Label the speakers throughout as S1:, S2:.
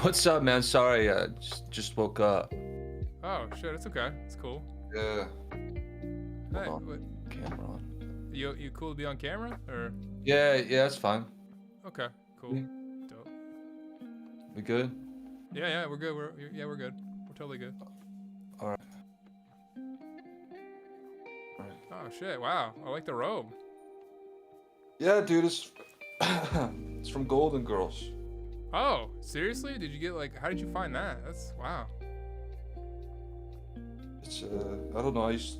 S1: What's up, man? Sorry, just woke up.
S2: Oh shit, it's okay. It's cool.
S1: Yeah.
S2: Hey,
S1: Hold on.
S2: what,
S1: Camera on.
S2: you cool to be on camera or?
S1: Yeah, it's fine.
S2: Okay, cool.
S1: Yeah.
S2: Dope.
S1: We good?
S2: Yeah, we're good. We're good. We're totally good.
S1: All right.
S2: Oh shit! Wow, I like the robe.
S1: Yeah, dude, it's it's from Golden Girls.
S2: Oh, seriously? Did you get like? How did you find that? That's wow.
S1: It's I don't know. I used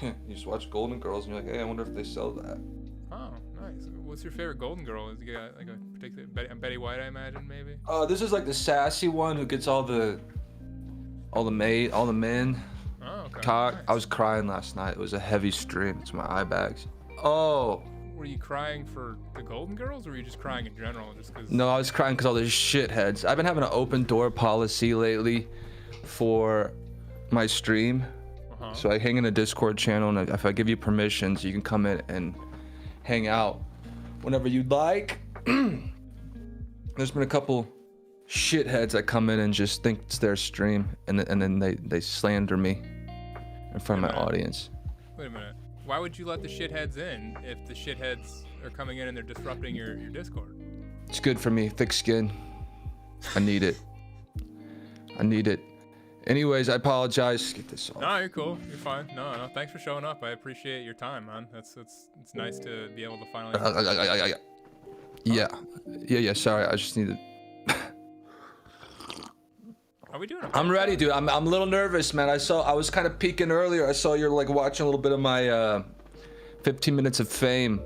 S1: you used to watch Golden Girls, and you're like, hey, I wonder if they sell that.
S2: Oh, nice. What's your favorite Golden Girl? Is you got like a particular Betty White, I imagine, maybe?
S1: This is like the sassy one who gets all the men.
S2: Oh, okay.
S1: Cock.
S2: Nice.
S1: I was crying last night. It was a heavy stream. It's my eye bags. Oh.
S2: Were you crying for the Golden Girls, or were you just crying in general, just because?
S1: No, I was crying because all these shitheads. I've been having an open door policy lately for my stream. So I hang in a Discord channel, and if I give you permissions, you can come in and hang out whenever you'd like. There's been a couple shitheads that come in and just think it's their stream, and then they slander me in front of my audience.
S2: Wait a minute. Why would you let the shitheads in if the shitheads are coming in and they're disrupting your Discord?
S1: It's good for me, thick skin. I need it. I need it. Anyways, I apologize. Get this off.
S2: No, you're cool. You're fine. No. Thanks for showing up. I appreciate your time, man. It's nice to be able to finally.
S1: Yeah. Sorry, I just needed.
S2: Are we doing it?
S1: I'm ready, dude. I'm a little nervous, man. I was kind of peeking earlier. I saw you're like watching a little bit of my 15 minutes of fame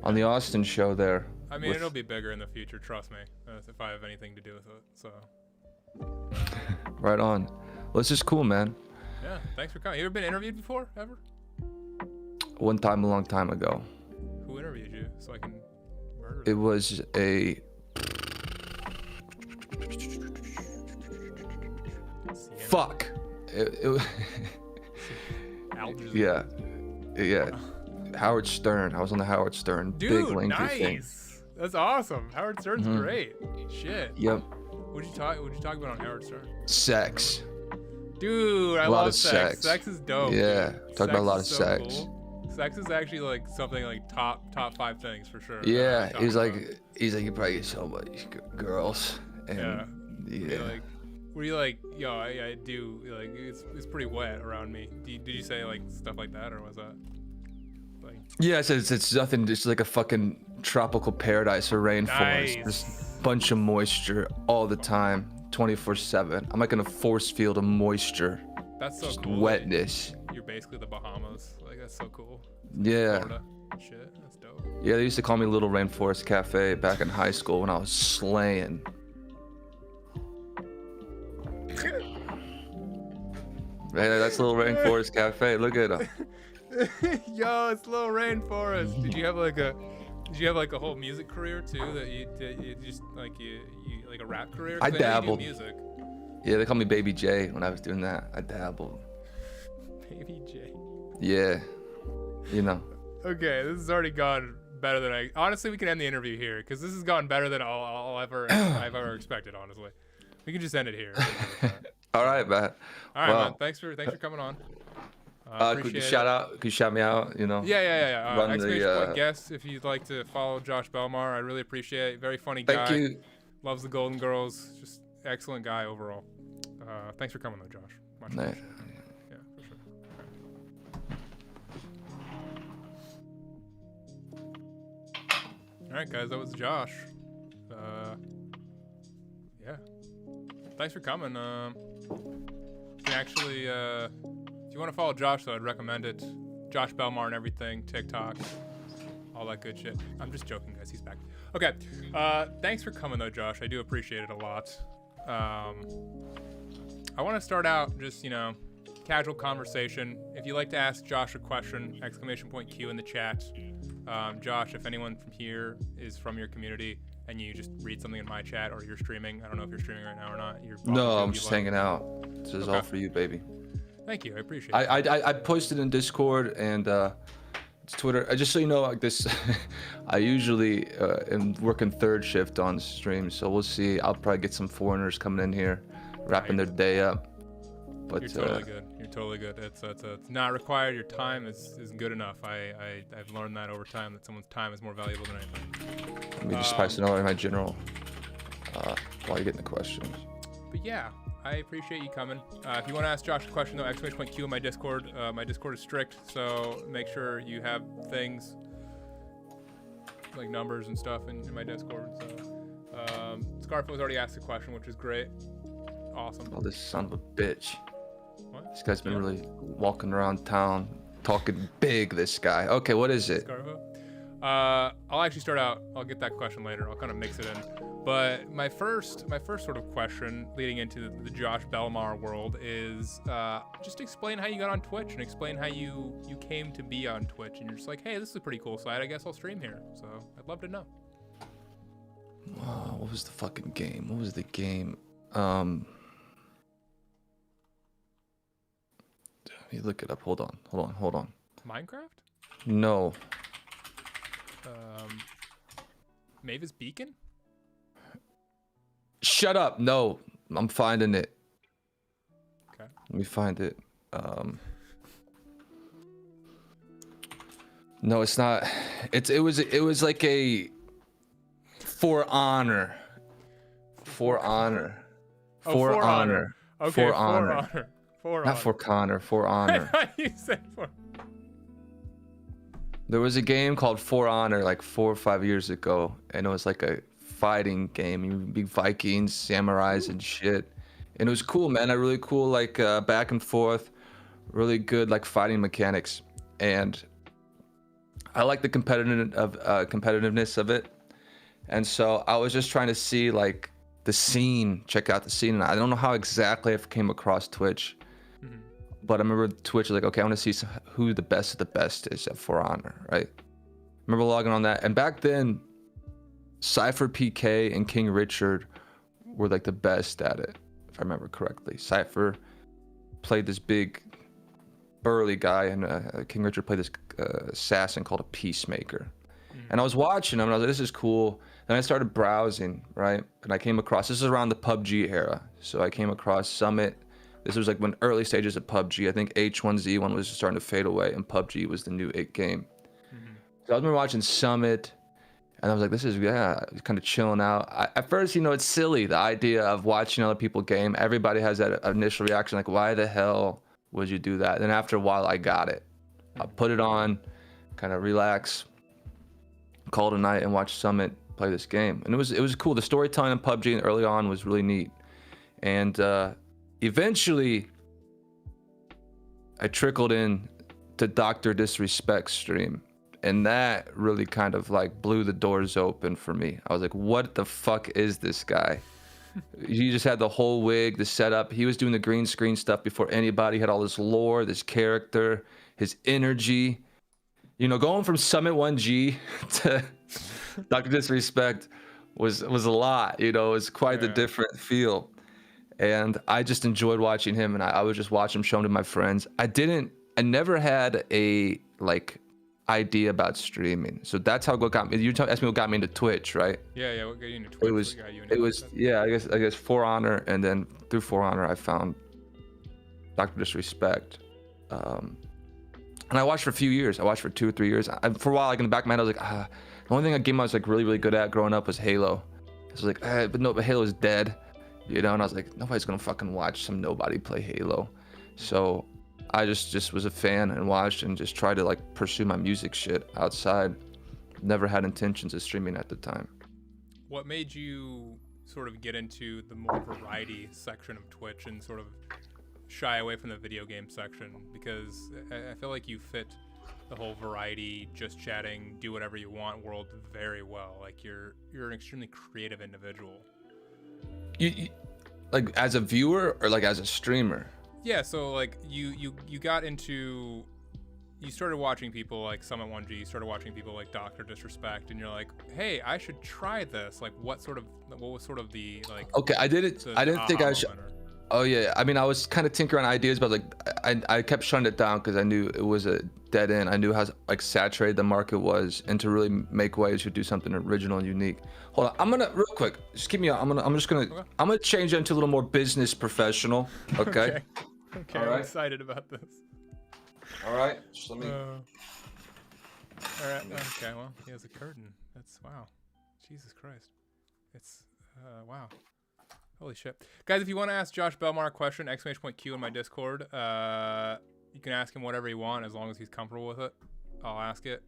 S1: on the Austin show there.
S2: I mean, it'll be bigger in the future. Trust me. If I have anything to do with it, so.
S1: Right on. Well, this is cool, man.
S2: Yeah. Thanks for coming. You ever been interviewed before, ever?
S1: One time, a long time ago.
S2: Who interviewed you, so I can murder
S1: It
S2: them?
S1: was a. Fuck.
S2: Al Jazeera.
S1: Yeah. Howard Stern. I was on the Howard Stern.
S2: Dude,
S1: big lengthy
S2: nice.
S1: thing.
S2: That's awesome. Howard Stern's great. Shit.
S1: Yep.
S2: What'd you talk about on Howard Stern?
S1: Sex.
S2: Dude, I love sex. Sex is dope.
S1: Yeah.
S2: Dude.
S1: Talk about a lot of
S2: is so
S1: sex.
S2: Cool. Sex is actually like something like top 5 things for sure.
S1: Yeah. He's like you probably get so much girls. And yeah.
S2: Were you like, yo, I do, like, it's pretty wet around me. Did you say, like, stuff like that, or was that, like...
S1: Yeah, I said it's nothing, just like a fucking tropical paradise or rainforest.
S2: Nice.
S1: Just a bunch of moisture all the time, 24/7. I'm like in a force field of moisture.
S2: That's so
S1: just
S2: cool.
S1: Wetness.
S2: You're basically the Bahamas. Like, that's so cool.
S1: Yeah.
S2: Florida. Shit, that's dope.
S1: Yeah, they used to call me Little Rainforest Cafe back in high school when I was slaying. Hey, that's Little Rainforest Cafe. Look at him.
S2: Yo, it's Little Rainforest. Did you have like a whole music career too? That you just like you like a rap career?
S1: I
S2: know you do
S1: dabbled.
S2: Music.
S1: Yeah, they called me Baby J when I was doing that. I dabbled.
S2: Baby J.
S1: Yeah. You know.
S2: Okay, this has already gone better than I. Honestly, we can end the interview here because this has gone better than I've ever expected. Honestly, we can just end it here.
S1: All right, man.
S2: All right, man. Thanks for coming on.
S1: Could you could you shout me out? You know.
S2: Yeah.
S1: Run
S2: Exclamation point guest. If you'd like to follow JoshBelmar, I really appreciate it. Very funny guy.
S1: Thank you.
S2: Loves the Golden Girls. Just excellent guy overall. Thanks for coming though, Josh. Much appreciated. Yeah, for sure. All right, guys. That was Josh. Yeah. Thanks for coming. You can actually, if you want to follow Josh, though, I'd recommend it. JoshBelmar and everything, TikTok, all that good shit. I'm just joking, guys. He's back. Okay. Thanks for coming, though, Josh. I do appreciate it a lot. I want to start out just, casual conversation. If you'd like to ask Josh a question, exclamation point Q in the chat. Josh, if anyone from here is from your community, and you just read something in my chat or you're streaming. I don't know if you're streaming right now or not.
S1: No, I'm just hanging out. This is all for you, baby.
S2: Thank you. I appreciate it.
S1: I posted in Discord, and It's Twitter. Just so you know, like this, I usually am working third shift on stream, so we'll see. I'll probably get some foreigners coming in here, wrapping their day up. But
S2: you're totally good. You're totally good. It's not required. Your time is good enough. I've learned that over time, that someone's time is more valuable than anything.
S1: Let me just spice it up in my general while you're getting the questions.
S2: But yeah, I appreciate you coming. If you want to ask Josh a question though, !Q in my Discord. My Discord is strict, so make sure you have things like numbers and stuff in my Discord. So Scarfield's already asked a question, which is great. Awesome.
S1: Oh, this son of a bitch.
S2: What?
S1: This guy's been really walking around town, talking big, this guy. Okay, what is it?
S2: Scarfo? I'll actually start out. I'll get that question later. I'll kind of mix it in. But my first sort of question leading into the JoshBelmar world is just explain how you got on Twitch and explain how you came to be on Twitch. And you're just like, hey, this is a pretty cool site. I guess I'll stream here. So I'd love to know.
S1: What was the fucking game? What was the game? Let me look it up. Hold on.
S2: Minecraft?
S1: No.
S2: Mavis Beacon?
S1: Shut up. No, I'm finding it.
S2: Okay.
S1: Let me find it. No, it's not. It was like a For Honor. For Honor.
S2: Oh,
S1: For Honor.
S2: Okay,
S1: For Honor.
S2: For
S1: Not For Connor. For Honor.
S2: You said for.
S1: There was a game called For Honor like 4 or 5 years ago, and it was like a fighting game. You'd be Vikings, samurais, and shit. And it was cool, man. A really cool, like back and forth, really good like fighting mechanics. And I like the competitiveness of it. And so I was just trying to see like the scene, check out the scene. And I don't know how exactly I came across Twitch. But I remember Twitch like, okay, I want to see who the best of the best is at For Honor, right? I remember logging on that, and back then, Cypher PK and King Richard were like the best at it, if I remember correctly. Cypher played this big, burly guy, and King Richard played this assassin called a Peacemaker. And I was watching him, and I was like, this is cool. And I started browsing, right? And I came across, this is around the PUBG era, so I came across Summit. This was like when early stages of PUBG. I think H1Z1 was starting to fade away, and PUBG was the new 8 game. So I was watching Summit, and I was like, this is, kind of chilling out. At first, it's silly, the idea of watching other people game. Everybody has that initial reaction, like, why the hell would you do that? Then after a while, I got it. I put it on, kind of relax, call it a night, and watch Summit play this game. And it was cool. The storytelling in PUBG early on was really neat. And eventually, I trickled in to Dr. Disrespect's stream, and that really kind of like blew the doors open for me. I was like, what the fuck is this guy? He just had the whole wig, the setup. He was doing the green screen stuff before anybody. He had all this lore, this character, his energy. Going from Summit 1G to Dr. Disrespect was a lot. It was quite the different feel. And I just enjoyed watching him, and I would just watch him, show him to my friends. I never had a idea about streaming, so that's how it got me. You asked me what got me into Twitch, right?
S2: Yeah. What got you into Twitch?
S1: I guess For Honor, and then through For Honor, I found Dr. Disrespect, and I watched for a few years. I watched for 2 or 3 years. For a while, like in the back of my head, I was like, the only thing a game I was like really good at growing up was Halo. I was like, but Halo's dead. And I was like, nobody's gonna fucking watch some nobody play Halo. So I just was a fan and watched and just tried to like pursue my music shit outside. Never had intentions of streaming at the time.
S2: What made you sort of get into the more variety section of Twitch and sort of shy away from the video game section? Because I feel like you fit the whole variety, just chatting, do whatever you want world very well. Like you're an extremely creative individual.
S1: You like as a viewer or like as a streamer?
S2: Yeah, so like you got into, you started watching people like Summit 1G, you started watching people like Dr. Disrespect, and you're like, hey, I should try this. Like what was sort of the like?
S1: Okay, I didn't think I should. Oh yeah, I mean, I was kind of tinkering on ideas, but like, I kept shutting it down because I knew it was a dead end. I knew how like saturated the market was, and to really make waves, you should do something original and unique. Hold on, I'm gonna real quick. Just keep me on.
S2: Okay.
S1: I'm gonna change it into a little more business professional. Okay.
S2: Okay,
S1: All
S2: I'm
S1: right.
S2: excited about this.
S1: All right. Just let me.
S2: All right. Okay. Well, he has a curtain. That's wow. Jesus Christ. It's wow. Holy shit, guys! If you want to ask Josh Belmar a question, !Q in my Discord. You can ask him whatever you want as long as he's comfortable with it. I'll ask it.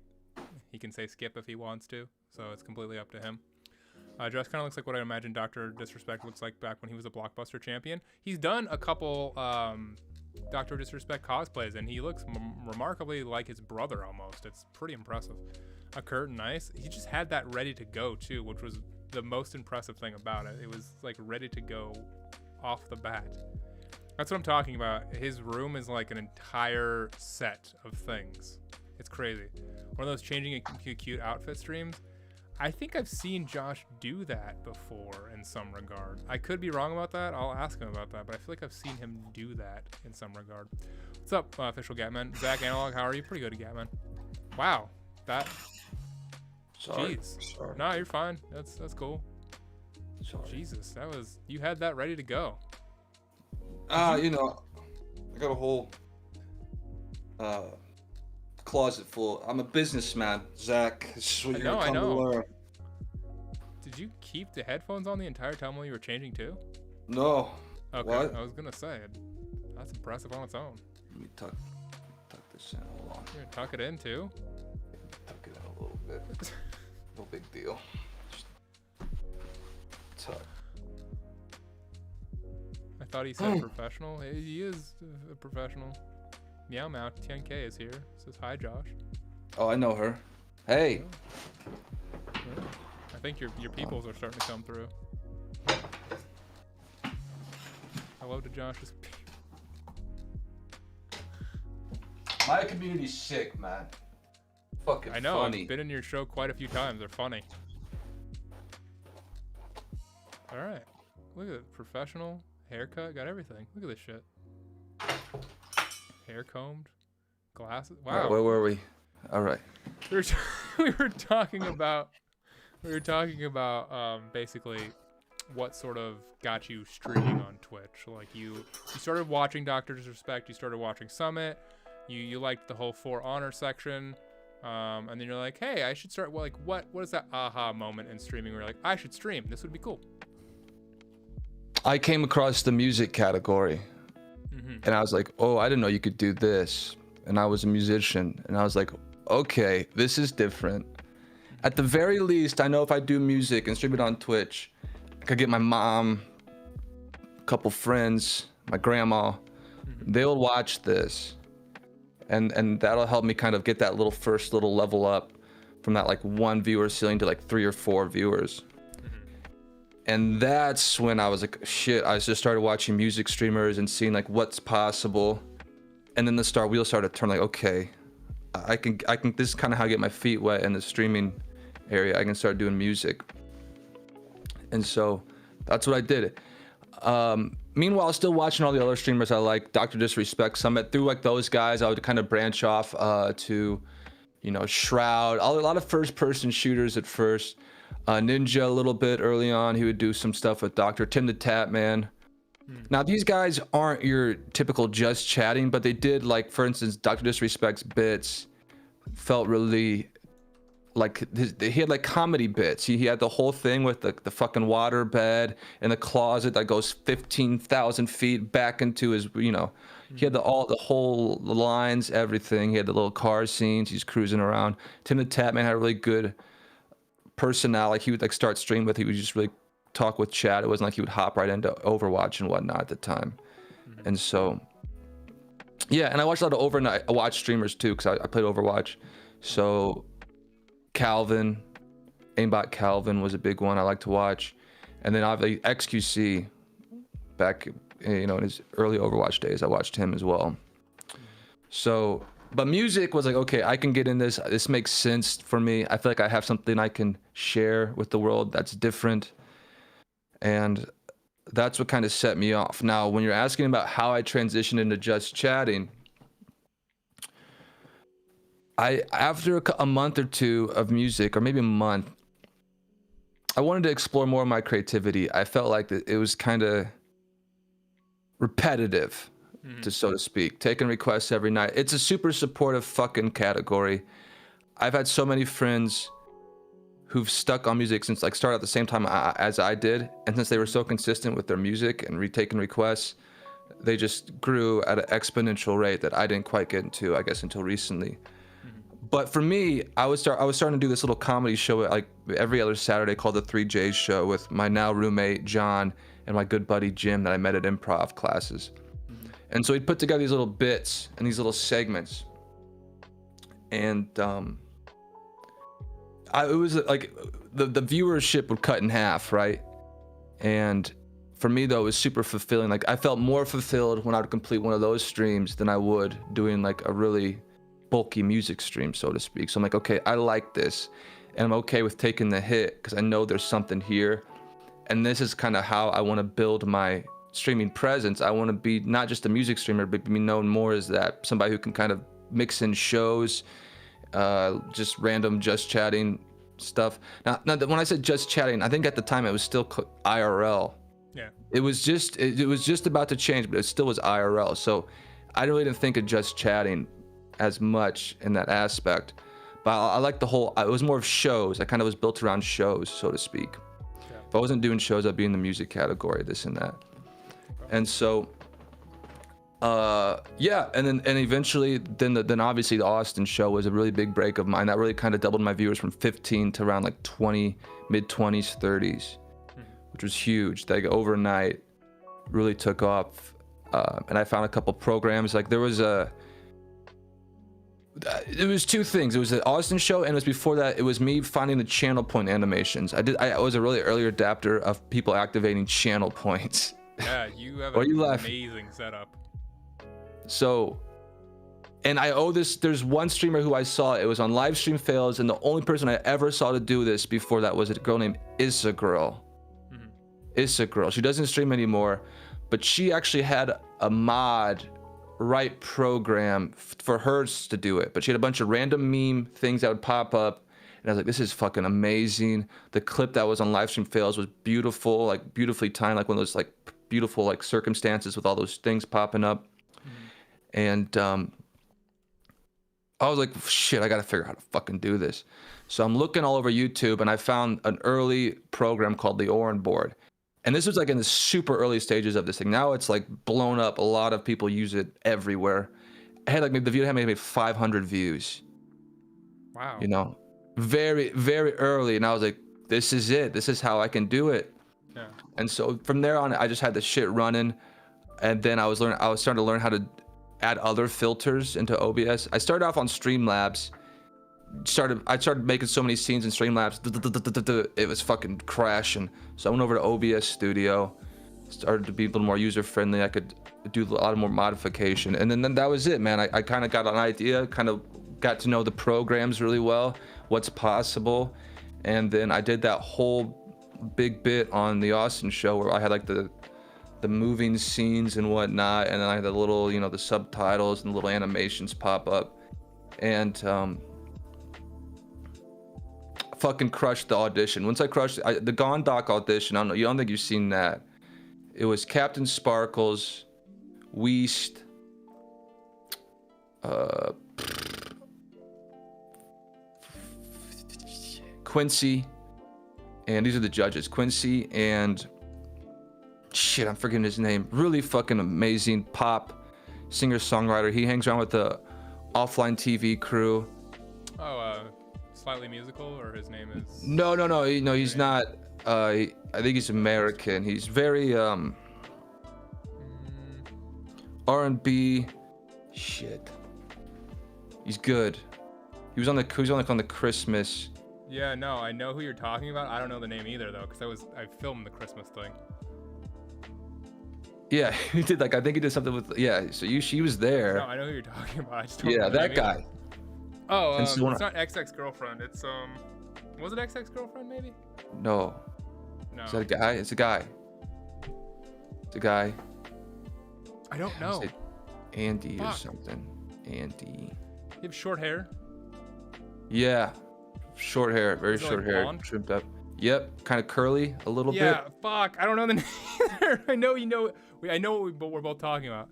S2: He can say skip if he wants to, so it's completely up to him. Josh kind of looks like what I imagine Dr. Disrespect looks like back when he was a Blockbuster champion. He's done a couple Dr. Disrespect cosplays, and he looks remarkably like his brother almost. It's pretty impressive. A curtain, nice. He just had that ready to go too, which was the most impressive thing about it. It was like ready to go off the bat. That's what I'm talking about. His room is like an entire set of things. It's crazy. One of those changing a cute outfit streams. I think I've seen Josh do that before in some regard. I could be wrong about that. I'll ask him about that, but I feel like I've seen him do that in some regard. What's up, official Gatman? Zach Analog, how are you? Pretty good at Gatman. Wow, that.
S1: Sorry.
S2: Jeez.
S1: Sorry.
S2: No, you're fine. That's cool.
S1: Sorry.
S2: Jesus, that was, you had that ready to go.
S1: You know, I got a whole closet full. I'm a businessman, Zach. This is what you're gonna come to learn.
S2: Did you keep the headphones on the entire time while you were changing too?
S1: No.
S2: Okay,
S1: What?
S2: I was gonna say, that's impressive on its own.
S1: Let me tuck this in. Hold on.
S2: You're gonna tuck it in too?
S1: Tuck it in a little bit. No big deal. Just tuck.
S2: I thought he said professional. He is a professional. Meow Meow 10K is here. Says hi, Josh.
S1: Oh, I know her. Hey.
S2: I think your peoples are starting to come through. Hello to Josh's
S1: My community's sick, man. Fucking
S2: I know.
S1: funny.
S2: I've been in your show quite a few times. They're funny. All right. Look at it. Professional haircut. Got everything. Look at this shit. Hair combed. Glasses. Wow.
S1: Right, where were we? All right.
S2: We were talking about basically what sort of got you streaming on Twitch. Like you started watching Dr. Disrespect. You started watching Summit. You liked the whole For Honor section. And then you're like, hey, I should start. Well, like, what is that aha moment in streaming where you're like, I should stream. This would be cool.
S1: I came across the music category, and I was like, oh, I didn't know you could do this. And I was a musician, and I was like, okay, this is different. At the very least, I know if I do music and stream it on Twitch, I could get my mom, a couple friends, my grandma, they'll watch this. And that'll help me kind of get that first little level up from that like 1 viewer ceiling to like 3 or 4 viewers. And that's when I was like, shit, I just started watching music streamers and seeing like what's possible. And then the wheel started to turn like, okay, I can, this is kind of how I get my feet wet in the streaming area. I can start doing music. And so that's what I did. Meanwhile, still watching all the other streamers I like, Dr. Disrespect, Summit. Through like those guys, I would kind of branch off to, you know, Shroud, a lot of first-person shooters at first. Ninja a little bit early on. He would do some stuff with Dr. Tim the Tap Man. Now these guys aren't your typical just chatting, but they did, like, for instance, Dr. Disrespect's bits felt really like he had like comedy bits. He had the whole thing with the fucking water bed in the closet that goes 15,000 feet back into his, you know, he had the whole lines, everything. He had the little car scenes. He's cruising around. Tim the Tap Man had a really good personality. He would like start stream with. He would just really talk with chat. It wasn't like he would hop right into Overwatch and whatnot at the time. And so, yeah, and I watched a lot of overnight watch streamers too, because I played Overwatch. So Calvin, Aimbot Calvin was a big one I like to watch. And then obviously XQC, back, you know, in his early Overwatch days, I watched him as well. So, but music was like, okay, I can get in this. This makes sense for me. I feel like I have something I can share with the world that's different. And that's what kind of set me off. Now, when you're asking about how I transitioned into just chatting, after a month or two of music, or maybe a month, I wanted to explore more of my creativity. I felt like that it was kind of repetitive, to so to speak, taking requests every night. It's a super supportive fucking category. I've had so many friends who've stuck on music since like started at the same time as I did, and since they were so consistent with their music and taking requests, they just grew at an exponential rate that I didn't quite get into, I guess, until recently. But for me, I was starting to do this little comedy show like every other Saturday called the 3J's Show with my now roommate John and my good buddy Jim that I met at improv classes. And so he'd put together these little bits and these little segments, and it was like the viewership would cut in half, right? And for me though, it was super fulfilling. Like I felt more fulfilled when I would complete one of those streams than I would doing like a really bulky music stream, so to speak. So I'm like, okay, I like this, and I'm okay with taking the hit because I know there's something here, and this is kind of how I want to build my streaming presence. I want to be not just a music streamer, but be known more as that, somebody who can kind of mix in shows, just random just chatting stuff. Now when I said just chatting, I think at the time it was still IRL.
S2: Yeah.
S1: It was just about to change, but it still was IRL. So I really didn't think of just chatting as much in that aspect, but I like the whole. It was more of shows. I kind of was built around shows, so to speak. Yeah. If I wasn't doing shows, I'd be in the music category, this and that. Okay. And so, yeah, and eventually, then obviously the Austin show was a really big break of mine. That really kind of doubled my viewers from 15 to around like 20, mid 20s, 30s, which was huge. Like overnight, really took off. And I found a couple programs. Like there was two things. It was the Austin show, and it was before that, it was me finding the channel point animations. I was a really early adapter of people activating channel points.
S2: Yeah, you have an amazing setup.
S1: So, and I owe this, there's one streamer who I saw, it was on live stream fails, and the only person I ever saw to do this before that was a girl named Issa Girl. Issa Girl. She doesn't stream anymore, but she actually had a mod right program for hers to do it, but she had a bunch of random meme things that would pop up, and I was like, this is fucking amazing. The clip that was on livestream fails was beautiful, like beautifully timed, like one of those like beautiful like circumstances with all those things popping up. And I was like, shit, I gotta figure out how to fucking do this. So I'm looking all over YouTube, and I found an early program called the Oran Board. And this was like in the super early stages of this thing. Now it's like blown up. A lot of people use it everywhere. I had like the video had maybe 500 views.
S2: Wow.
S1: You know, very, very early. And I was like, this is it. This is how I can do it. Yeah. And so from there on, I just had the shit running. And then I was starting to learn how to add other filters into OBS. I started off on Streamlabs. I started making so many scenes in Streamlabs, it was fucking crashing. So I went over to OBS Studio, started to be a little more user friendly. I could do a lot more modification, and then that was it, man. I kind of got an idea, kind of got to know the programs really well, what's possible, and then I did that whole big bit on the Austin show where I had like the moving scenes and whatnot, and then I had the little, you know, the subtitles and the little animations pop up, and fucking crushed the audition. Once I crushed the Gondok audition, you don't think you've seen that. It was Captain Sparkles, Weast, Quincy, and these are the judges. Quincy and shit, I'm forgetting his name. Really fucking amazing pop singer-songwriter. He hangs around with the Offline TV crew.
S2: Slightly musical, or his name is?
S1: No, he's not. I think he's American. He's very R&B. Shit. He's good. He was on the Christmas.
S2: Yeah, no, I know who you're talking about. I don't know the name either though, because I filmed the Christmas thing.
S1: Yeah, he did I think he did something with so she was there.
S2: No, I know who you're talking about. I just don't know
S1: that guy.
S2: Either. Oh, it's not XX Girlfriend. It's was it XX Girlfriend maybe?
S1: No. Is that a guy? It's a guy. The guy.
S2: I don't know.
S1: Is it Andy or
S2: Fuck.
S1: something? Andy.
S2: You have short hair.
S1: Yeah. Short hair. Very
S2: Is it,
S1: short
S2: like,
S1: hair.
S2: blonde?
S1: Trimmed up. Yep. Kind of curly a little
S2: Yeah.
S1: bit.
S2: Fuck. I don't know the name either. I know you know. I know what we're both talking about.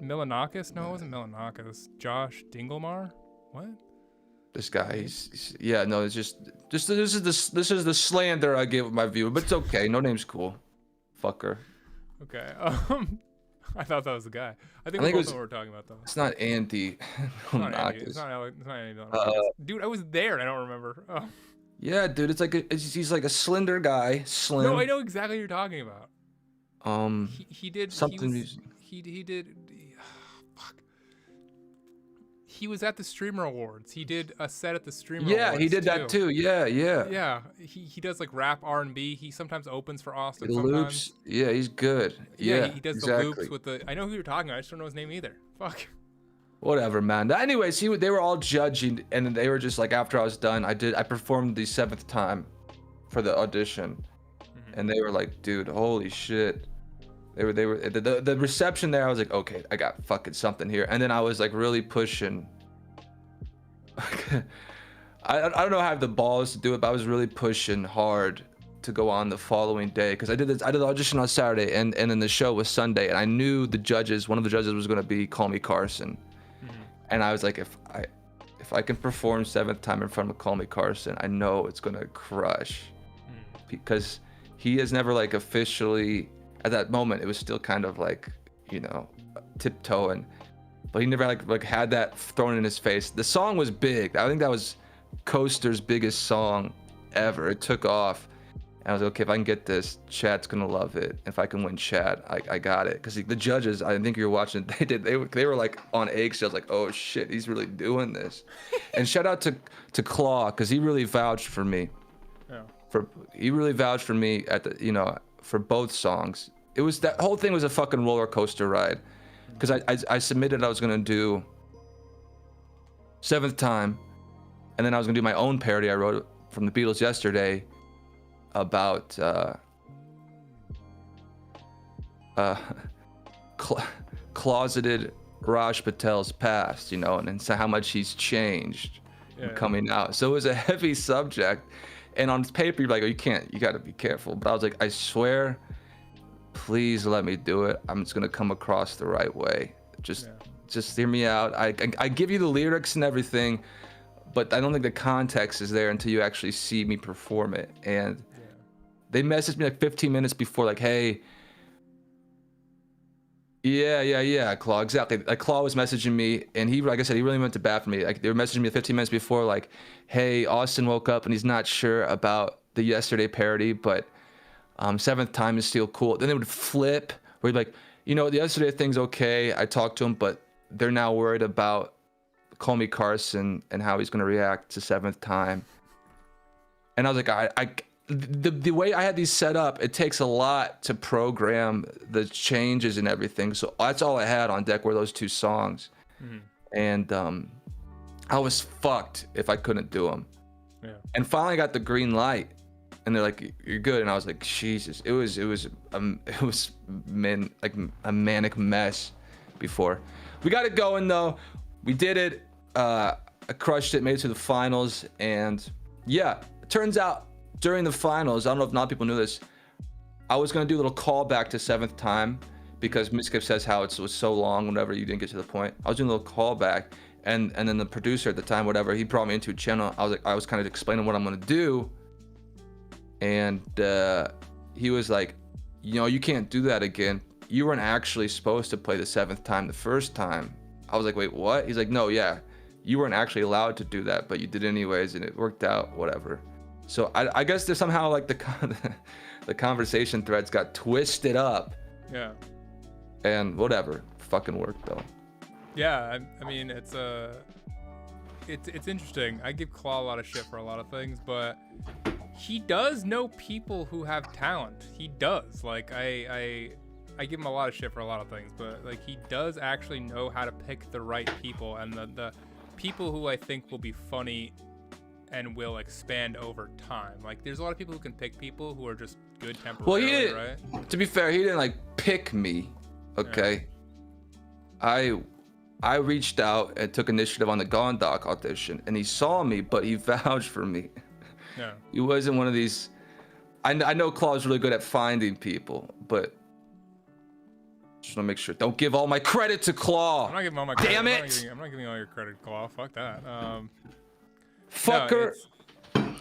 S2: Milanakis? No, it wasn't Milanakis. Josh Dingelmar? What?
S1: This guy, he's yeah, no, it's just this is the slander I give my viewer, but it's okay. No name's cool. Fucker.
S2: Okay. I thought that was the guy. I think
S1: I
S2: we
S1: think it
S2: both
S1: was-
S2: know what we're talking about though.
S1: It's not Andy.
S2: It's not Andy.
S1: Milanakis.
S2: It's not Andy Milanakis. Dude, I was there and I don't remember. Oh.
S1: Yeah, dude, it's like he's like a slender guy, slim.
S2: No, I know exactly what you're talking about. He did
S1: something.
S2: He did. Fuck. He was at the Streamer Awards. He did a set at the Streamer Awards.
S1: Yeah, he did that too. Yeah.
S2: Yeah, he does like rap R&B. He sometimes opens for Austin.
S1: The
S2: sometimes.
S1: loops. Yeah, he's good. Yeah,
S2: he does
S1: exactly.
S2: the loops with the. I know who you're talking about. I just don't know his name either. Fuck.
S1: Whatever, man. Anyways, they were all judging, and they were just like, after I was done, I performed the 7th time for the audition, and they were like, dude, holy shit. They were the reception there. I was like, okay, I got fucking something here. And then I was like really pushing. I don't know how I have the balls to do it, but I was really pushing hard to go on the following day, because I did the audition on Saturday, and then the show was Sunday, and I knew one of the judges was going to be Call Me Carson. And I was like, if I can perform 7th time in front of Call Me Carson, I know it's gonna crush, because he has never like officially, at that moment it was still kind of like, you know, tiptoeing, but he never like had that thrown in his face. The song was big. I think that was Coaster's biggest song ever. It took off. And I was like, okay, if I can get this, Chad's gonna love it. If I can win Chad, I got it. Because the judges, I think you're watching, they were like on eggshells, like, oh shit, he's really doing this. And shout out to Claw, because he really vouched for me.
S2: Yeah.
S1: He really vouched for me at the, you know, for both songs. It was, that whole thing was a fucking roller coaster ride. Because I submitted I was gonna do 7th time, and then I was gonna do my own parody I wrote from the Beatles Yesterday, about closeted Raj Patel's past, you know, and so how much he's changed coming out. So it was a heavy subject, and on paper you're like, oh, you got to be careful. But I was like, I swear, please let me do it. I'm just gonna come across the right way. Just hear me out. I give you the lyrics and everything, but I don't think the context is there until you actually see me perform it. And they messaged me like 15 minutes before, like, hey, yeah, Claw, exactly. Like, Claw was messaging me, and he, like I said, he really went to bat for me. Like, they were messaging me 15 minutes before, like, hey, Austin woke up and he's not sure about the Yesterday parody, but 7th time is still cool. Then they would flip, where he'd be like, you know, the Yesterday thing's okay. I talked to him, but they're now worried about Call Me Carson and how he's gonna react to 7th time. And I was like, the way I had these set up, it takes a lot to program the changes and everything. So that's all I had on deck were those 2 songs. And I was fucked if I couldn't do them. Yeah. And finally I got the green light, and they're like, you're good. And I was like, Jesus, it was like a manic mess before. We got it going though. We did it. I crushed it, made it to the finals, and yeah, it turns out during the finals, I don't know if not people knew this, I was gonna do a little callback to 7th time, because Miskip says how it was so long whenever you didn't get to the point. I was doing a little callback, and then the producer at the time, whatever, he brought me into a channel. I was kind of explaining what I'm gonna do, and he was like, you know, you can't do that again. You weren't actually supposed to play the 7th time the first time. I was like, wait, what? He's like, no, yeah, you weren't actually allowed to do that, but you did anyways, and it worked out, whatever. So I guess there's somehow like the conversation threads got twisted up.
S2: Yeah.
S1: And whatever, fucking worked though.
S2: Yeah, I mean, it's interesting. I give Claw a lot of shit for a lot of things, but he does know people who have talent. He does. Like, I give him a lot of shit for a lot of things, but like, he does actually know how to pick the right people, and the people who I think will be funny and will expand over time. Like, there's a lot of people who can pick people who are just good temporarily,
S1: Well, he didn't,
S2: right?
S1: to be fair, he didn't like pick me, okay? Yeah. I reached out and took initiative on the Gondok audition, and he saw me, but he vouched for me.
S2: Yeah.
S1: He wasn't one of these. I know Claw's really good at finding people, but just want to make sure. Don't give all my credit to Claw.
S2: I'm not giving all my credit.
S1: Damn it!
S2: I'm not giving all your credit, Claw. Fuck that.
S1: Fucker.
S2: No,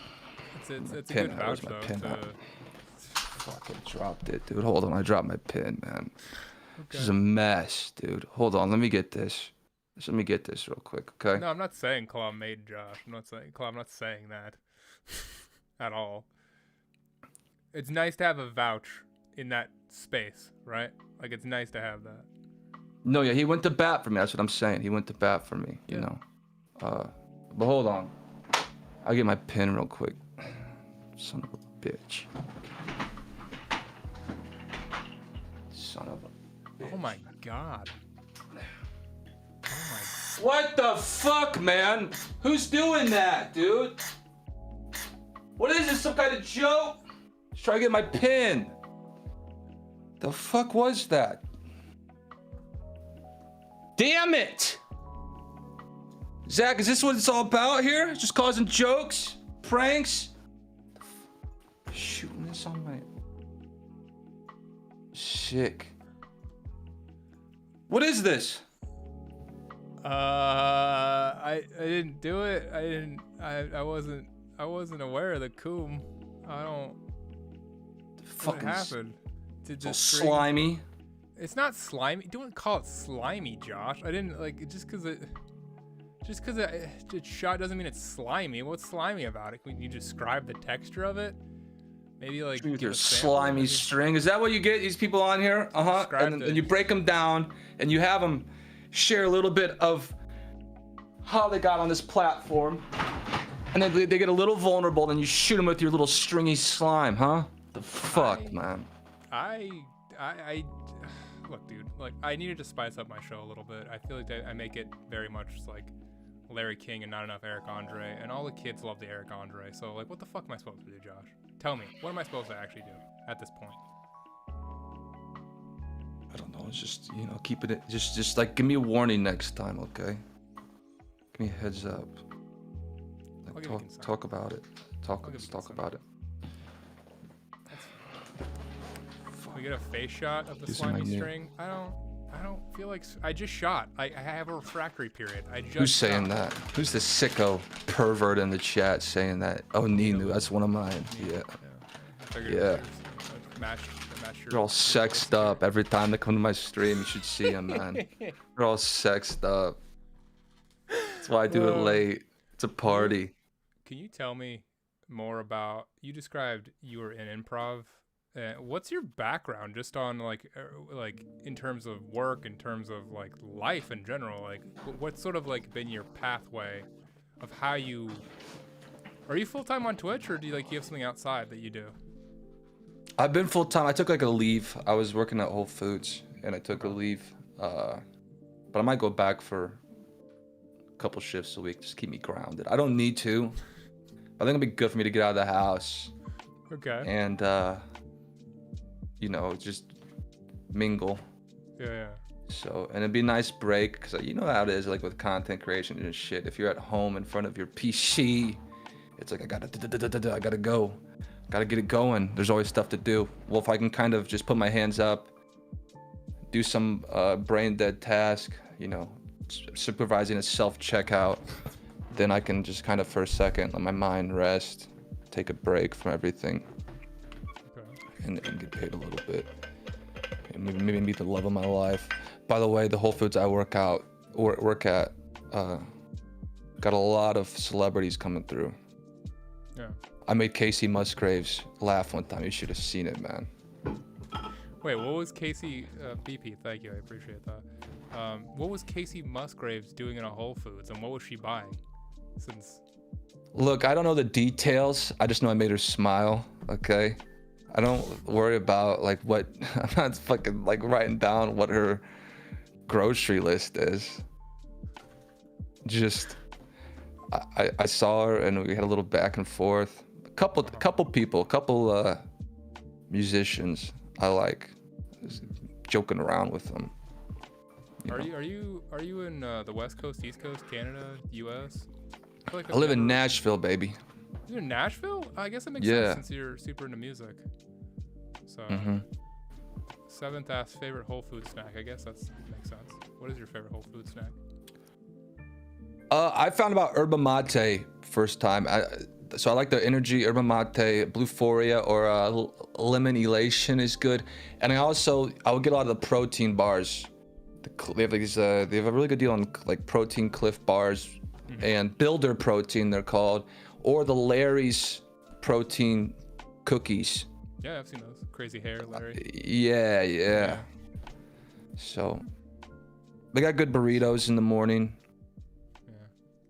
S2: it's a good vouch though.
S1: Fucking dropped it, dude. Hold on, I dropped my pin, man.
S2: Okay.
S1: This is a mess, dude. Hold on, let me get this. Let me get this real quick, okay?
S2: No, I'm not saying Claw made Josh. I'm not saying that at all. It's nice to have a vouch in that space, right? Like, it's nice to have that.
S1: No, yeah, he went to bat for me. That's what I'm saying. He went to bat for me, you know. But hold on. I'll get my pin real quick. Son of a bitch. Son of a bitch.
S2: Oh my god. Oh my.
S1: What the fuck, man? Who's doing that, dude? What is this, some kind of joke? Just trying to get my pin. The fuck was that? Damn it! Zach, is this what it's all about here? Just causing jokes? Pranks? Shooting this on my... Sick. What is this?
S2: I didn't do it. I wasn't aware of the coom. I don't... What happened? Did
S1: it's slimy.
S2: It's not slimy. Don't call it slimy, Josh. I didn't like just because it shot doesn't mean it's slimy. What's slimy about it? Can you describe the texture of it? Maybe like
S1: with your slimy string. Is that what you get these people on here? And then you break them down and you have them share a little bit of how they got on this platform, and then they get a little vulnerable. Then you shoot them with your little stringy slime, huh? The fuck, man.
S2: I look, dude, like, I needed to spice up my show a little bit. I feel like I make it very much like Larry King and not enough Eric Andre, and all the kids love the Eric Andre. So, like, what the fuck am I supposed to do, Josh? Tell me, what am I supposed to actually do at this point?
S1: I don't know. It's just, you know, keep it. Just like, give me a warning next time, okay? Give me a heads up. Like, talk about it. Let's talk about it.
S2: We get a face shot of the slimy string. I don't feel like I just shot. I have a refractory period.
S1: Who's saying that? Who's the sicko pervert in the chat saying that? Oh, Ninu, that's one of mine. Yeah. They're all sexed up every time they come to my stream. You should see them, man. They're all sexed up. That's why I do it late. It's a party.
S2: Can you tell me more about? You described you were in improv. What's your background, just on like in terms of work, in terms of like life in general? Like, what's sort of like been your pathway of how you? Are you full time on Twitch, or do you have something outside that you do?
S1: I've been full time. I took like a leave. I was working at Whole Foods, and I took a leave. But I might go back for a couple shifts a week, just keep me grounded. I don't need to. But I think it'll be good for me to get out of the house.
S2: Okay.
S1: And you know, just mingle.
S2: Yeah.
S1: So, and it'd be a nice break, because you know how it is, like with content creation and shit. If you're at home in front of your PC, it's like, I gotta go. Gotta get it going. There's always stuff to do. Well, if I can kind of just put my hands up, do some brain dead task, you know, supervising a self-checkout, then I can just kind of for a second let my mind rest, take a break from everything. And get paid a little bit, and maybe meet the love of my life. By the way, the Whole Foods I work at got a lot of celebrities coming through.
S2: Yeah.
S1: I made Casey Musgraves laugh one time. You should have seen it, man.
S2: Wait, what was Casey? BP, thank you, I appreciate that. What was Casey Musgraves doing in a Whole Foods, and what was she buying? Look,
S1: I don't know the details. I just know I made her smile. Okay. I don't worry about like what. I'm not fucking like writing down what her grocery list is. Just I saw her and we had a little back and forth. A couple musicians I like. joking around with them.
S2: Are you in the West Coast, East Coast, Canada, U.S.?
S1: I live in Nashville, baby.
S2: You're in Nashville? I guess it makes
S1: Yeah.
S2: sense since you're super into music. So, seventh asked favorite Whole Food snack. I guess that makes sense. What is your favorite Whole Food snack?
S1: I found about yerba mate first time. So I like the energy yerba mate, Blueforia, or lemon elation is good. And I would get a lot of the protein bars. They have they have a really good deal on like protein Cliff bars and Builder protein they're called, or the Larry's protein cookies.
S2: Yeah, I've seen those. Crazy hair, Larry.
S1: Yeah. So they got good burritos in the morning.
S2: Yeah.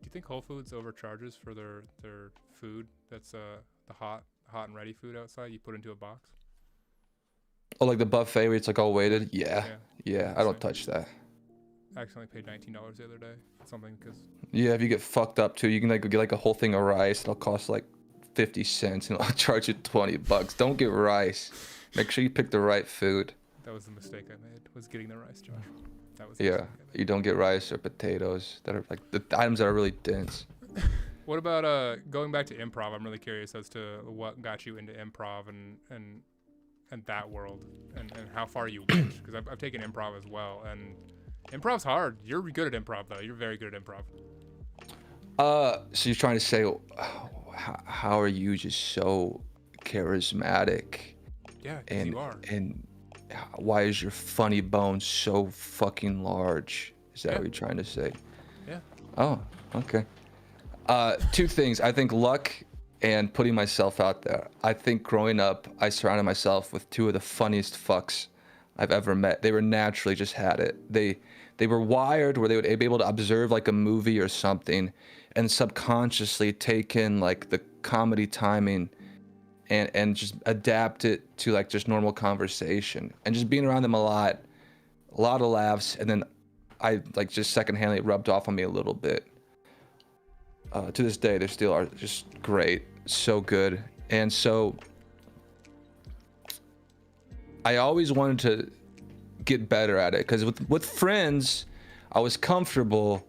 S2: Do you think Whole Foods overcharges for their food? That's the hot and ready food outside you put into a box.
S1: Oh, like the buffet where it's like all weighted? Yeah. I don't touch that.
S2: I accidentally paid $19 the other day. Something because.
S1: Yeah, if you get fucked up too, you can like get like a whole thing of rice. It'll cost like 50 cents and I'll charge you $20. Don't get rice. Make sure you pick the right food.
S2: That was the mistake I made. Was getting the rice, Josh. That was.
S1: Yeah, you don't get rice or potatoes that are like the items that are really dense.
S2: What about going back to improv? I'm really curious as to what got you into improv and that world and how far you went, because I've taken improv as well, and improv's hard. You're good at improv though. You're very good at improv.
S1: So you're trying to say, how are you just so charismatic?
S2: Yeah, and you are.
S1: And why is your funny bone so fucking large? Is that what you're trying to say?
S2: Yeah.
S1: Oh, okay. Two things. I think luck and putting myself out there. I think growing up, I surrounded myself with two of the funniest fucks I've ever met. They were naturally just had it. They were wired where they would be able to observe like a movie or something and subconsciously take in like the comedy timing and just adapt it to like just normal conversation. And just being around them a lot of laughs, and then I like just secondhand it rubbed off on me a little bit. To this day, they still are just great, so good. And so I always wanted to get better at it, because with friends, I was comfortable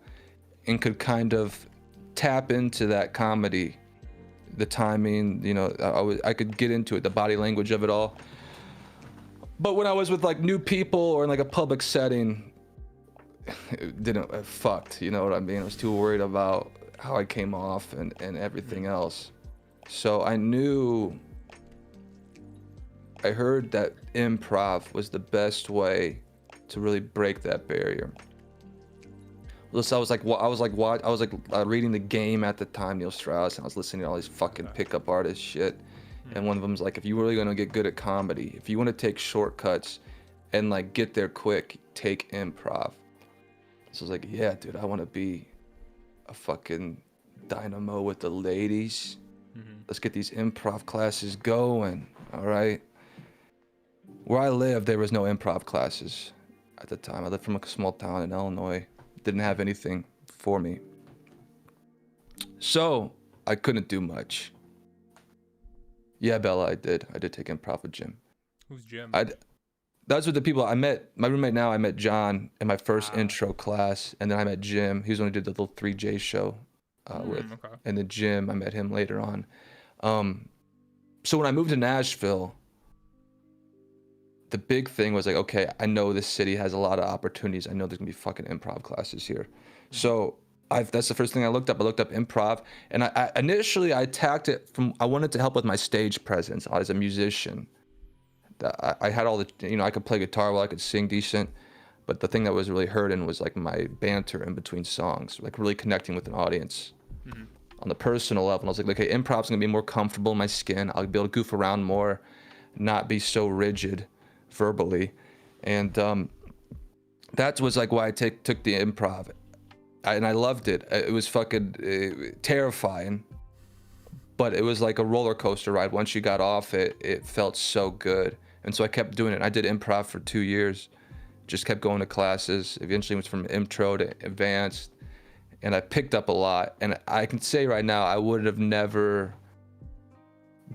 S1: and could kind of tap into that comedy, the timing, you know, I could get into it, the body language of it all. But when I was with like new people or in like a public setting, it fucked, you know what I mean? I was too worried about how I came off and everything else. So I heard that improv was the best way to really break that barrier. So I was like reading The Game at the time, Neil Strauss, and I was listening to all these fucking pickup artist shit. And one of them's like, if you really gonna get good at comedy, if you want to take shortcuts and like get there quick, take improv. So I was like, yeah, dude, I want to be a fucking dynamo with the ladies. Let's get these improv classes going. All right. Where I lived, there was no improv classes at the time. I lived from a small town in Illinois. Didn't have anything for me. So I couldn't do much. Yeah, Bella, I did take improv with Jim.
S2: Who's Jim?
S1: Those were the people I met. My roommate now, I met John in my first intro class, and then I met Jim. He was the one who did the little 3J show with. Okay. And then Jim, I met him later on. So when I moved to Nashville, the big thing was like, okay, I know this city has a lot of opportunities. I know there's gonna be fucking improv classes here. So that's the first thing I looked up. I looked up improv, and I initially attacked it from, I wanted to help with my stage presence as a musician. I had all the, you know, I could play guitar well, I could sing decent, but the thing that was really hurting was like my banter in between songs, like really connecting with an audience on the personal level. And I was like, okay, improv's gonna be more comfortable in my skin. I'll be able to goof around more, not be so rigid verbally. And that was like why I took the improv. And I loved it. It was fucking terrifying, but it was like a roller coaster ride. Once you got off it, it felt so good. And so I kept doing it. I did improv for 2 years, just kept going to classes. Eventually went from intro to advanced, and I picked up a lot. And I can say right now, I would have never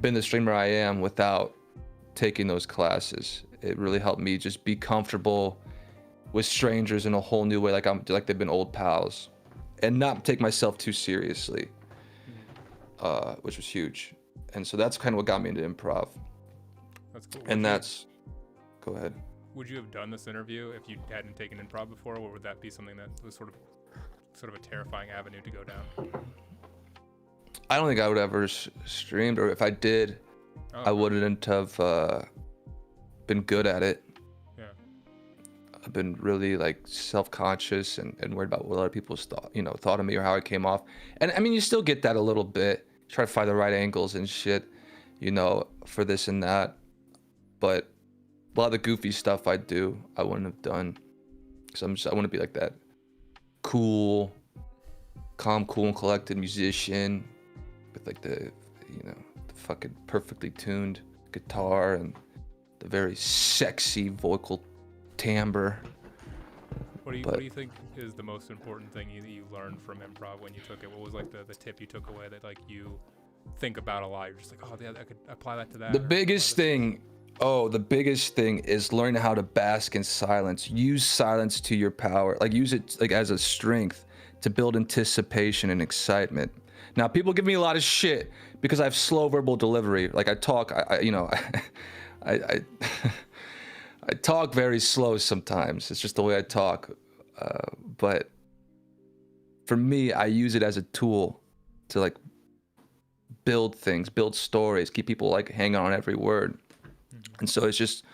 S1: been the streamer I am without taking those classes. It really helped me just be comfortable with strangers in a whole new way, like they've been old pals, and not take myself too seriously, which was huge. And so that's kind of what got me into improv.
S2: That's cool.
S1: And go ahead.
S2: Would you have done this interview if you hadn't taken improv before, or would that be something that was sort of a terrifying avenue to go down?
S1: I don't think I would ever streamed, or if I did, I wouldn't have been good at it.
S2: Yeah.
S1: I've been really like self-conscious and worried about what other people thought of me or how I came off. And I mean, you still get that a little bit. Try to find the right angles and shit, for this and that. But a lot of the goofy stuff I do, I wouldn't have done. Because I want to be like that cool, calm, cool, and collected musician with like the fucking perfectly tuned guitar and the very sexy vocal timbre.
S2: What do you think is the most important thing you learned from improv when you took it? What was like the tip you took away that like you think about a lot? You're just like, oh yeah, I could apply that to that.
S1: The biggest thing is learning how to bask in silence. Use silence to your power. Like use it like as a strength to build anticipation and excitement. Now people give me a lot of shit because I have slow verbal delivery. Like I talk, I talk very slow sometimes. It's just the way I talk. But for me, I use it as a tool to like build things, build stories, keep people like hanging on every word. And so it's just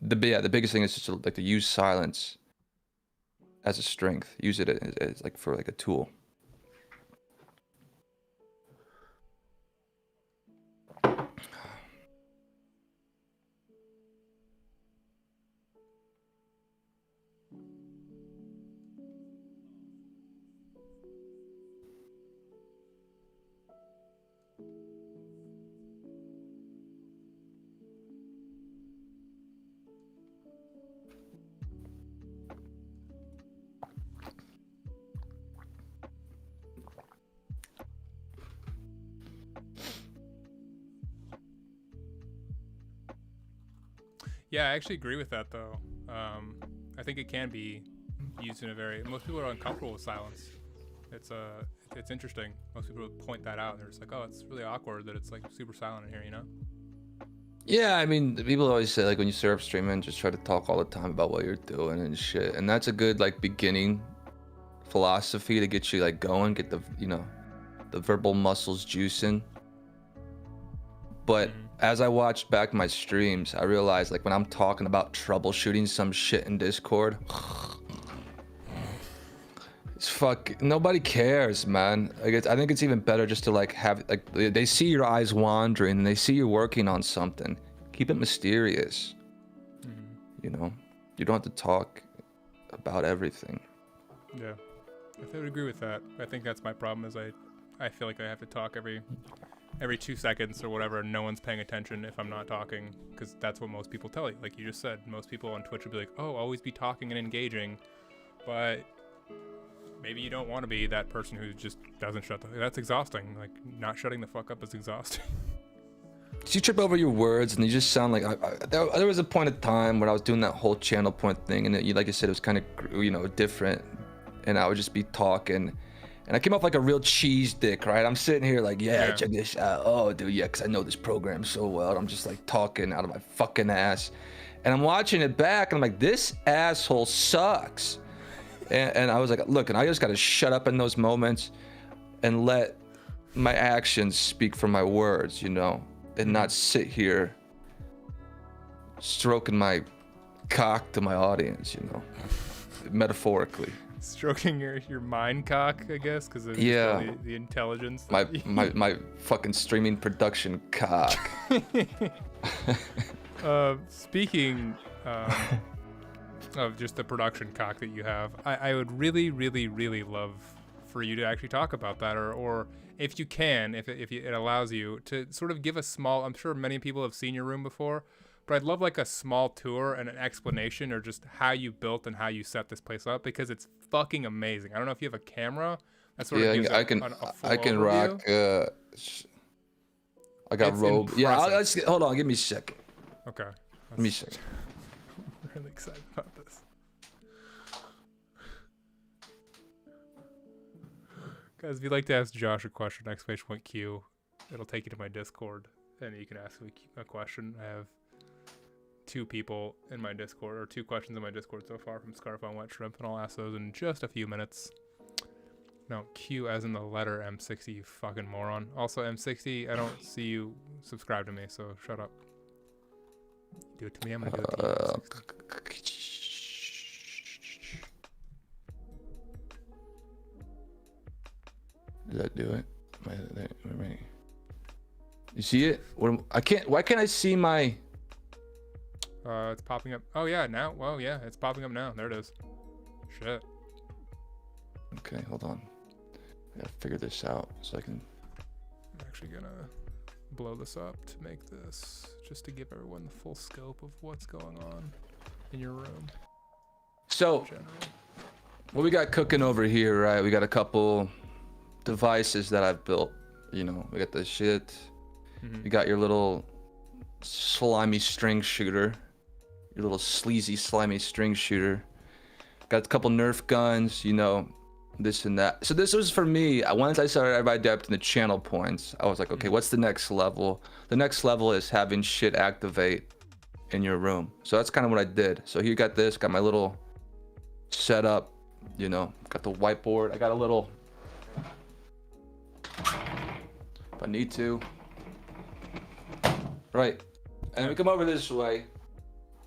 S1: the biggest thing is just to use silence as a strength. Use it as like for like a tool.
S2: Yeah, I actually agree with that though. I think it can be used in most people are uncomfortable with silence. It's interesting. Most people point that out and they're just like, oh, it's really awkward that it's like super silent in here,
S1: Yeah, I mean, people always say like when you start streaming, just try to talk all the time about what you're doing and shit. And that's a good like beginning philosophy to get you like going, get the the verbal muscles juicing. But as I watched back my streams, I realized like when I'm talking about troubleshooting some shit in Discord, nobody cares, man. Like I think it's even better just to like have like they see your eyes wandering and they see you working on something. Keep it mysterious. You don't have to talk about everything.
S2: Yeah, I would agree with that. I think that's my problem is I feel like I have to talk every 2 seconds or whatever, and no one's paying attention if I'm not talking, because that's what most people tell you. Like you just said, most people on Twitch will be like, oh, always be talking and engaging, but maybe you don't want to be that person who just doesn't that's exhausting. Like not shutting the fuck up is exhausting.
S1: You trip over your words and you just sound like there was a point of time when I was doing that whole channel point thing, and like I said, it was kind of different, and I would just be talking. And I came off like a real cheese dick, right? I'm sitting here like, yeah. Check this out. Oh, dude, yeah, because I know this program so well. I'm just like talking out of my fucking ass. And I'm watching it back, and I'm like, this asshole sucks. And I was like, look, and I just got to shut up in those moments and let my actions speak for my words, and not sit here stroking my cock to my audience, metaphorically.
S2: Stroking your mind cock, I guess, because of
S1: the
S2: intelligence.
S1: My fucking streaming production cock.
S2: Speaking of just the production cock that you have, I would really, really, really love for you to actually talk about that, or if you can, if it allows you to sort of give a small. I'm sure many people have seen your room before. But I'd love like a small tour and an explanation, or just how you built and how you set this place up, because it's fucking amazing. I don't know if you have a camera. That sort of gives
S1: I can rock. I got robe. Yeah, hold on. Give me a second.
S2: Okay.
S1: Give me a second.
S2: really excited about this. Guys, if you'd like to ask Josh a question, !Q, it'll take you to my Discord, and you can ask me a question. I have 2 people in my Discord, or 2 questions in my Discord so far from Scarf on Wet Shrimp, and I'll ask those in just a few minutes. No, Q as in the letter M60, you fucking moron. Also, M60, I don't see you subscribe to me, so shut up. Do it to me, I'm gonna do it to you.
S1: Does that do it? Wait. You see it? Why can't I see my...
S2: It's popping up. Oh, yeah, now. Well, yeah, it's popping up now. There it is. Shit.
S1: Okay, hold on. I gotta figure this out so I can...
S2: I'm actually gonna blow this up to make this, just to give everyone the full scope of what's going on in your room.
S1: So, what we got cooking over here, right? We got a couple devices that I've built. You know, we got this shit.
S2: Mm-hmm.
S1: You got your little slimy string shooter. Your little sleazy, slimy string shooter. Got a couple Nerf guns, you know, this and that. So this was for me. Once I started adapting the channel points, I was like, okay, what's the next level? The next level is having shit activate in your room. So that's kind of what I did. So here you got this, got my little setup, you know, got the whiteboard. I got a little, if I need to. Right. And we come over this way.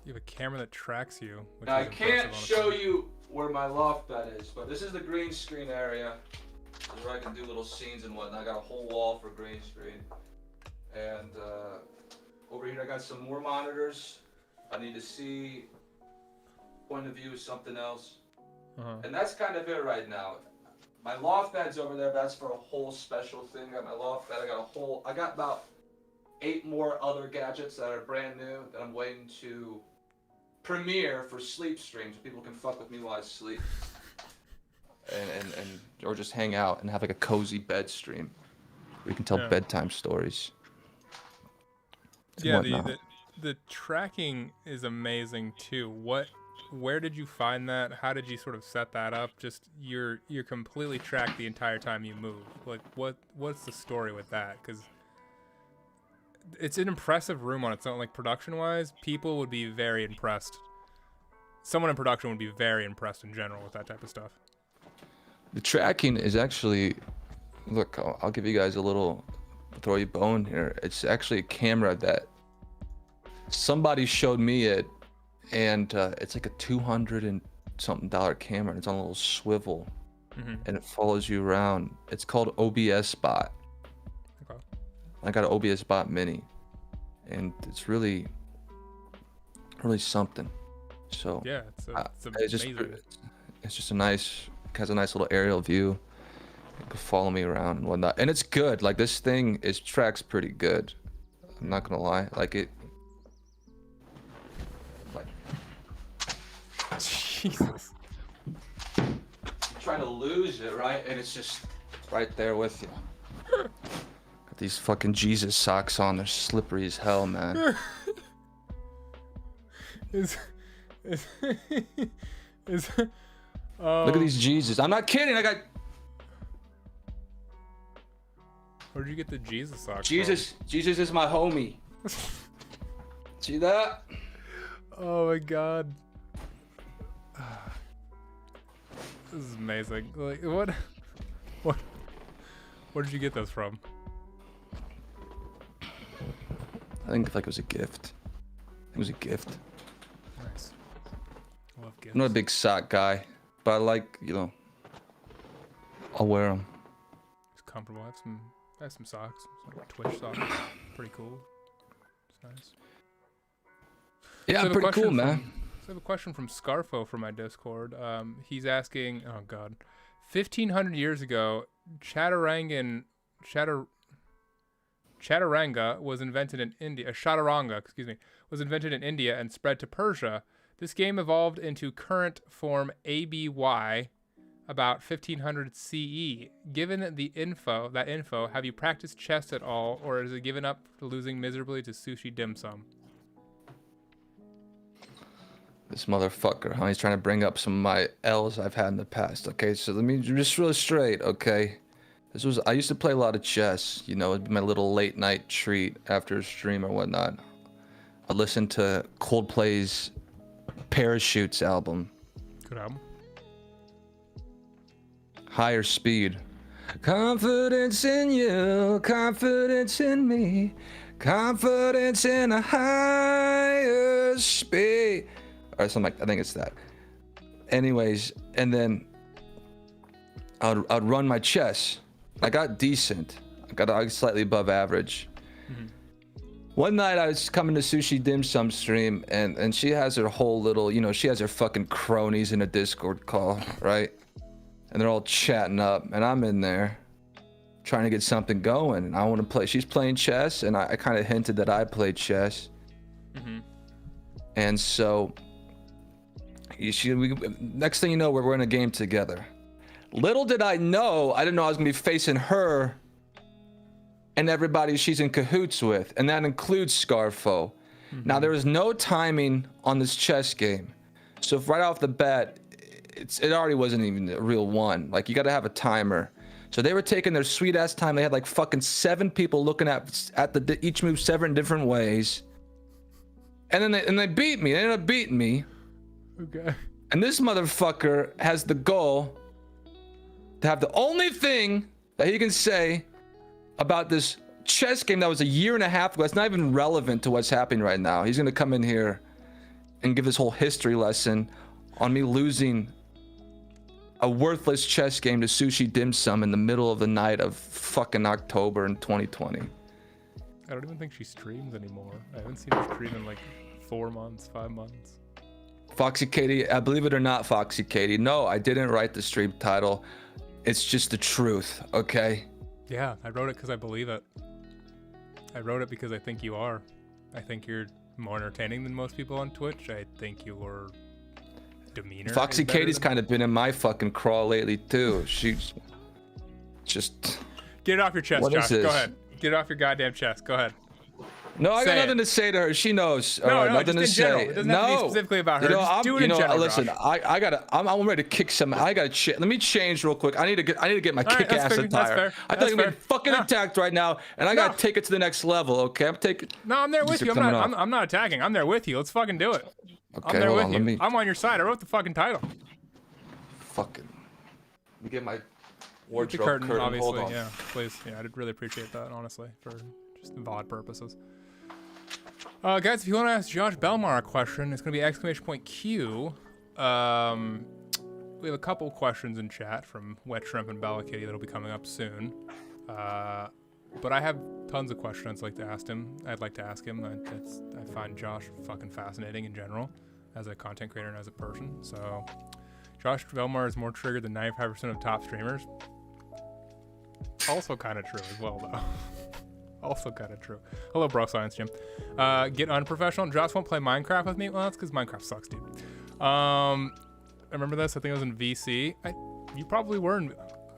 S2: You have a camera that tracks you. Which
S1: Now,
S2: is
S1: I can't
S2: impressive,
S1: show
S2: honestly.
S1: you where my loft bed is, but this is the green screen area. This is where I can do little scenes and whatnot. I got a whole wall for green screen. And over here I got some more monitors. I need to see point of view is something else. And that's kind of it right now. My loft bed's over there, but that's for a whole special thing. I got my loft bed, I got about 8 more other gadgets that are brand new that I'm waiting to premiere for sleep streams. People can fuck with me while I sleep. And or just hang out and have like a cozy bed stream. We can tell bedtime stories.
S2: Yeah, the tracking is amazing too. Where did you find that? How did you sort of set that up? Just you're completely tracked the entire time you move. Like what's the story with that? Because it's an impressive room on its own. Like production wise, people would be very impressed. Someone in production would be very impressed in general with that type of stuff.
S1: The tracking is actually, look, I'll give you guys a little, throw you a bone here. It's actually a camera that somebody showed me it, and it's like a $200 and something camera, and it's on a little swivel, and it follows you around. It's called OBS Bot.
S2: Okay.
S1: I got an OBS Bot Mini, and it's really something. So
S2: yeah, it's amazing.
S1: It's just a nice, has a nice little aerial view. You can follow me around and whatnot, and it's good. Like this thing tracks pretty good. I'm not gonna lie. Like it. Like.
S2: Jesus.
S1: You're trying to lose it, right? And it's just right there with you. Got these fucking Jesus socks on. They're slippery as hell, man. Look at these Jesus. I'm not kidding. I got.
S2: Where'd you get the Jesus socks
S1: Jesus is my homie. See that?
S2: Oh my god. This is amazing. Like what where did you get those from?
S1: I think like it was a gift. It was a gift.
S2: Nice. I love gifts.
S1: I'm not a big sock guy, but I like, you know, I'll wear them.
S2: It's comfortable. I have some socks. Some like Twitch socks. Pretty cool. It's nice.
S1: Yeah,
S2: so
S1: pretty cool, man.
S2: So I have a question from Scarfo from my Discord. He's asking, oh god, 1,500 years ago, Chaturanga was invented in India. Chaturanga, was invented in India and spread to Persia. This game evolved into current form ABY about 1500 CE. Given that info, have you practiced chess at all, or is it given up losing miserably to sushi dim sum?
S1: This motherfucker, huh? He's trying to bring up some of my L's I've had in the past. Okay, so let me just really straight, okay? I used to play a lot of chess, you know, it'd be my little late night treat after a stream or whatnot. I listened to Coldplay's Parachutes album.
S2: Good album.
S1: Higher Speed. Confidence in you, confidence in me, confidence in a higher speed. Or something like, I think it's that. Anyways, and then I'd run my chess. I got decent. I was slightly above average. Mm-hmm. One night I was coming to Sushi Dim Sum stream, and she has her whole little, you know, she has her fucking cronies in a Discord call, right? And they're all chatting up, and I'm in there trying to get something going, and I want to play. She's playing chess, and I kind of hinted that I played chess. Mm-hmm. And so, next thing you know, we're in a game together. Little did I know, I didn't know I was gonna be facing her and everybody she's in cahoots with, and that includes Scarfo. Mm-hmm. Now, there was no timing on this chess game, so if right off the bat, it already wasn't even a real one. Like, you gotta have a timer. So they were taking their sweet ass time. They had like fucking 7 people looking at each move 7 different ways, and then they beat me. They ended up beating me.
S2: Okay. And
S1: this motherfucker has the goal to have the only thing that he can say about this chess game that was a year and a half ago. That's not even relevant to what's happening right now. He's gonna come in here and give this whole history lesson on me losing a worthless chess game to Sushi Dim Sum in the middle of the night of fucking October in 2020.
S2: I don't even think she streams anymore. I haven't seen her stream in like 4 months, 5 months.
S1: Foxy Katie, believe it or not, Foxy Katie, no, I didn't write the stream title. It's just the truth, okay?
S2: Yeah, I wrote it because I believe it. I wrote it because I think you are. I think you're more entertaining than most people on Twitch. I think your demeanor.
S1: Foxy Katie's kind of been in my fucking crawl lately too. She's just.
S2: Get it off your chest, Josh. Go ahead. Get it off your goddamn chest. Go ahead.
S1: No, I got nothing to say to her. She knows.
S2: No,
S1: nothing to say.
S2: It doesn't have to be specifically about her. Just do it in general.
S1: Listen,
S2: Josh.
S1: I'm ready to kick some. Let me change real quick. I need to get my kick ass attire.
S2: That's fair.
S1: I feel like I'm getting fucking attacked right now, and I gotta take it to the next level. Okay, I'm taking.
S2: No, I'm there with you. I'm not attacking. I'm there with you. Let's fucking do it.
S1: Okay,
S2: I'm there with you. I'm on your side. I wrote the fucking title.
S1: Fucking. Let me get my wardrobe
S2: curtain. Obviously, hold on. Yeah, please. Yeah, I'd really appreciate that, honestly, for just VOD purposes. Guys, if you want to ask Josh Belmar a question, it's going to be !Q. We have a couple questions in chat from Wet Shrimp and Bella Kitty that'll be coming up soon. But I have tons of questions I'd like to ask him. I find Josh fucking fascinating in general as a content creator and as a person. So, Josh Belmar is more triggered than 95% of top streamers. Also kind of true as well, though. Also kind of true. Hello, Bro Science Jim. Get unprofessional. Josh won't play Minecraft with me. Well, that's because Minecraft sucks, dude. I remember this. I think I was in VC. You probably were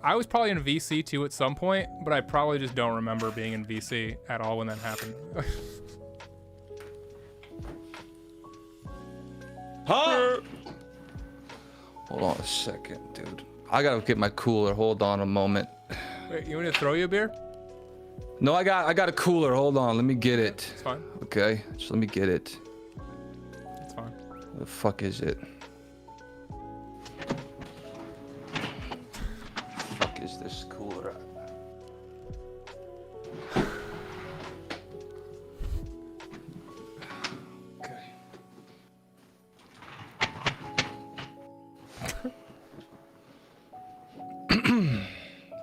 S2: I was probably in VC too at some point, but I probably just don't remember being in VC at all when that happened.
S1: Huh? Hold on a second, dude. I gotta get my cooler. Hold on a moment.
S2: Wait, you want me to throw you a beer?
S1: No, I got a cooler. Hold on, let me get it.
S2: It's fine.
S1: Okay, just let me get it.
S2: It's fine.
S1: Where the fuck is it? Fuck is this cooler at? Okay.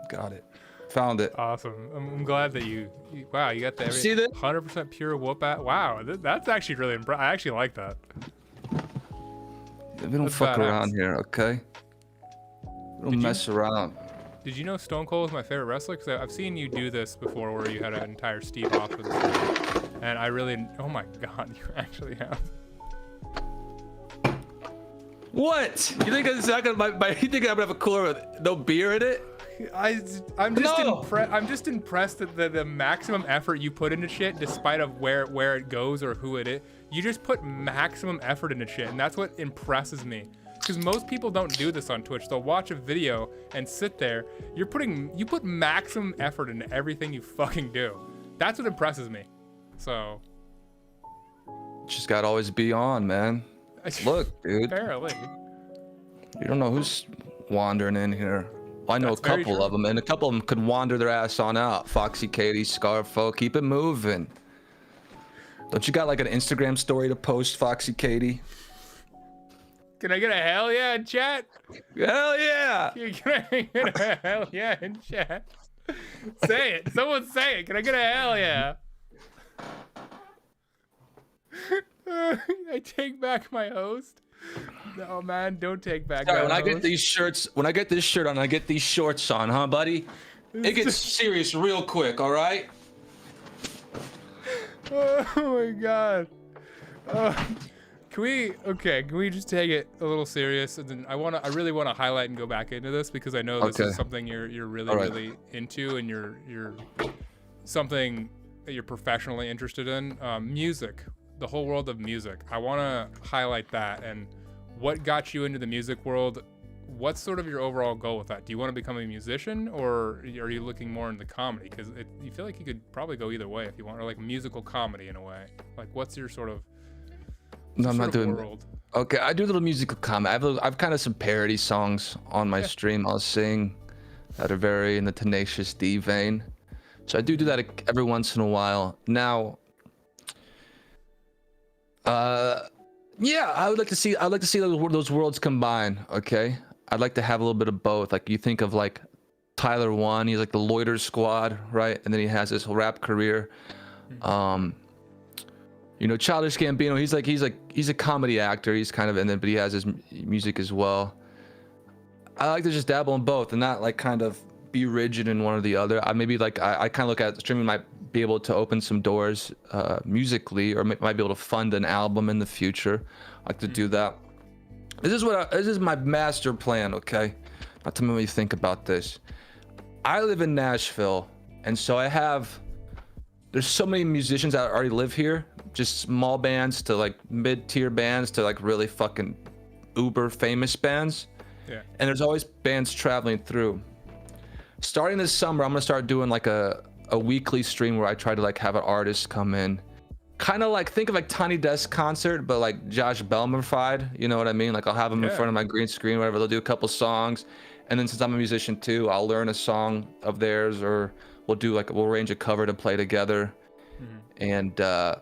S1: Got it. Found it.
S2: Awesome. I'm glad that you wow, you got the
S1: see that
S2: 100% pure whoop at. Wow, that's actually really impressive. I actually like that.
S1: We don't fuck around here, okay? We don't mess around.
S2: Did you know Stone Cold is my favorite wrestler? Because I've seen you do this before, where you had an entire Steve off with this, and I really, oh my god, you actually have.
S1: What? You think it's not gonna? You think I'm gonna have a cooler with no beer in it?
S2: I'm just impressed at the maximum effort you put into shit, despite of where it goes or who it is. You just put maximum effort into shit, and that's what impresses me. Because most people don't do this on Twitch. They'll watch a video and sit there. You put maximum effort into everything you fucking do. That's what impresses me. So.
S1: Just gotta always be on, man. Look, dude.
S2: Apparently.
S1: You don't know who's wandering in here. I know a couple of them, and a couple of them could wander their ass on out. Foxy Katie, Scarfo, keep it moving. Don't you got like an Instagram story to post, Foxy Katie?
S2: Can I get a hell yeah in chat?
S1: Hell yeah!
S2: Can I get a hell yeah in chat? Say it. Someone say it. Can I get a hell yeah? I take back my host. No, man, don't take back my host.
S1: I get these shirts, when I get this shirt on, I get these shorts on, huh, buddy? It gets serious real quick, all right?
S2: Oh my god. Can we just take it a little serious? And then I really want to highlight and go back into this because I know this is something you're really into, and you're something that you're professionally interested in. Music, the whole world of music. I want to highlight that and what got you into the music world. What's sort of your overall goal with that? Do you want to become a musician, or are you looking more into comedy? Because you feel like you could probably go either way if you want, or like musical comedy in a way. Like, what's your sort of
S1: No, I'm not doing
S2: world?
S1: Okay, I do a little musical comedy. I've kind of some parody songs on my stream. I'll sing that are very in the Tenacious D vein. So I do that every once in a while. Now, yeah, I'd like to see those worlds combine. Okay, I'd like to have a little bit of both. Like, you think of like Tyler One, he's like the Loiter Squad, right? And then he has this whole rap career. You know, Childish Gambino, he's a comedy actor. He's kind of, but he has his music as well. I like to just dabble in both and not like kind of be rigid in one or the other. I kind of look at streaming might be able to open some doors musically, or might be able to fund an album in the future. I like to do that. This is my master plan, okay? Now tell me what you think about this. I live in Nashville, and so there's so many musicians that already live here, just small bands to like mid-tier bands to like really fucking uber famous bands.
S2: Yeah.
S1: And there's always bands traveling through. Starting this summer, I'm gonna start doing like a weekly stream where I try to like have an artist come in. Kind of like, think of like Tiny Desk concert, but like JoshBelmar-fied, you know what I mean? Like, I'll have them in front of my green screen, whatever. They'll do a couple songs. And then since I'm a musician too, I'll learn a song of theirs, or we'll arrange a cover to play together. And I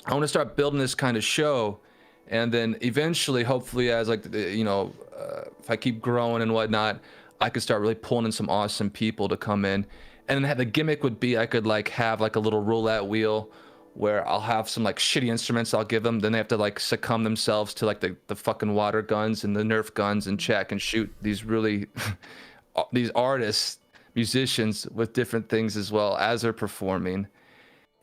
S1: want to start building this kind of show, and then eventually, hopefully, as like if I keep growing and whatnot, I could start really pulling in some awesome people to come in. And then the gimmick would be I could like have like a little roulette wheel where I'll have some like shitty instruments I'll give them, then they have to like succumb themselves to like the fucking water guns and the Nerf guns and check and shoot these really these artists, musicians with different things as well as they're performing.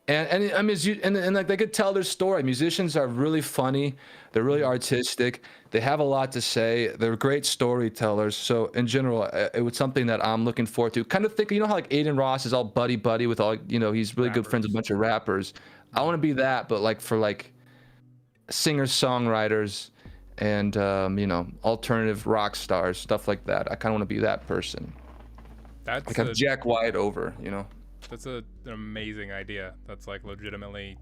S1: And I mean, and like they could tell their story. Musicians are really funny. They're really artistic. They have a lot to say. They're great storytellers. So in general, it was something that I'm looking forward to. Kind of think, you know how like Aiden Ross is all buddy with all, he's really good friends with a bunch of rappers. I want to be that, but like for like singers, songwriters, and alternative rock stars, stuff like that. I kind of want to be that person.
S2: That's
S1: like have Jack White over,
S2: That's an amazing idea. That's like legitimately,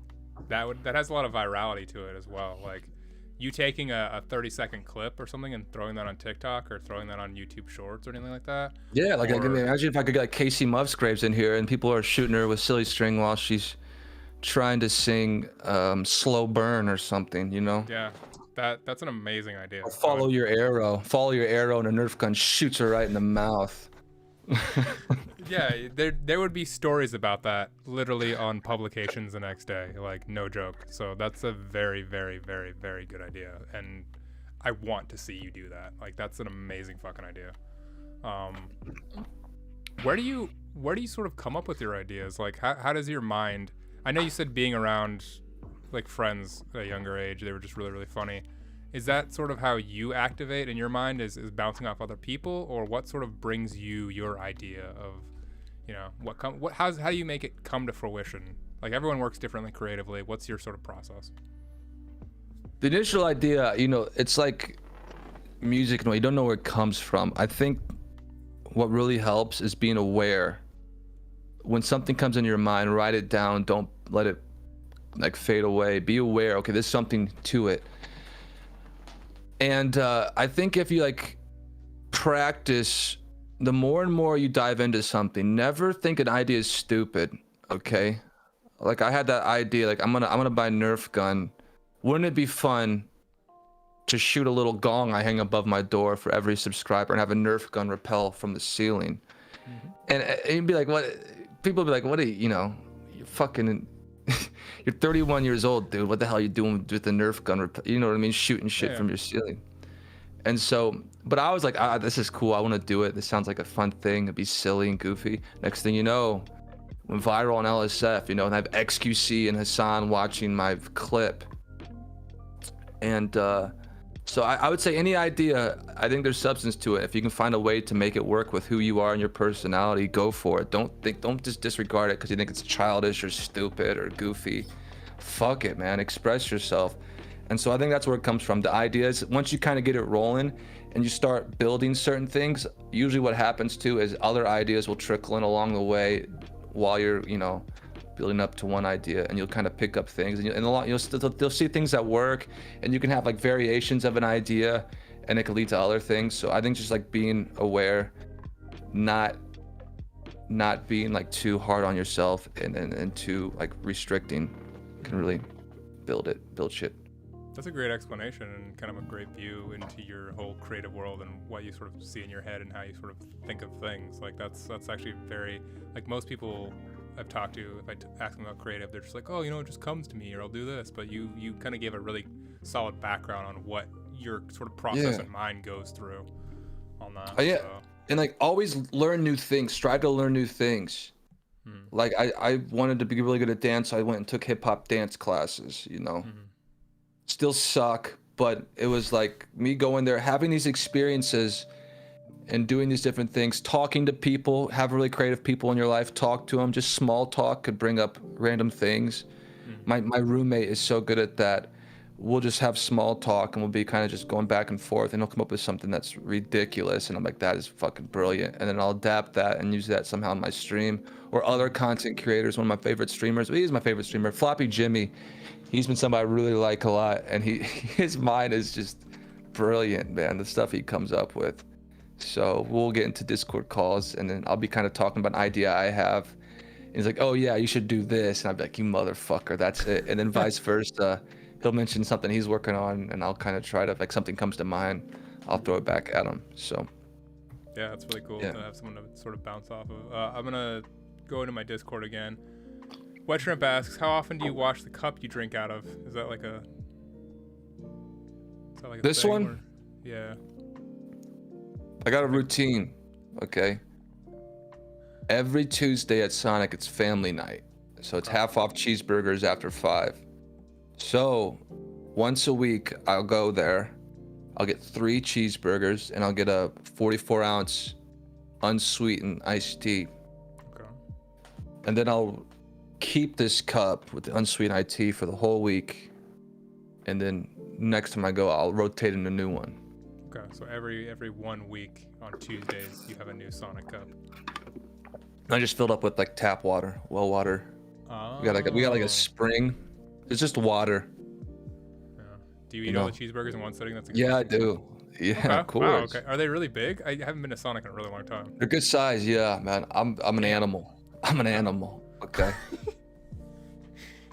S2: that has a lot of virality to it as well. Like you taking a 30-second clip or something and throwing that on TikTok or throwing that on YouTube Shorts or anything like that.
S1: Yeah, like imagine if I could get like Casey Musgraves in here and people are shooting her with silly string while she's trying to sing Slow Burn or something,
S2: Yeah, that's an amazing idea.
S1: Or follow your arrow, and a Nerf gun shoots her right in the mouth.
S2: Yeah, there would be stories about that literally on publications the next day, like no joke. So that's a very, very, very, very good idea, and I want to see you do that. Like that's an amazing fucking idea. Where do you sort of come up with your ideas? Like how does your mind? I know you said being around like friends at a younger age, they were just really, really funny. Is that sort of how you activate in your mind, is bouncing off other people, or what sort of brings you your idea of, how do you make it come to fruition? Like, everyone works differently creatively. What's your sort of process?
S1: The initial idea, it's like music, you don't know where it comes from. I think what really helps is being aware. When something comes into your mind, write it down. Don't let it like fade away. Be aware. Okay, there's something to it. And I think if you like practice, the more and more you dive into something, never think an idea is stupid. Okay, like I had that idea, like I'm gonna buy a Nerf gun. Wouldn't it be fun to shoot a little gong I hang above my door for every subscriber and have a Nerf gun repel from the ceiling? And you'd be like, what? People would be like, what are you, you're fucking, you're 31 years old, dude. What the hell are you doing with the Nerf gun? You know what I mean? Shooting shit from your ceiling. And so, but I was like, this is cool. I want to do it. This sounds like a fun thing. It'd be silly and goofy. Next thing you know, went viral on LSF, and I have XQC and Hassan watching my clip. And so I would say any idea, I think there's substance to it. If you can find a way to make it work with who you are and your personality, go for it. Don't just disregard it because you think it's childish or stupid or goofy. Fuck it, man. Express yourself. And so I think that's where it comes from. The idea is once you kind of get it rolling and you start building certain things, usually what happens too is other ideas will trickle in along the way while you're, building up to one idea, and you'll kind of pick up things, and you'll see things that work, and you can have like variations of an idea, and it can lead to other things. So I think just like being aware, not being like too hard on yourself and too like restricting can really build shit.
S2: That's a great explanation and kind of a great view into your whole creative world and what you sort of see in your head and how you sort of think of things. Like that's actually very, like, most people I've talked to, if I ask them about creative, they're just like, oh, it just comes to me, or I'll do this. But you kind of gave a really solid background on what your sort of process and mind goes through on that.
S1: Yeah. So. And like always learn new things, strive to learn new things. Like I wanted to be really good at dance, so I went and took hip hop dance classes, Still suck, but it was like me going there, having these experiences and doing these different things, talking to people, have really creative people in your life, talk to them. Just small talk could bring up random things. My roommate is so good at that. We'll just have small talk and we'll be kind of just going back and forth, and he'll come up with something that's ridiculous, and I'm like, that is fucking brilliant. And then I'll adapt that and use that somehow in my stream. Or other content creators, one of my favorite streamers, he's my favorite streamer, Floppy Jimmy. He's been somebody I really like a lot, and his mind is just brilliant, man, the stuff he comes up with. So we'll get into Discord calls, and then I'll be kind of talking about an idea I have. And he's like, oh yeah, you should do this. And I'll be like, you motherfucker, that's it. And then vice versa. He'll mention something he's working on, and I'll kind of try to, like, something comes to mind, I'll throw it back at him. So
S2: yeah, it's really cool to have someone to sort of bounce off of. I'm gonna go into my Discord again. Wet Shrimp asks, how often do you wash the cup you drink out of? Is that like a
S1: this
S2: thing,
S1: one?
S2: or? Yeah.
S1: I got a routine, okay? Every Tuesday at Sonic, it's family night. So it's half off cheeseburgers after 5. So once a week, I'll go there. I'll get 3 cheeseburgers, and I'll get a 44-ounce unsweetened iced tea.
S2: Okay.
S1: And then I'll keep this cup with the unsweetened iced tea for the whole week. And then next time I go, I'll rotate in a new one.
S2: Okay, so every 1 week on Tuesdays, you have a new Sonic cup.
S1: I just filled up with like tap water, well water.
S2: Oh.
S1: We got like a spring. It's just water.
S2: Yeah. Do you eat all the cheeseburgers in one sitting? That's
S1: I do. Yeah,
S2: okay.
S1: of course.
S2: Wow, okay. Are they really big? I haven't been to Sonic in a really long time.
S1: They're good size, yeah, man. I'm an animal. I'm an animal. Okay.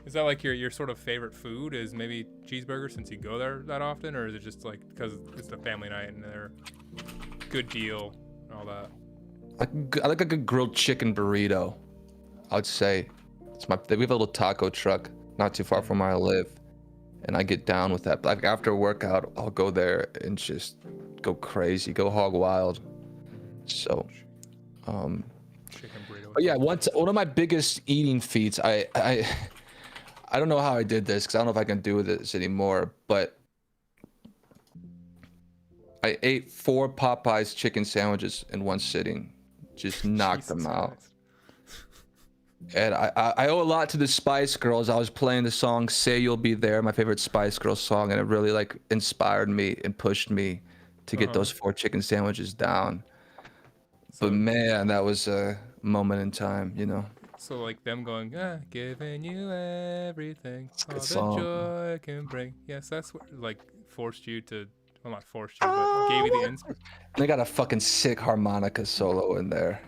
S2: Is that like your sort of favorite food is maybe cheeseburger since you go there that often, or is it just like because it's the family night and they're good deal and all that?
S1: I like a good grilled chicken burrito. I would say we have a little taco truck not too far from where I live, and I get down with that. Like after a workout, I'll go there and just go crazy, go hog wild. So,
S2: chicken burrito.
S1: But yeah, one of my biggest eating feats, I don't know how I did this because I don't know if I can do this anymore, but I ate 4 Popeyes chicken sandwiches in one sitting. Just knocked them out.
S2: Christ.
S1: And I owe a lot to the Spice Girls. I was playing the song "Say You'll Be There," my favorite Spice Girls song, and it really like inspired me and pushed me to get those 4 chicken sandwiches down. But man, that was a moment in time, you know.
S2: So like them going, giving you everything, all the
S1: song.
S2: joy it can bring. Yes, that's what like forced you to, well, not forced you, but gave you the instinct.
S1: They got a fucking sick harmonica solo in there.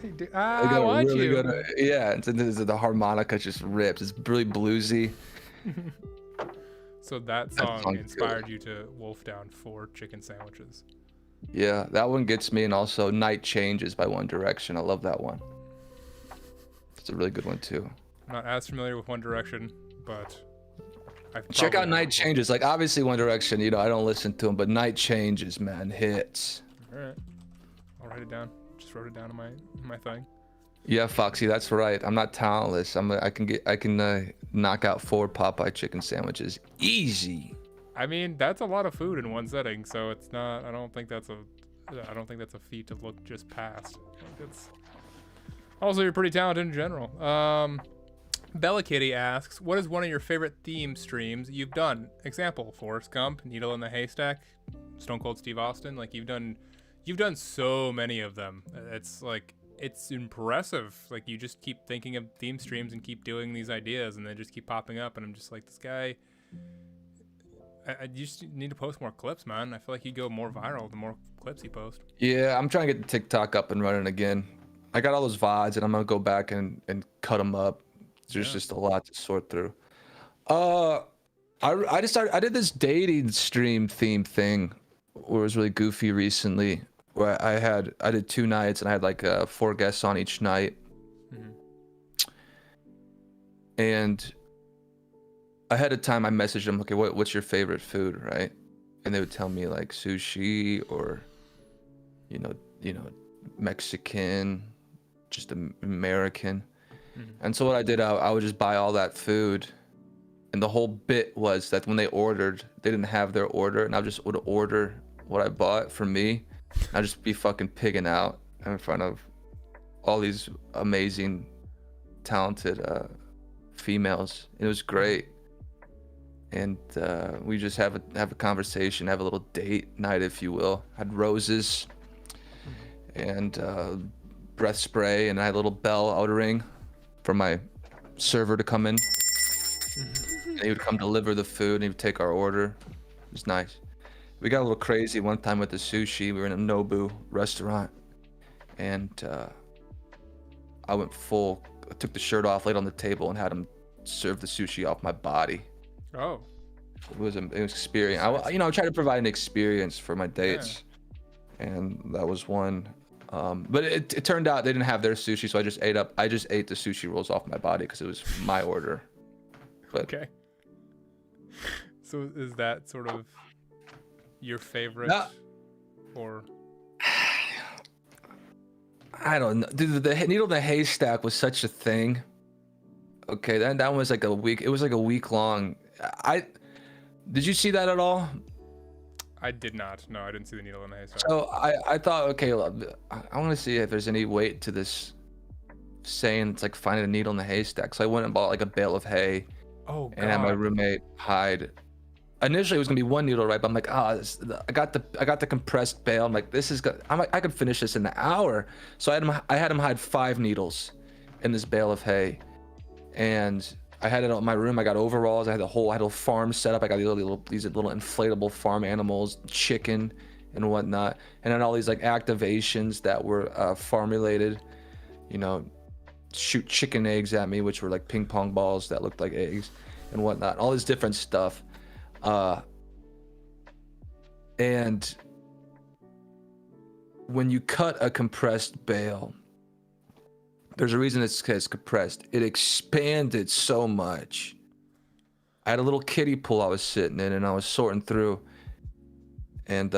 S1: They got
S2: I
S1: a
S2: want
S1: really
S2: you.
S1: good, yeah. The harmonica just rips. It's really bluesy.
S2: So that song inspired you to wolf down 4 chicken sandwiches.
S1: Yeah, that one gets me, and also "Night Changes" by One Direction. I love that one. It's a really good one too.
S2: I'm not as familiar with One Direction, but
S1: Check out "Night Changes." Like obviously One Direction, you know, I don't listen to them, but "Night Changes," man, hits.
S2: All right, I'll write it down. Just wrote it down in my thing.
S1: Yeah, Foxy, that's right. I'm not talentless. I can knock out 4 Popeye chicken sandwiches easy.
S2: I mean, that's a lot of food in one setting, so it's not. I don't think that's a feat to look just past. Like it's. Also, you're pretty talented in general. Bella Kitty asks, what is one of your favorite theme streams you've done? Example: Forrest Gump, Needle in the Haystack, Stone Cold Steve Austin. Like you've done so many of them. It's like it's impressive. Like you just keep thinking of theme streams and keep doing these ideas, and they just keep popping up. And I'm just like, this guy. You just need to post more clips, man. I feel like you go more viral the more clips you post. Yeah,
S1: I'm trying to get the TikTok up and running again. I got all those VODs, and I'm gonna go back and cut them up. There's just a lot to sort through. I did this dating stream theme thing where it was really goofy recently, where I did 2 nights and I had like 4 guests on each night. And ahead of time I messaged them, okay, what's your favorite food, right? And they would tell me like sushi or you know Mexican, just American. And so what I did, I would just buy all that food, and the whole bit was that when they ordered, they didn't have their order, and I just would order what I bought for me. I'd just be fucking pigging out in front of all these amazing, talented females. It was great, and we just have a conversation, have a little date night, if you will. Had roses and breath spray, and I had a little bell outer ring for my server to come in. And he would come deliver the food, and he would take our order. It was nice. We got a little crazy one time with the sushi. We were in a Nobu restaurant, and I went full. I took the shirt off, laid on the table, and had him serve the sushi off my body.
S2: Oh.
S1: It was an experience. I try to provide an experience for my dates, and that was one. But it turned out they didn't have their sushi, so I just ate the sushi rolls off my body because it was my order. But,
S2: okay. So is that sort of your favorite, or?
S1: I don't know. Dude, the needle in the haystack was such a thing. Okay, that one was like a week. It was like a week long. Did you see that at all?
S2: I did not. No, I didn't see the needle in the haystack.
S1: So I thought, okay, I want to see if there's any weight to this saying it's like finding a needle in the haystack. So I went and bought like a bale of hay.
S2: Oh, God.
S1: And had my roommate hide. Initially, it was gonna be 1 needle, right? But I'm like, I got the compressed bale. I'm like, this is good. I could finish this in an hour. So I had him hide 5 needles in this bale of hay, and I had it in my room. I got overalls. I had a whole farm set up. I got these little inflatable farm animals, chicken and whatnot, and then all these like activations that were farm related. Shoot chicken eggs at me, which were like ping pong balls that looked like eggs and whatnot. All this different stuff. And when you cut a compressed bale, there's a reason it's compressed. It expanded so much. I had a little kiddie pool I was sitting in, and I was sorting through. And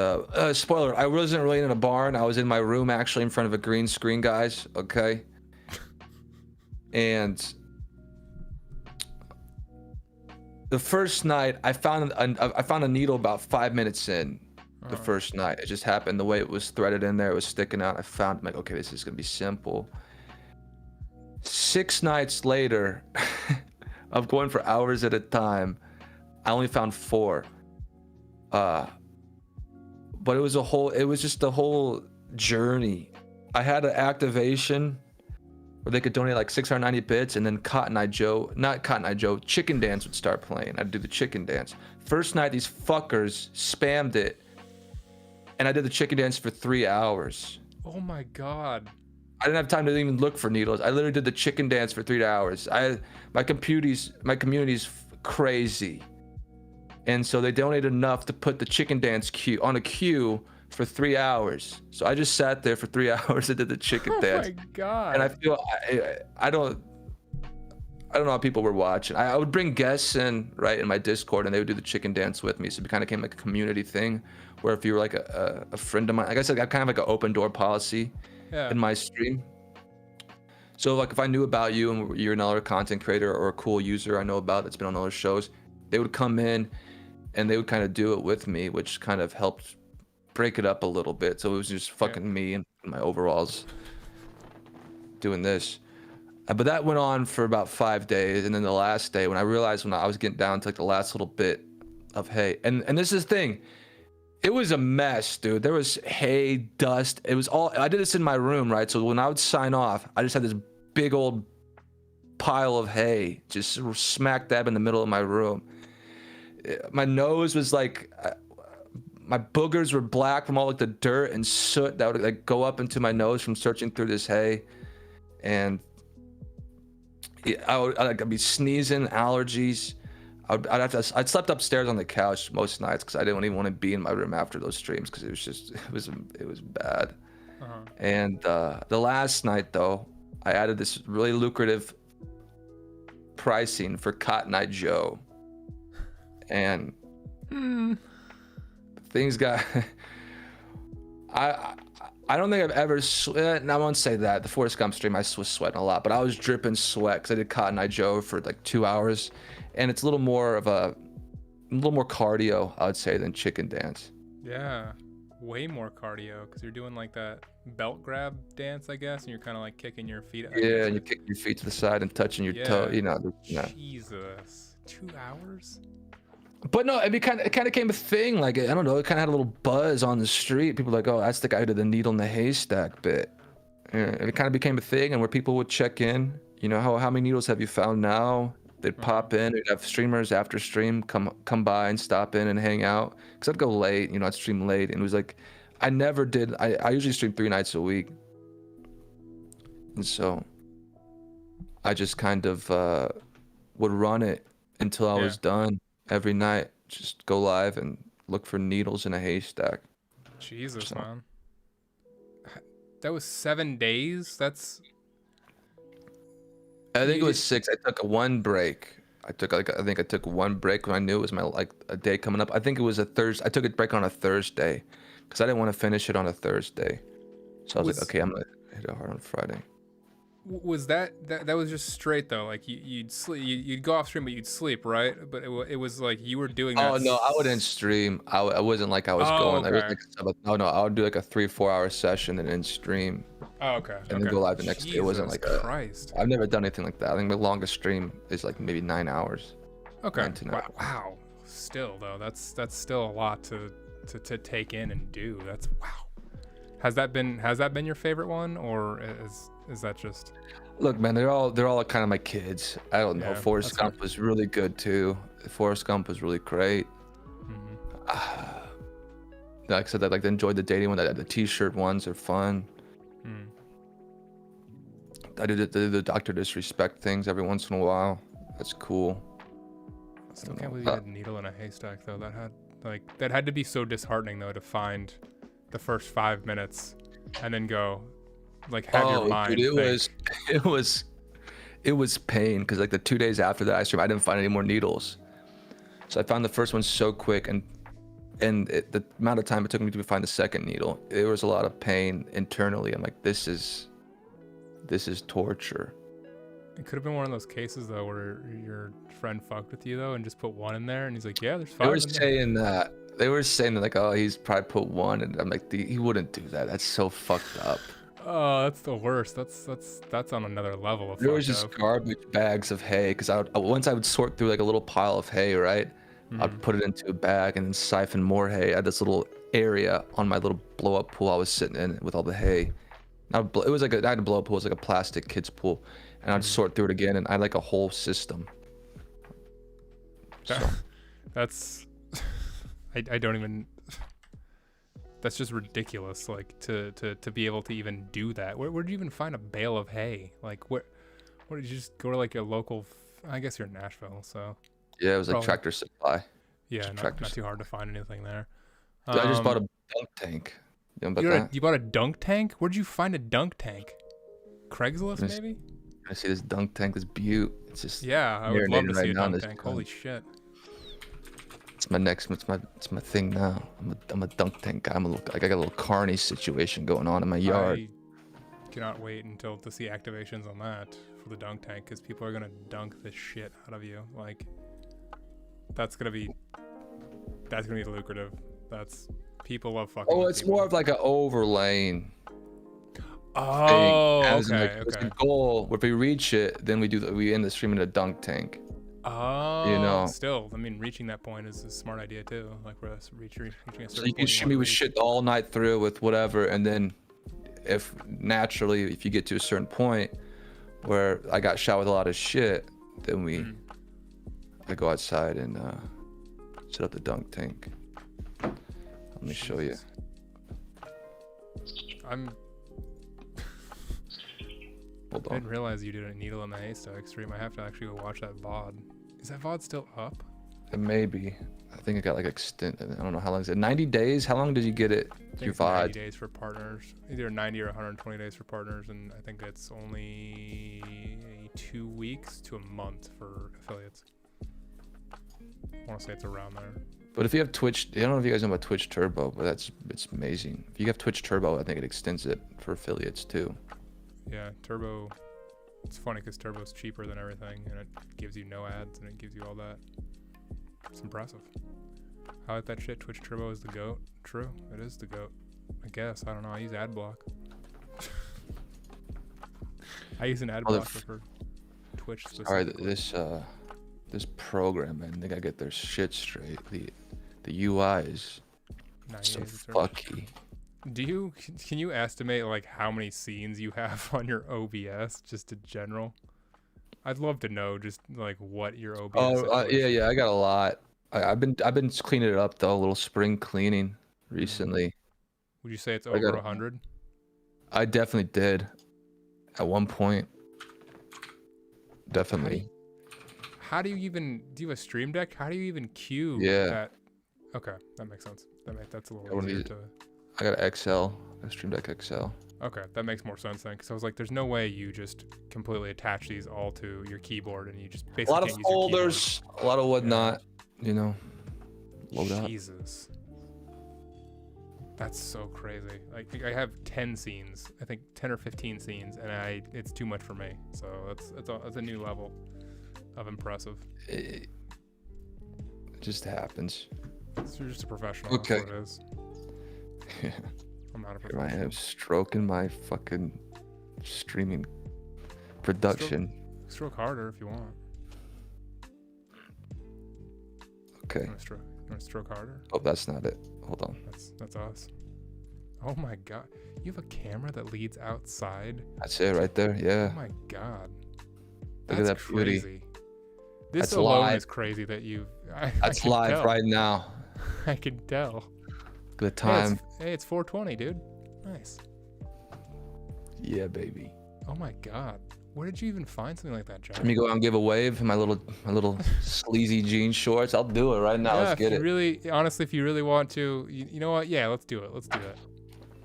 S1: spoiler, I wasn't really in a barn. I was in my room, actually, in front of a green screen, guys. Okay. And the first night, I found a needle about 5 minutes in. the first night. It just happened the way it was threaded in there. It was sticking out. I found, I'm like, okay, this is gonna be simple. 6 nights later, of going for hours at a time, I only found 4. But it was just the whole journey. I had an activation where they could donate like 690 bits, and then Chicken Dance would start playing. I'd do the Chicken Dance. First night, these fuckers spammed it, and I did the Chicken Dance for 3 hours.
S2: Oh my god.
S1: I didn't have time to even look for needles. I literally did the Chicken Dance for 3 hours. My community's crazy, and so they donated enough to put the Chicken Dance queue on a queue for 3 hours. So I just sat there for 3 hours and did the Chicken Dance.
S2: Oh my god.
S1: And I feel I don't know how people were watching. I would bring guests in, right, in my Discord, and they would do the Chicken Dance with me. So it kind of became like a community thing, where if you were like a friend of mine, like I said, I kind of like an open door policy in my stream. So like if I knew about you and you're another content creator or a cool user I know about that's been on other shows, they would come in and they would kind of do it with me, which kind of helped break it up a little bit. So it was just fucking me and my overalls doing this. But that went on for about 5 days, and then the last day, when I realized when I was getting down to like the last little bit of hay, and this is the thing, it was a mess, dude. There was hay, dust. It was all. I did this in my room, right? So when I would sign off, I just had this big old pile of hay just smack dab in the middle of my room. My nose was like, my boogers were black from all like the dirt and soot that would like go up into my nose from searching through this hay, and I'd be sneezing, allergies. I'd slept upstairs on the couch most nights because I didn't even want to be in my room after those streams because it was bad. And the last night though, I added this really lucrative pricing for Cotton Eye Joe, and things got. I don't think I've ever sweat. I won't say that. The Forrest Gump stream, I was sweating a lot, but I was dripping sweat because I did Cotton Eye Joe for like 2 hours, and it's a little more cardio, I would say, than Chicken Dance.
S2: Yeah, way more cardio because you're doing like that belt grab dance, I guess, and you're kind of like kicking your feet.
S1: Yeah, and you kick your feet to the side and touching your toe. You know.
S2: Jesus, 2 hours.
S1: But no, it kind of became a thing. Like, I don't know, it kind of had a little buzz on the street. People were like, oh, that's the guy who did the needle in the haystack bit. And it kind of became a thing, and where people would check in. You know, how many needles have you found now? They'd pop in. We'd have streamers after stream come by and stop in and hang out. Because I'd go late. You know, I'd stream late, and it was like, I never did. I usually stream 3 nights a week, and so I just kind of would run it until I was done. Every night, just go live and look for needles in a haystack.
S2: Jesus, man. That was 7 days? That's...
S1: I think it was 6. I took one break. I think I took one break when I knew it was my a day coming up. I think it was a Thursday. I took a break on a Thursday because I didn't want to finish it on a Thursday. So I was like, okay, I'm gonna hit it hard on Friday.
S2: Was that was just straight though? Like you'd sleep, you'd go off stream, but you'd sleep, right? But it was like you were doing that.
S1: Oh no, I wouldn't stream. I wasn't like I was going.
S2: Okay.
S1: No, I would do like a 3-4 hour session and then stream.
S2: Oh, okay.
S1: And then go live the next day. It wasn't like
S2: Christ.
S1: I've never done anything like that. I think the longest stream is like maybe 9 hours.
S2: Okay.
S1: 9 to 9 hours.
S2: Wow. Still though, that's still a lot to take in and do. That's wow. Has that been your favorite one, or is that just?
S1: Look, man, they're all kind of my kids. I don't know. Forrest Gump was really good too. Forrest Gump was really great. Like I said, I like enjoyed the dating one. The T-shirt ones are fun. I do the Dr. Disrespect things every once in a while. That's cool.
S2: I still can't believe you had a needle in a haystack though. That had to be so disheartening though, to find the first 5 minutes and then go like have your mind
S1: dude,
S2: think.
S1: it was pain because like the 2 days after that I streamed, I didn't find any more needles. So I found the first one so quick, and the amount of time it took me to find the second needle, there was a lot of pain internally. I'm like, this is torture.
S2: It could have been one of those cases though where your friend fucked with you though and just put one in there, and he's like, yeah, there's 5
S1: They were
S2: in there.
S1: saying that, They were saying that, like, oh, he's probably put one, and I'm like, he wouldn't do that. That's so fucked up.
S2: Oh, that's the worst. That's on another level of
S1: There was
S2: fucked
S1: just
S2: up.
S1: garbage bags of hay, because once I would sort through like a little pile of hay, right? I'd put it into a bag and then siphon more hay. I had this little area on my little blow-up pool I was sitting in with all the hay. It was like I had a blow-up pool. It was like a plastic kid's pool, and I'd sort through it again, and I had like a whole system. So.
S2: That's I don't even. That's just ridiculous. Like to be able to even do that. Where did you even find a bale of hay? Like where did you just go to like your local? I guess you're in Nashville, so.
S1: Yeah, it was like
S2: Probably.
S1: Tractor Supply.
S2: Yeah, not too hard to find anything there.
S1: I just bought a dunk tank. You know about that?
S2: You bought a dunk tank? Where'd you find a dunk tank? Craigslist, maybe?
S1: I see this dunk tank, this butte. It's just
S2: I would love to see a dunk tank. Holy shit!
S1: It's my it's my thing now. I'm a dunk tank guy. I got a little carny situation going on in my yard.
S2: I cannot wait to see activations on that for the dunk tank, because people are gonna dunk the shit out of you. Like that's gonna be lucrative. People love fucking.
S1: Oh, it's more of like an overlaying.
S2: Oh,
S1: okay. It's a goal. If we reach it, then we end the stream in a dunk tank.
S2: Oh, still, I mean, reaching that point is a smart idea too. Like we're reaching a certain point.
S1: So you can shoot me with shit all night through with whatever, and then if you get to a certain point where I got shot with a lot of shit, then I go outside and set up the dunk tank. Let me show you. Hold on.
S2: I didn't realize you did a needle in the haystack stream. I have to actually go watch that VOD. Is that VOD still up?
S1: It may be. I think it got like extended. I don't know how long is it. 90 days? How long did you get it? Your VOD?
S2: 90 days for partners. Either 90 or 120 days for partners, and I think it's only 2 weeks to a month for affiliates. I want to say it's around there.
S1: But if you have Twitch, I don't know if you guys know about Twitch Turbo, but it's amazing. If you have Twitch Turbo, I think it extends it for affiliates too.
S2: Yeah, Turbo. It's funny because Turbo's cheaper than everything, and it gives you no ads, and it gives you all that. It's impressive. I like that shit. Twitch Turbo is the GOAT. True, it is the GOAT. I guess. I don't know. I use AdBlock. I use an ad blocker for Twitch specifically.
S1: Alright, this program, man, they gotta get their shit straight. The UI is so fucky.
S2: Can you estimate like how many scenes you have on your OBS, just in general? I'd love to know just like what your OBS.
S1: Yeah, I got a lot. I've been cleaning it up though, a little spring cleaning recently.
S2: Would you say it's over 100?
S1: I definitely did at one point. Definitely.
S2: How do you have a stream deck? How do you even queue that? Okay, that makes sense. That's a little easier to.
S1: I got an XL, a Stream Deck XL.
S2: Okay, that makes more sense then, because I was like, there's no way you just completely attach these all to your keyboard and you just basically
S1: a lot of folders, a lot of whatnot, load up.
S2: Jesus. That's so crazy. Like I have 10 scenes, I think 10 or 15 scenes, and it's too much for me. So that's a new level of impressive.
S1: It just happens.
S2: So you're just a professional.
S1: Okay.
S2: That's what it is.
S1: Yeah.
S2: I'm not a professional.
S1: I am stroking my fucking streaming production.
S2: Stroke harder if you want.
S1: Okay.
S2: You want to stroke harder?
S1: Oh, that's not it. Hold on.
S2: That's us. Oh my god. You have a camera that leads outside?
S1: That's it right there. Yeah.
S2: Oh my god.
S1: Look at that
S2: crazy.
S1: beauty.
S2: This
S1: that's
S2: alone
S1: live.
S2: Is crazy that you.
S1: That's live
S2: tell.
S1: right now.
S2: I can tell.
S1: Good time.
S2: Hey, it's 420, dude. Nice.
S1: Yeah, baby.
S2: Oh my god. Where did you even find something like that, Jack?
S1: Let me go out and give a wave in my little sleazy jean shorts. I'll do it right now.
S2: Yeah,
S1: let's get it.
S2: Really, honestly, if you really want to, you know what? Yeah, let's do it. Let's do it.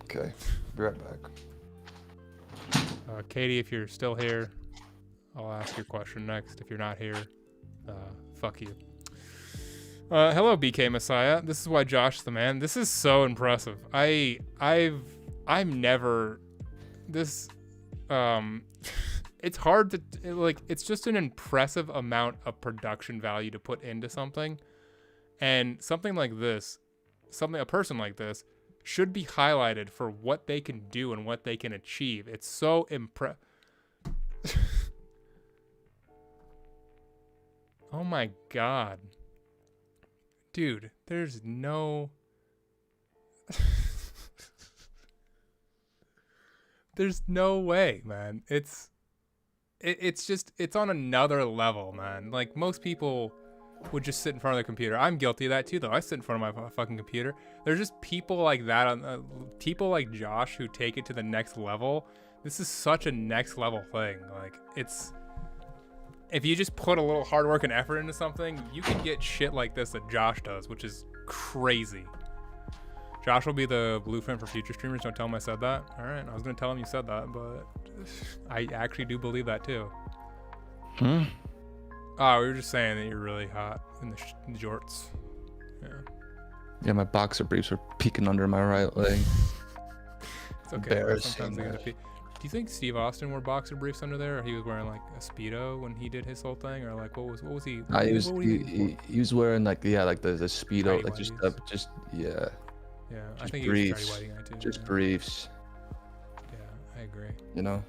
S1: Okay. Be right back.
S2: Katie, if you're still here, I'll ask your question next. If you're not here, fuck you. Hello, BK Messiah. This is why Josh the man. This is so impressive. I'm never this. It's hard to it's just an impressive amount of production value to put into something, and something like this a person like this should be highlighted for what they can do and what they can achieve. It's so Oh my God. Dude, there's no... There's no way, man. It's on another level, man. Like, most people would just sit in front of the computer. I'm guilty of that too, though. I sit in front of my fucking computer. There's just people like that, people like Josh who take it to the next level. This is such a next level thing. Like, if you just put a little hard work and effort into something, you can get shit like this that Josh does, which is crazy. Josh will be the blueprint for future streamers. Don't tell him I said that. All right, I was gonna tell him you said that, but I actually do believe that too. Oh, we were just saying that you're really hot in the jorts. Yeah.
S1: Yeah, my boxer briefs are peeking under my right leg.
S2: It's okay. Sometimes they gotta pee. Do you think Steve Austin wore boxer briefs under there, or he was wearing like a Speedo when he did his whole thing, or like what was he?
S1: He was wearing like the Speedo, like just yeah.
S2: Yeah,
S1: just
S2: I think
S1: briefs.
S2: he was a whitey guy too.
S1: Just briefs.
S2: Yeah, I agree.
S1: You know.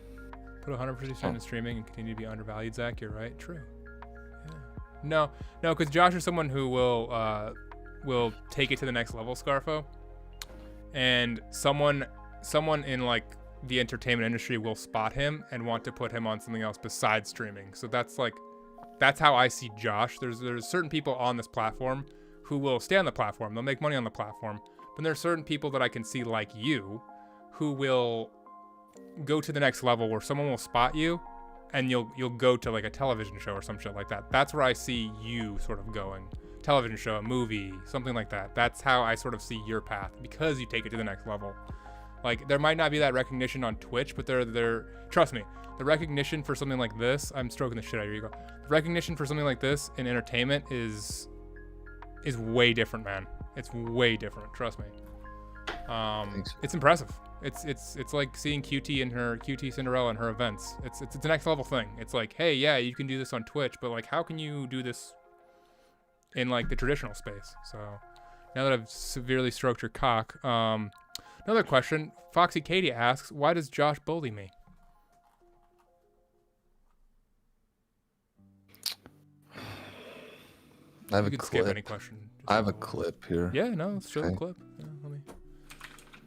S2: Put 100% in streaming and continue to be undervalued, Zach. You're right. True. Yeah. No, because Josh is someone who will take it to the next level, Scarfo, and someone in like the entertainment industry will spot him and want to put him on something else besides streaming. So that's how I see Josh. There's certain people on this platform who will stay on the platform. They'll make money on the platform. But there are certain people that I can see like you who will go to the next level where someone will spot you and you'll go to like a television show or some shit like that. That's where I see you sort of going. Television show, a movie, something like that. That's how I sort of see your path, because you take it to the next level. Like, there might not be that recognition on Twitch, but there trust me, the recognition for something like this, I'm stroking the shit out of your ego. The recognition for something like this in entertainment is way different, man. It's way different, trust me. It's impressive. It's like seeing QT Cinderella in her events. It's a next level thing. It's like, hey, yeah, you can do this on Twitch, but like, how can you do this in like the traditional space? So now that I've severely stroked your cock, another question. Foxy Katie asks, why does Josh bully me?
S1: I have
S2: you
S1: a
S2: could
S1: clip.
S2: skip any question.
S1: I have a clip here.
S2: Yeah, no, let's show the clip. Yeah, let me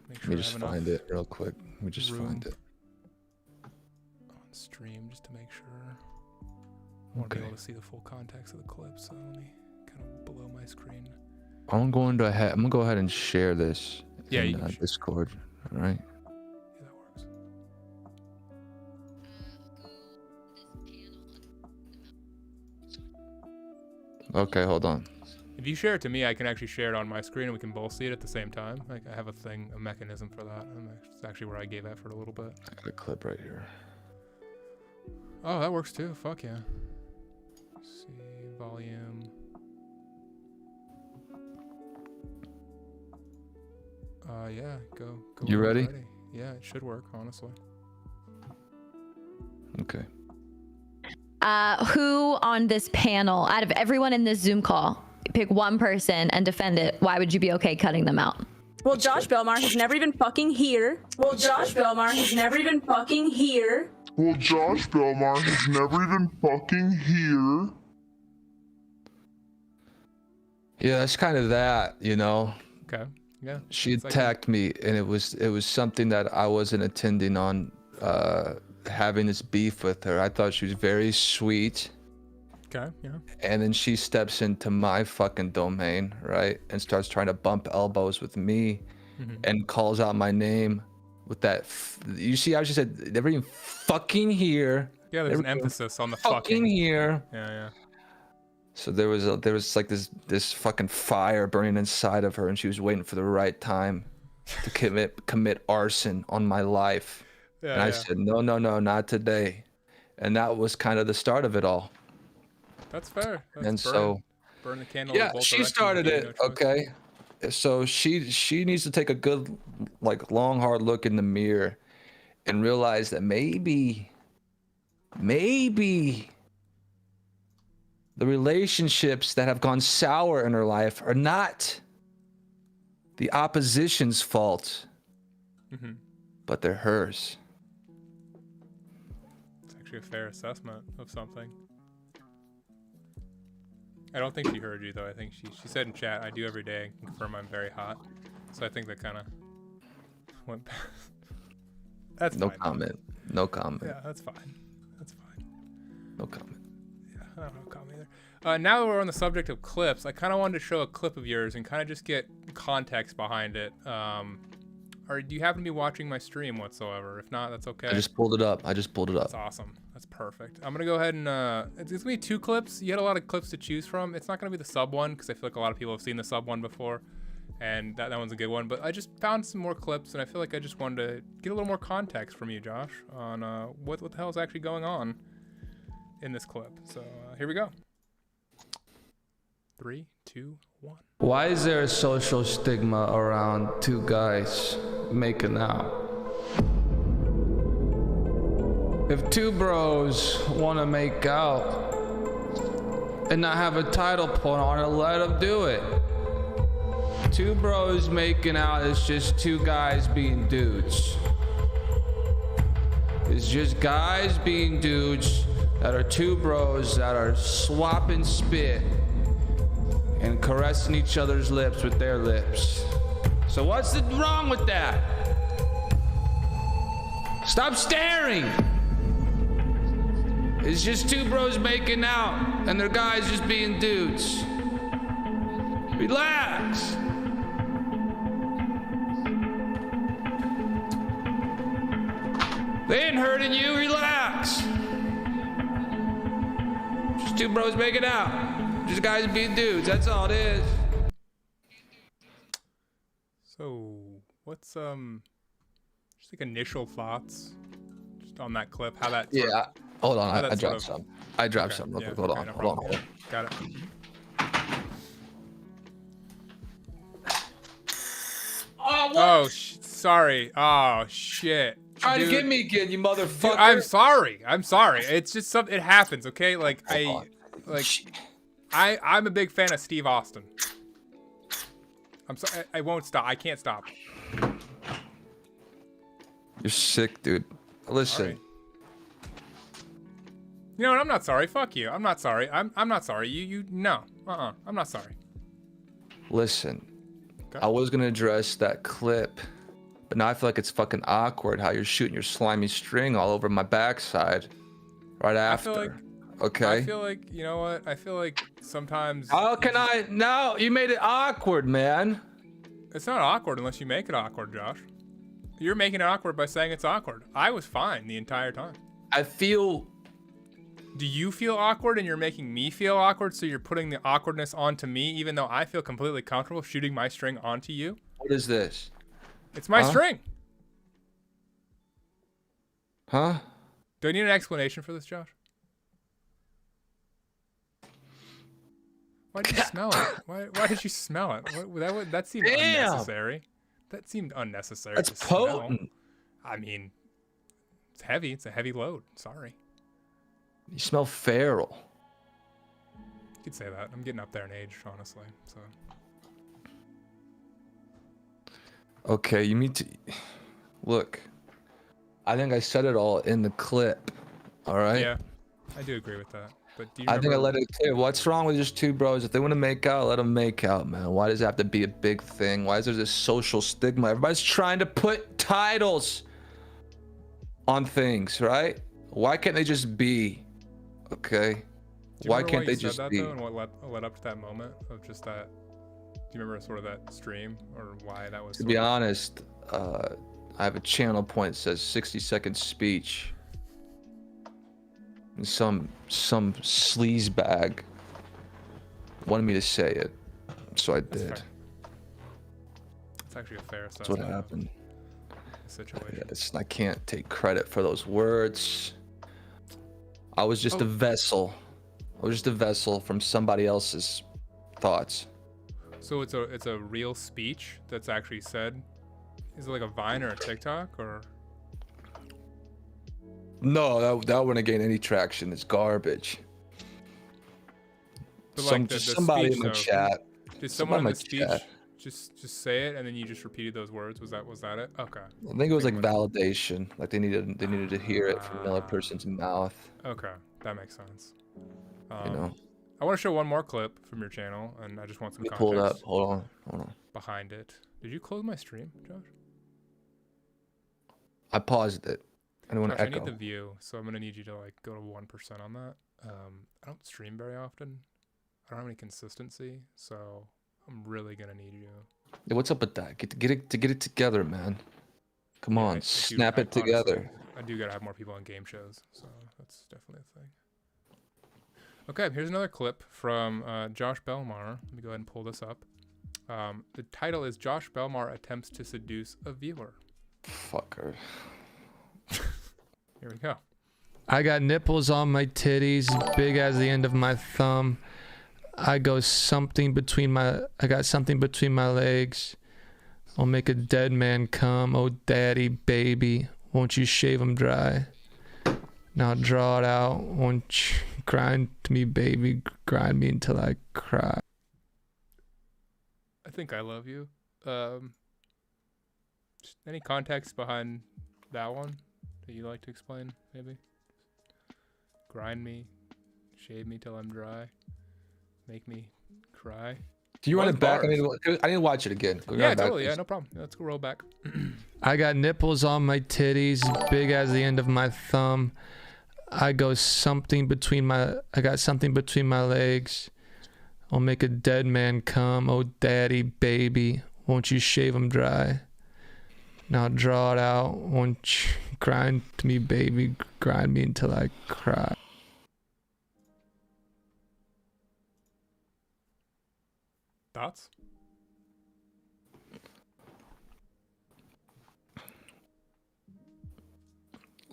S2: make sure
S1: Let me just find it real quick. Let me just find it.
S2: On stream, just to make sure. I want to be able to see the full context of the clip, so let me kind of below my screen.
S1: I'm gonna go ahead and share this in Discord. All right.
S2: Yeah, that works.
S1: Okay, hold on.
S2: If you share it to me, I can actually share it on my screen and we can both see it at the same time. Like, I have a mechanism for that. It's actually where I gave effort a little bit.
S1: I got a clip right here.
S2: Oh, that works too. Fuck yeah. Let's see, volume. Yeah, go.
S1: You ready?
S2: Yeah, it should work, honestly.
S1: Okay.
S3: Who on this panel, out of everyone in this Zoom call, pick one person and defend it, why would you be okay cutting them out?
S4: Well, JoshBelmar has never even fucking here. Well, JoshBelmar has never even fucking here.
S5: Well, JoshBelmar has never even fucking here.
S1: Yeah, it's kind of that, you know.
S2: Okay. Yeah.
S1: She attacked me, and it was something that I wasn't intending on having this beef with her. I thought she was very sweet.
S2: Okay, yeah.
S1: And then she steps into my fucking domain, right? And starts trying to bump elbows with me and calls out my name with that. You see how she said, never even fucking here.
S2: Yeah, there's an emphasis on the
S1: fucking here.
S2: Yeah.
S1: So there was like this fucking fire burning inside of her, and she was waiting for the right time to commit arson on my life. Yeah, and I said, no, not today. And that was kind of the start of it all.
S2: That's fair. Burn the candle.
S1: Yeah, she started it. Okay, so she needs to take a good, like, long, hard look in the mirror, and realize that maybe the relationships that have gone sour in her life are not the opposition's fault, but they're hers.
S2: It's actually a fair assessment of something. I don't think she heard you though. I think she said in chat, "I do every day and confirm I'm very hot." So I think that kind of went past. That's
S1: No
S2: fine.
S1: comment. No comment.
S2: Yeah, that's fine. That's fine.
S1: No comment.
S2: Yeah, I don't have a comment either. Now that we're on the subject of clips, I kind of wanted to show a clip of yours and kind of just get context behind it. Or do you happen to be watching my stream whatsoever? If not, that's okay.
S1: I just pulled it up.
S2: That's awesome. That's perfect. I'm gonna go ahead and it's gonna be 2 clips. You had a lot of clips to choose from. It's not gonna be the sub one because I feel like a lot of people have seen the sub one before, and that one's a good one. But I just found some more clips, and I feel like I just wanted to get a little more context from you, Josh, on what the hell is actually going on in this clip. So here we go. 3, 2, 1.
S6: Why is there a social stigma around 2 guys making out? If 2 bros want to make out and not have a title put on it, let them do it. 2 bros making out is just 2 guys being dudes. It's just guys being dudes that are 2 bros that are swapping spit and caressing each other's lips with their lips. So what's wrong with that? Stop staring. It's just 2 bros making out and their guys just being dudes. Relax. They ain't hurting you, relax. Just 2 bros making out. Just guys being dudes, that's all it is.
S2: So what's just like initial thoughts just on that clip? How that
S1: Yeah. Hold on, I
S2: that's
S1: dropped
S2: sort of-
S1: some. I dropped
S2: Okay,
S1: some real
S2: yeah,
S1: quick. Hold
S2: okay,
S1: on,
S2: no
S1: hold on,
S2: problem.
S1: hold on.
S2: Got it. Oh, sorry. Oh, shit.
S1: Try to
S2: Dude,
S1: get me again, you motherfucker.
S2: dude, I'm sorry. I'm sorry. It's just something. It happens. Okay. Like
S1: Hold on.
S2: I'm a big fan of Steve Austin. I'm sorry. I won't stop. I can't stop.
S1: You're sick, dude. Listen.
S2: Sorry. You know what? I'm not sorry. Fuck you. I'm not sorry. I'm not sorry. No. I'm not sorry.
S1: Listen.
S2: Okay.
S1: I was gonna address that clip, but now I feel like it's fucking awkward how you're shooting your slimy string all over my backside right after.
S2: I feel like, you know what? I feel like sometimes
S1: How can I? No, you made it awkward, man.
S2: it's not awkward unless you make it awkward, Josh. You're making it awkward by saying it's awkward. I was fine the entire time.
S1: I feel.
S2: Do you feel awkward and you're making me feel awkward, so you're putting the awkwardness onto me even though I feel completely comfortable shooting my string onto you?
S1: What is this?
S2: It's my
S1: Huh?
S2: string.
S1: Huh?
S2: Do I need an explanation for this, Josh? Why did you smell it? Why did you smell it? That seemed
S1: Damn.
S2: unnecessary. That seemed unnecessary.
S1: That's
S2: to smell.
S1: potent.
S2: I mean, it's heavy. It's a heavy load. Sorry.
S1: You smell feral.
S2: You could say that. I'm getting up there in age, honestly. So
S1: Okay, you need to look. I think I said it all in the clip. All right.
S2: yeah, I do agree with that. But do you
S1: I think I
S2: remember-
S1: let it clear. What's wrong with just 2 bros? If they want to make out, let them make out, man. Why does it have to be a big thing? Why is there this social stigma? Everybody's trying to put titles on things, right? Why can't they just be? Okay.
S2: Do you
S1: Why
S2: remember
S1: can't
S2: you
S1: they
S2: said
S1: just
S2: that,
S1: be?
S2: though, and what led up to that moment of just that? Do you remember sort of that stream or why that was?
S1: To be honest, I have a channel point that says 60-second speech. And some sleaze bag wanted me to say it, so I did.
S2: fair. It's actually a fair
S1: That's
S2: assessment
S1: what happened.
S2: of the situation.
S1: I can't take credit for those words. I was just a vessel. I was just a vessel from somebody else's thoughts.
S2: So it's a real speech that's actually said. Is it like a Vine or a TikTok or?
S1: No, that wouldn't gain any traction. It's garbage.
S2: But like the
S1: somebody
S2: speech,
S1: in the
S2: though,
S1: chat.
S2: Did
S1: Somebody
S2: someone in
S1: in
S2: the
S1: my
S2: speech
S1: chat.
S2: Just say it, and then you just repeated those words. Was that it? Okay.
S1: I think it was like validation. Like they needed to hear it from another person's mouth.
S2: Okay, that makes sense.
S1: You know.
S2: I want to show one more clip from your channel, and I just want some
S1: Let me pull it
S2: context
S1: up. Hold on.
S2: behind it. Did you close my stream, Josh?
S1: I paused it. I don't want
S2: Josh,
S1: to
S2: I
S1: echo.
S2: need the view, so I'm gonna need you to like go to 1% on that. I don't stream very often. I don't have any consistency, so I'm really gonna need you.
S1: Yeah, what's up with that? Get it together, man. Come on, snap it together.
S2: I do gotta have more people on game shows, so that's definitely a thing. Okay, here's another clip from JoshBelmar. Let me go ahead and pull this up. The title is JoshBelmar Attempts to Seduce a Viewer.
S1: Fucker.
S2: Here we go.
S6: I got nipples on my titties, big as the end of my thumb. I got something between my legs. I'll make a dead man come. Oh, daddy, baby, won't you shave him dry? Now draw it out. Won't you grind me, baby? Grind me until I cry.
S2: I think I love you. Any context behind that one that you'd like to explain, maybe? Grind me, shave me till I'm dry, make me cry.
S1: Do you run
S2: What
S1: it back? I
S2: bars?
S1: need to watch it again. Go
S2: Yeah,
S1: back,
S2: totally. Yeah,
S1: please.
S2: no problem. Let's go roll back.
S6: I got nipples on my titties, big as the end of my thumb. I got something between my legs. I'll make a dead man come. Oh, daddy, baby, won't you shave him dry? Now draw it out. Won't you grind me, baby? Grind me until I cry.
S2: Thoughts?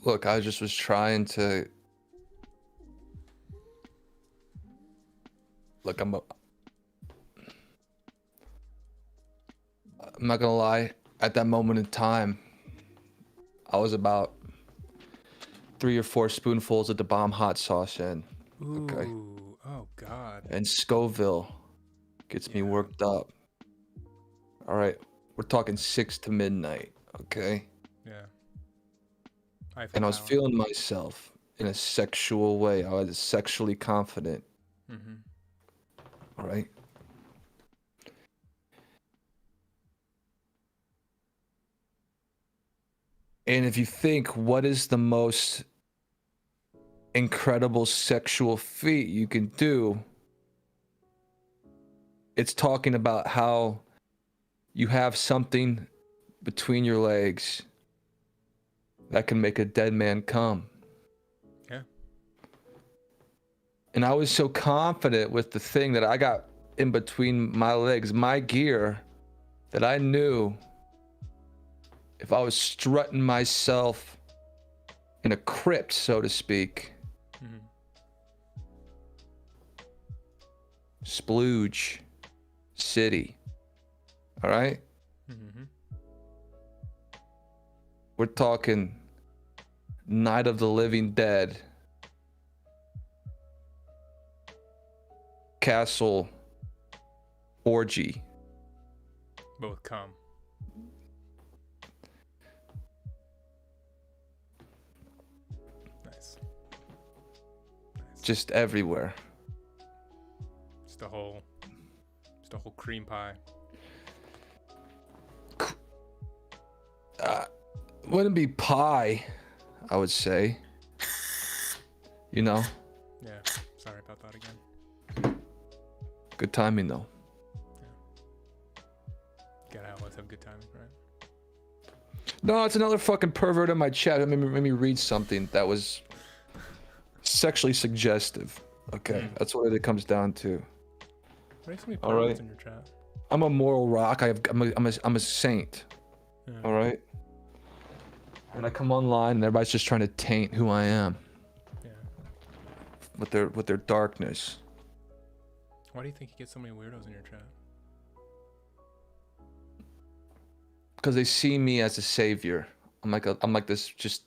S1: Look, I just was trying to. Look, I'm not gonna lie. At that moment in time, I was about 3 or 4 spoonfuls of the bomb hot sauce in.
S2: Ooh,
S1: Okay.
S2: oh God.
S1: And Scoville gets me worked up. All right, we're talking 6 to midnight. Okay.
S2: Yeah.
S1: And I was feeling myself in a sexual way. I was sexually confident.
S2: Mm-hmm.
S1: All right. And if you think, what is the most incredible sexual feat you can do? It's talking about how you have something between your legs that can make a dead man come.
S2: Yeah.
S1: And I was so confident with the thing that I got in between my legs, my gear, that I knew if I was strutting myself in a crypt, so to speak,
S2: Mm-hmm.
S1: Splooge City, all right?
S2: Mm-hmm.
S1: We're talking Night of the Living Dead, Castle Orgy.
S2: Both come. Nice.
S1: Just everywhere.
S2: Just a whole cream pie.
S1: Wouldn't be pie, I would say. You know?
S2: Yeah. Sorry about that again.
S1: Good timing, though.
S2: Gotta always have good timing, right?
S1: No, it's another fucking pervert in my chat. It made me read something that was sexually suggestive. Okay, that's what it comes down to.
S2: What makes me
S1: All
S2: perverts
S1: right.
S2: in your chat?
S1: I'm a moral rock. I'm a saint.
S2: Yeah.
S1: All right. And I come online and everybody's just trying to taint who I am
S2: Yeah.
S1: with their darkness.
S2: Why do you think you get so many weirdos in your chat?
S1: Because they see me as a savior. I'm like this just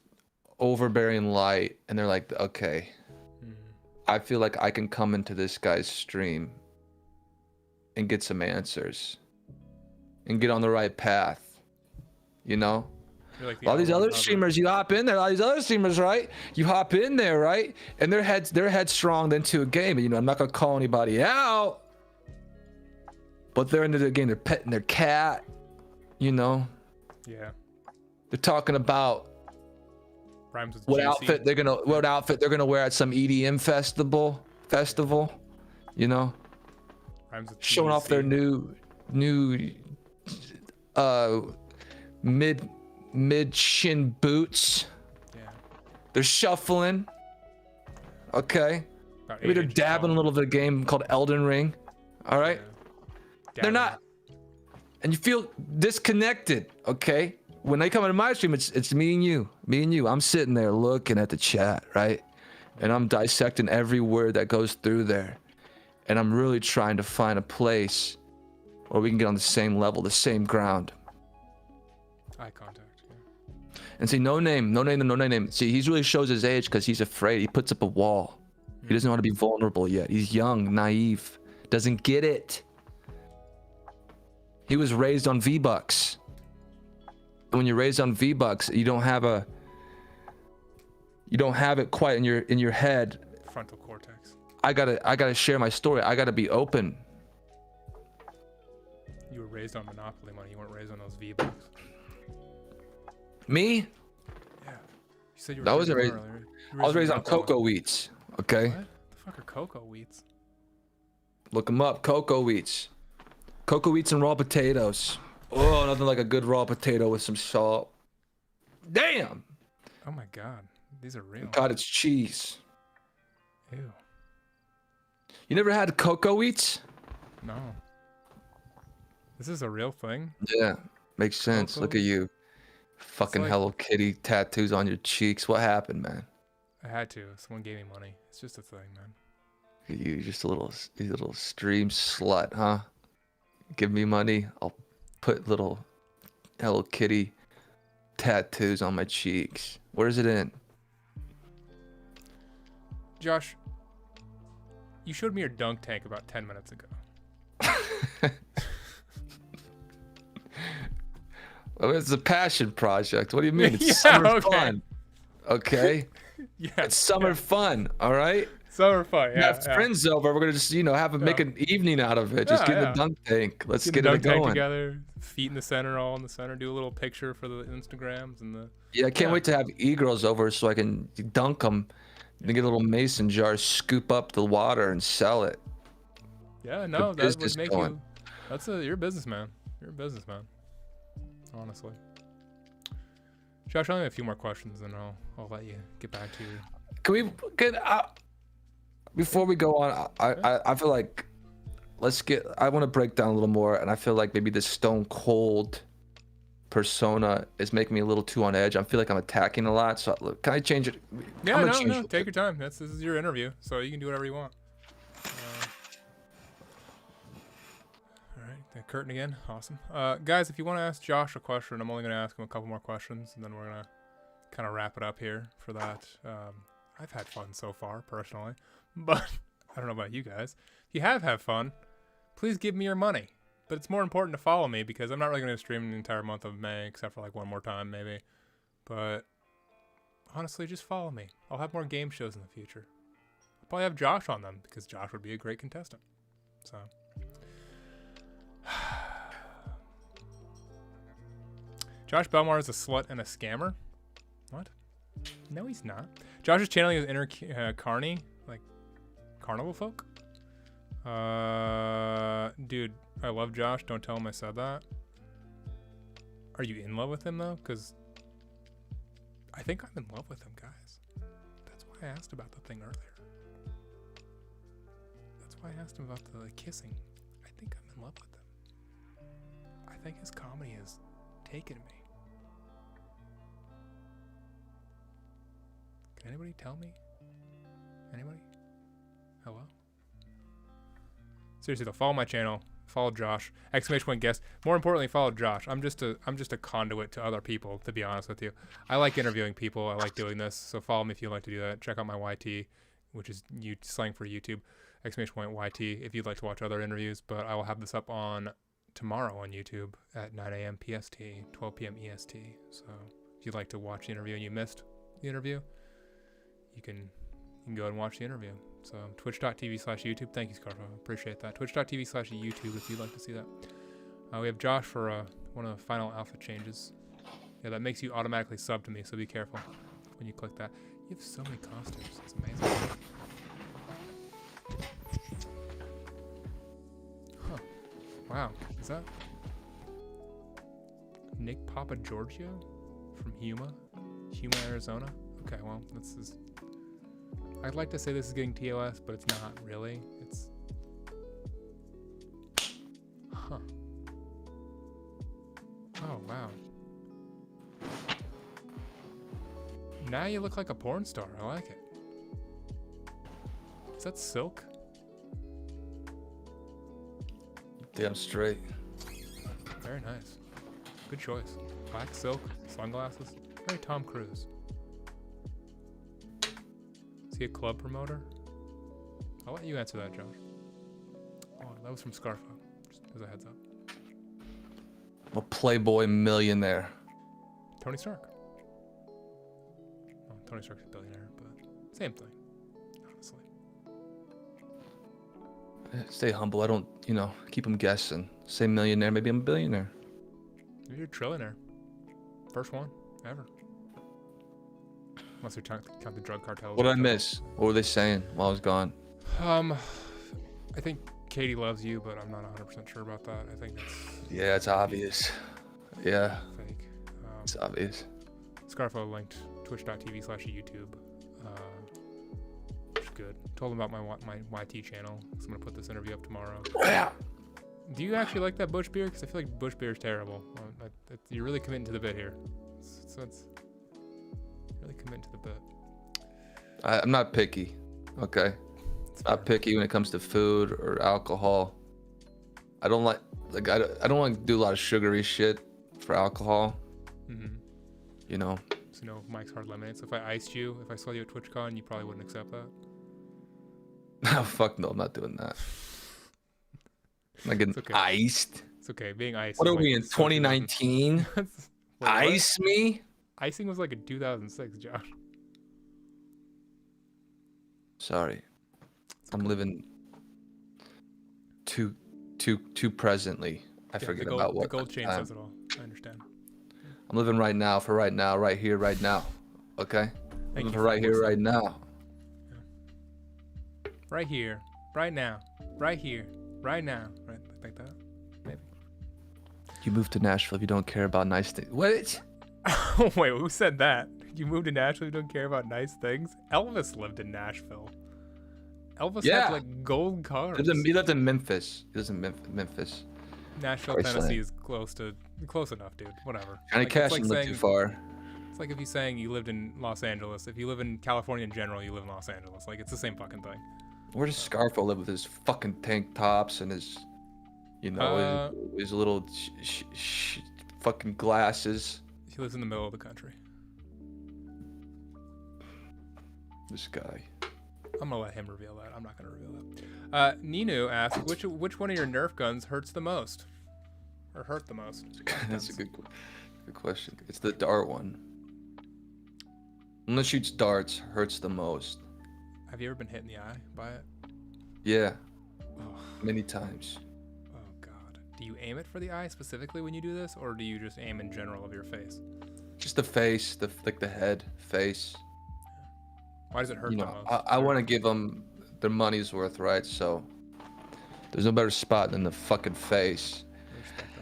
S1: overbearing light, and they're like, okay, I feel like I can come into this guy's stream and get some answers. and get on the right path. You know?
S2: You're like
S1: A lot of these other
S2: L1
S1: streamers, you hop in there. A lot of these other streamers, right? You hop in there, right? And they're headstrong into a game. And, you know, I'm not gonna call anybody out, but they're into the game. They're petting their cat. You know,
S2: Yeah.
S1: they're talking about
S2: Rhymes with
S1: what
S2: juicy.
S1: outfit they're gonna wear at some EDM festival. You know,
S2: Rhymes with
S1: showing off their
S2: GC.
S1: new mid shin boots.
S2: Yeah.
S1: They're shuffling. Okay.
S2: About
S1: Maybe
S2: 8
S1: they're
S2: inches
S1: dabbing a
S2: tall.
S1: little bit of a game called Elden Ring. All right.
S2: Yeah.
S1: They're
S2: Dabbing.
S1: not, and you feel disconnected. Okay. When they come into my stream, it's me and you. I'm sitting there looking at the chat, right? And I'm dissecting every word that goes through there. And I'm really trying to find a place where we can get on the same level, the same ground.
S2: Eye contact. Yeah.
S1: And see, no name. See, he really shows his age because he's afraid. He puts up a wall. He doesn't know how to be vulnerable yet. He's young, naive, doesn't get it. He was raised on V-Bucks. When you're raised on V-Bucks, you don't have it quite in your head.
S2: Frontal cortex.
S1: I gotta share my story. I gotta be open.
S2: You were raised on Monopoly money. You weren't raised on those V-Bucks.
S1: Me?
S2: Yeah. You said you were
S1: I wasn't raised.
S2: earlier. You
S1: I was raised on
S2: Monopoly.
S1: cocoa wheats. Okay,
S2: What? The fuck are cocoa wheats?
S1: look them up. Cocoa wheats and raw potatoes. Oh, nothing like a good raw potato with some salt. Damn.
S2: Oh my god. These are real.
S1: Cottage cheese.
S2: Ew.
S1: You never had cocoa wheats?
S2: No. This is a real thing?
S1: Yeah, makes sense.
S2: Cocoa
S1: Look at you. Fucking
S2: like-
S1: Hello Kitty tattoos on your cheeks. What happened, man?
S2: I had to. Someone gave me money. It's just a thing, man.
S1: Look at you, just a little stream slut, huh? Give me money, I'll put little Hello Kitty tattoos on my cheeks. Where's it in?
S2: Josh, you showed me your dunk tank about 10 minutes ago.
S1: Well, it's a passion project. What do you mean? It's
S2: Yeah,
S1: summer
S2: okay.
S1: fun. Okay?
S2: Yeah.
S1: It's summer fun, all right?
S2: Summer fun, yeah.
S1: Have friends over. We're gonna just, make an evening out of it. Just
S2: Yeah,
S1: get in
S2: yeah.
S1: the dunk tank. Let's
S2: Get
S1: get
S2: the
S1: it
S2: dunk tank
S1: going.
S2: together, feet in the center, all in the center. Do a little picture for the Instagrams and the.
S1: Yeah, I can't
S2: Yeah.
S1: wait to have e-girls over so I can dunk them and get a little mason jar, scoop up the water and sell it.
S2: Yeah, no, that
S1: business
S2: would make
S1: going.
S2: you. You're a businessman. You're a businessman. Honestly. Josh, I only have a few more questions, and I'll let you get back to your.
S1: Can we before we go on, I feel like I want to break down a little more, and I feel like maybe this stone cold persona is making me a little too on edge. I feel like I'm attacking a lot, so can I change it?
S2: Yeah,
S1: I'm gonna
S2: no,
S1: change
S2: no.
S1: it.
S2: Take your time. This is your interview, so you can do whatever you want. All right, the curtain again. Awesome. Guys, if you want to ask Josh a question, I'm only going to ask him a couple more questions, and then we're going to kind of wrap it up here for that. I've had fun so far, personally, but I don't know about you guys. If you have had fun, please give me your money. But it's more important to follow me because I'm not really going to stream the entire month of May, except for like one more time maybe. But honestly, just follow me. I'll have more game shows in the future. I'll probably have Josh on them because Josh would be a great contestant. So. Josh Belmar is a slut and a scammer? What? No, he's not. Josh is channeling his inner carny, like carnival folk. Dude, I love Josh. Don't tell him I said that. Are you in love with him though? Because I think I'm in love with him, guys. That's why I asked about the thing earlier. That's why I asked him about the kissing. I think I'm in love with him. I think his comedy has taken me. Can anybody tell me? Anybody? Hello? Seriously though, follow my channel. Follow Josh. ! Guest. More importantly, follow Josh. I'm just a conduit to other people, to be honest with you. I like interviewing people. I like doing this. So follow me if you'd like to do that. Check out my YT, which is slang for YouTube. ! YT if you'd like to watch other interviews. But I will have this up on tomorrow on YouTube at 9 a.m. PST, 12 p.m. EST. So if you'd like to watch the interview and you missed the interview, you can go and watch the interview. So twitch.tv/YouTube. Thank you, Scarfo. Appreciate that. Twitch.tv/YouTube if you'd like to see that. We have Josh for one of the final alpha changes. Yeah, that makes you automatically sub to me, so be careful when you click that. You have so many costumes. It's amazing. Huh. Wow. Is that Nick Papa Giorgio from Huma, Arizona? Okay, well, this is... I'd like to say this is getting TOS, but it's not really. It's... Huh. Oh, wow. Now you look like a porn star. I like it. Is that silk?
S1: Damn straight.
S2: Very nice. Good choice. Black silk, sunglasses. Very Tom Cruise. Is he a club promoter? I'll let you answer that, Josh. Oh, that was from Scarfo. Just as a heads up.
S1: I'm a playboy millionaire.
S2: Tony Stark. Well, Tony Stark's a billionaire, but same thing, honestly.
S1: Stay humble. I don't, keep them guessing. Say millionaire, maybe I'm a billionaire.
S2: Maybe you're a trillionaire. First one ever. Unless you count the drug cartels.
S1: What did I miss? What were they saying while I was gone?
S2: I think Katie loves you, but I'm not 100% sure about that. I think it's...
S1: Yeah, it's obvious. Yeah.
S2: Fake.
S1: It's obvious.
S2: Scarfo linked twitch.tv/YouTube. Which is good. Told him about my YT channel. So I'm going to put this interview up tomorrow.
S1: Yeah.
S2: Do you actually like that Bush beer? Because I feel like Bush beer is terrible. You're really committing to the bit here. So it's really committing to the bit.
S1: I'm not picky. Okay. Not picky when it comes to food or alcohol. I don't like I don't want to do a lot of sugary shit for alcohol.
S2: So no Mike's Hard Lemonade. So if I iced you, if I saw you at TwitchCon, you probably wouldn't accept that.
S1: No, fuck no, I'm not doing that. I'm not getting iced.
S2: It's okay. Being iced.
S1: What are we in 2019? Ice me?
S2: Icing was like in 2006, Josh.
S1: Sorry. I'm living too presently. I forget about what.
S2: The gold chain says it all. I understand.
S1: I'm living right now, for right now, right here, right now. Okay? I'm living for right here, right now.
S2: Yeah. Right here, right now, right here, right now. Right like that? Maybe.
S1: You moved to Nashville if you don't care about nice things. What?
S2: Wait, who said that? You moved to Nashville if you don't care about nice things? Elvis lived in Nashville. Elvis had like gold cars.
S1: He lived in Memphis. He lives in Memphis.
S2: Nashville, Tennessee is close enough, dude. Whatever.
S1: Johnny Cash didn't live too far.
S2: It's like if you're saying you lived in Los Angeles. If you live in California in general, you live in Los Angeles. Like, it's the same fucking thing.
S1: Where does Scarfo live with his fucking tank tops and his, his little fucking glasses?
S2: He lives in the middle of the country.
S1: This guy.
S2: I'm gonna let him reveal that. I'm not gonna reveal that. Ninu asks, which one of your Nerf guns hurts the most, or hurt the most?
S1: That's a good question. It's the dart one. One that shoots darts hurts the most.
S2: Have you ever been hit in the eye by it?
S1: Yeah. Many times.
S2: Oh God. Do you aim it for the eye specifically when you do this, or do you just aim in general of your face?
S1: Just the face, the head, face.
S2: Why does it hurt the most?
S1: I want to give them their money's worth, right? So there's no better spot than the fucking face.
S2: I respect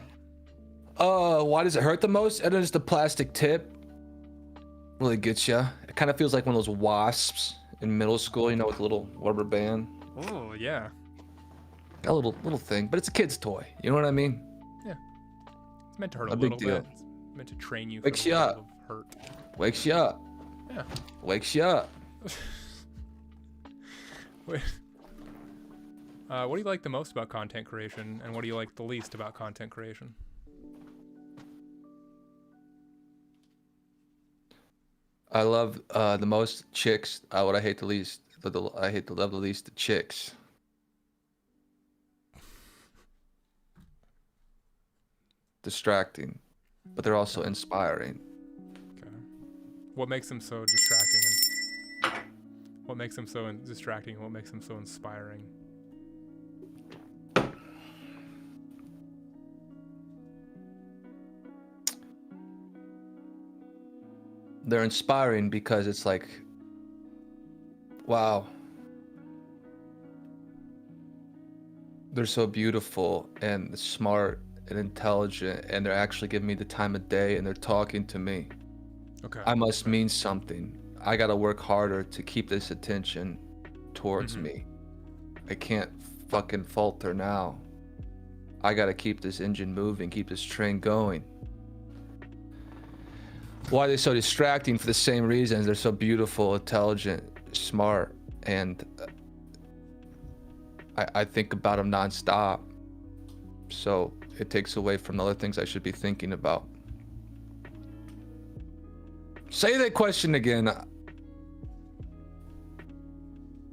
S2: that.
S1: Why does it hurt the most? And it's the plastic tip. Really gets you. It kind of feels like one of those wasps in middle school, with a little rubber band.
S2: Oh yeah.
S1: Got a little thing, but it's a kid's toy. You know what I mean?
S2: Yeah. It's meant to hurt a
S1: big
S2: little
S1: deal.
S2: bit. It's meant to train you.
S1: Wakes
S2: for
S1: you
S2: a
S1: up.
S2: little bit of hurt.
S1: Wakes you up.
S2: Yeah.
S1: Wakes you up.
S2: Wait. What do you like the most about content creation, and what do you like the least about content creation?
S1: I love the most chicks. What I hate the least. I hate to love the least the chicks. distracting, but they're also inspiring.
S2: Okay. What makes them so distracting? And what makes them so distracting? What makes them so inspiring?
S1: They're inspiring because it's like, wow, they're so beautiful and smart and intelligent, and they're actually giving me the time of day, and they're talking to me.
S2: Okay.
S1: I must mean something. I gotta work harder to keep this attention towards me. I can't fucking falter now. I gotta keep this engine moving, keep this train going. Why are they so distracting? For the same reasons. They're so beautiful, intelligent, smart, and I think about them nonstop. So it takes away from the other things I should be thinking about. Say that question again.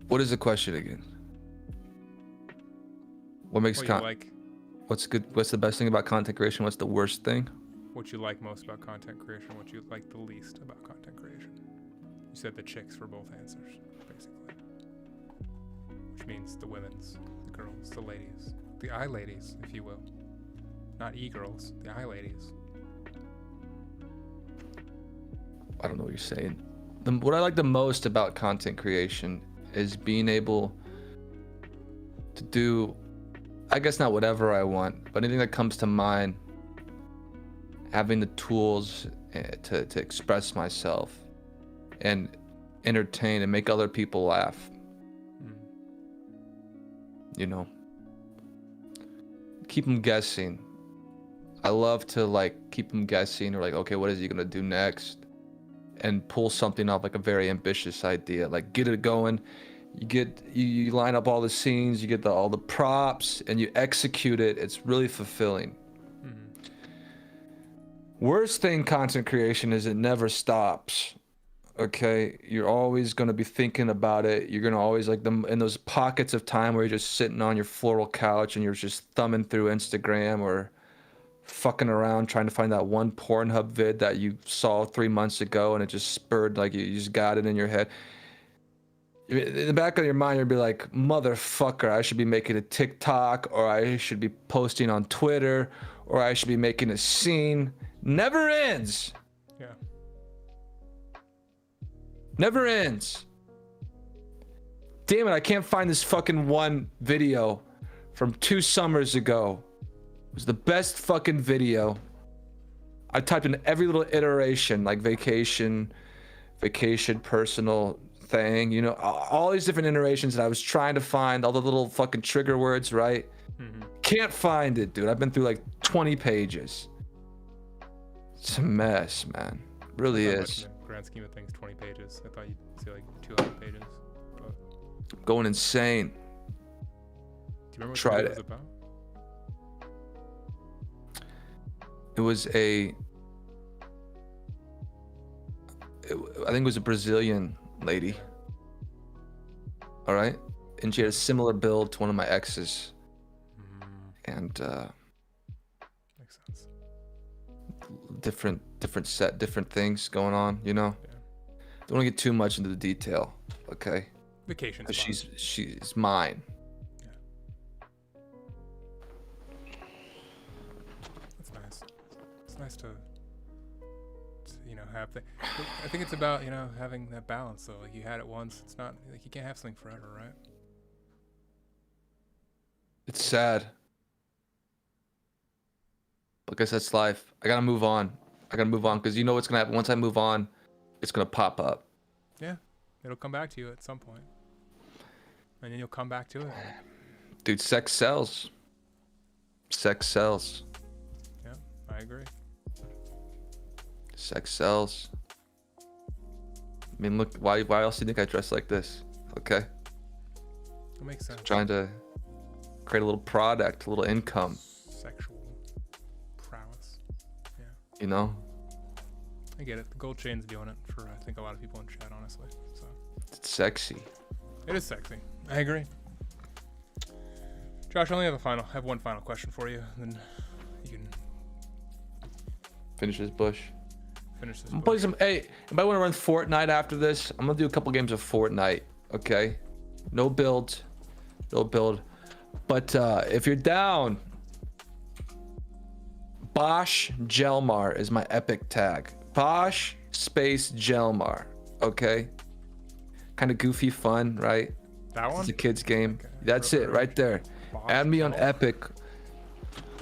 S1: What is the question again? What makes
S2: What you like?
S1: What's good? What's the best thing about content creation? What's the worst thing?
S2: What you like most about content creation? What you like the least about content creation? You said the chicks for both answers, basically. Which means the women's, the girls, the ladies, the eye ladies, if you will. Not e-girls, the eye ladies.
S1: I don't know what you're saying. What I like the most about content creation is being able to do, I guess not whatever I want, but anything that comes to mind, having the tools to express myself and entertain and make other people laugh. You know, keep them guessing. I love to like keep them guessing, or like, okay, what is he gonna do next? And pull something off, like a very ambitious idea, like get it going. You line up all the scenes, you get all the props, and you execute it. It's really fulfilling. Worst thing content creation is it never stops. Okay, you're always going to be thinking about it. You're going to always like them in those pockets of time where you're just sitting on your floral couch and you're just thumbing through Instagram or fucking around trying to find that one Pornhub vid that you saw 3 months ago, and it just spurred, like you just got it in your head. In the back of your mind, you'll be like, motherfucker, I should be making a TikTok, or I should be posting on Twitter, or I should be making a scene. Never ends.
S2: Yeah.
S1: Never ends. Damn it, I can't find this fucking one video from 2 summers ago. It was the best fucking video. I typed in every little iteration, like vacation, personal thing, you know, all these different iterations that I was trying to find, all the little fucking trigger words, right? Can't find it, dude. I've been through like 20 pages. It's a mess, man. Really is.
S2: In the grand scheme of things, 20 pages. I thought you'd see like 200 pages. But...
S1: Going insane.
S2: Do you remember what
S1: Tried
S2: it
S1: it.
S2: was about?
S1: It was I think it was a Brazilian lady. All right, and she had a similar build to one of my exes, and
S2: Makes sense.
S1: different things going on, you know.
S2: Yeah.
S1: Don't want to get too much into the detail, okay?
S2: Vacation's
S1: But
S2: fun.
S1: she's mine.
S2: That's nice. It's nice to you know, have the. I think it's about, you know, having that balance though. Like you had it once. It's not like you can't have something forever, right?
S1: It's sad. But I guess that's life. I gotta move on. Because you know what's gonna happen. Once I move on, it's gonna pop up.
S2: Yeah, it'll come back to you at some point, and then you'll come back to it.
S1: Dude, sex sells. Sex sells.
S2: Yeah, I agree.
S1: Sex sells. I mean, look, why else do you think I dress like this? Okay?
S2: That makes sense.
S1: Trying to create a little product, a little income,
S2: Sexual prowess. Yeah,
S1: you know?
S2: I get it. The gold chain's doing it for I think a lot of people in chat, honestly. So
S1: It's sexy.
S2: it is sexy. I agree. Josh, I only have one final question for you, and then you can
S1: Finish this bush.
S2: Finish this.
S1: I'm gonna play some. Hey, anybody want to run Fortnite after this? I'm gonna do a couple games of Fortnite. Okay, no build, no build. But if you're down, JoshBelmar is my epic tag. Bosh space Jelmar. Okay, kind of goofy, fun, right?
S2: That one.
S1: It's a kid's game.
S2: Okay.
S1: That's it right there. Add me on Epic.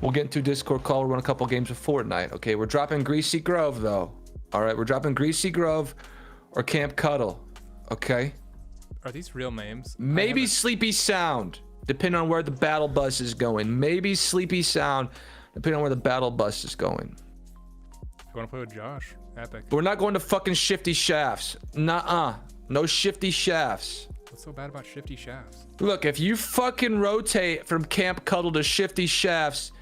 S1: We'll get into Discord call. We'll run a couple games of Fortnite. Okay, we're dropping Greasy Grove though. All right, we're dropping Greasy Grove or Camp Cuddle. Okay.
S2: Are these real names?
S1: Maybe Sleepy Sound, depending on where the battle bus is going. Maybe Sleepy Sound, depending on where the battle bus is going.
S2: You want to play with Josh? Epic.
S1: But we're not going to fucking Shifty Shafts. Nuh-uh. No Shifty Shafts.
S2: What's so bad about Shifty Shafts?
S1: Look, if you fucking rotate from Camp Cuddle to Shifty Shafts,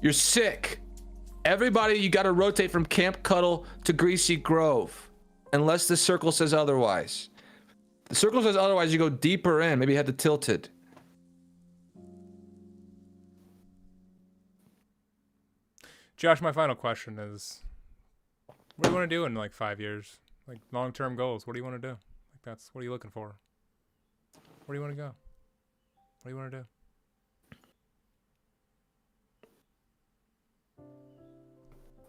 S1: you're sick. Everybody, you got to rotate from Camp Cuddle to Greasy Grove, unless the circle says otherwise. The circle says otherwise, you go deeper in. Maybe you had to tilt it.
S2: Josh, my final question is, what do you want to do in like 5 years? Like long-term goals. What do you want to do? Like what are you looking for? Where do you want to go? What do you want to do?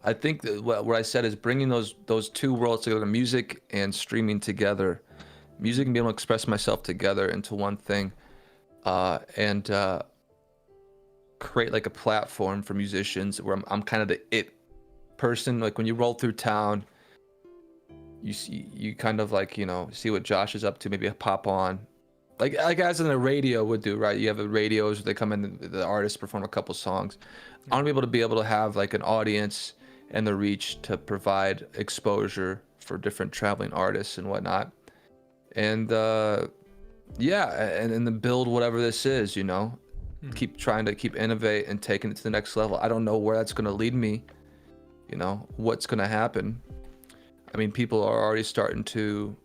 S1: I think that what I said is bringing those two worlds together, music and streaming together. Music and being able to express myself together into one thing, and create like a platform for musicians where I'm kind of the it person. Like when you roll through town, you kind of like, you know, see what Josh is up to, maybe pop on. Like as in the radio would do, right? You have the radios, they come in, the artists perform a couple songs. I want to be able to have like an audience and the reach to provide exposure for different traveling artists and whatnot. And yeah, and then build whatever this is, you know. Keep trying to innovate and taking it to the next level. I don't know where that's going to lead me, you know, what's going to happen. I mean, people are already starting to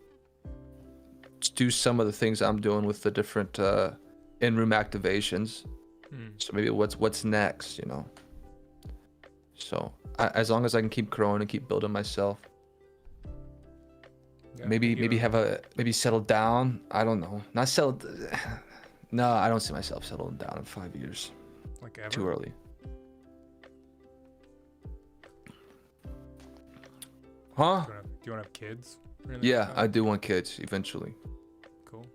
S1: do some of the things I'm doing with the different in-room activations. So maybe what's next, you know. So as long as I can keep growing and keep building myself,
S2: Yeah,
S1: maybe settle down. I don't know. Not settle. No, I don't see myself settling down in 5 years.
S2: Like ever?
S1: Too early. Huh?
S2: Do you want to have kids? or anything
S1: Yeah,
S2: like that?
S1: I do want kids eventually.
S2: Cool.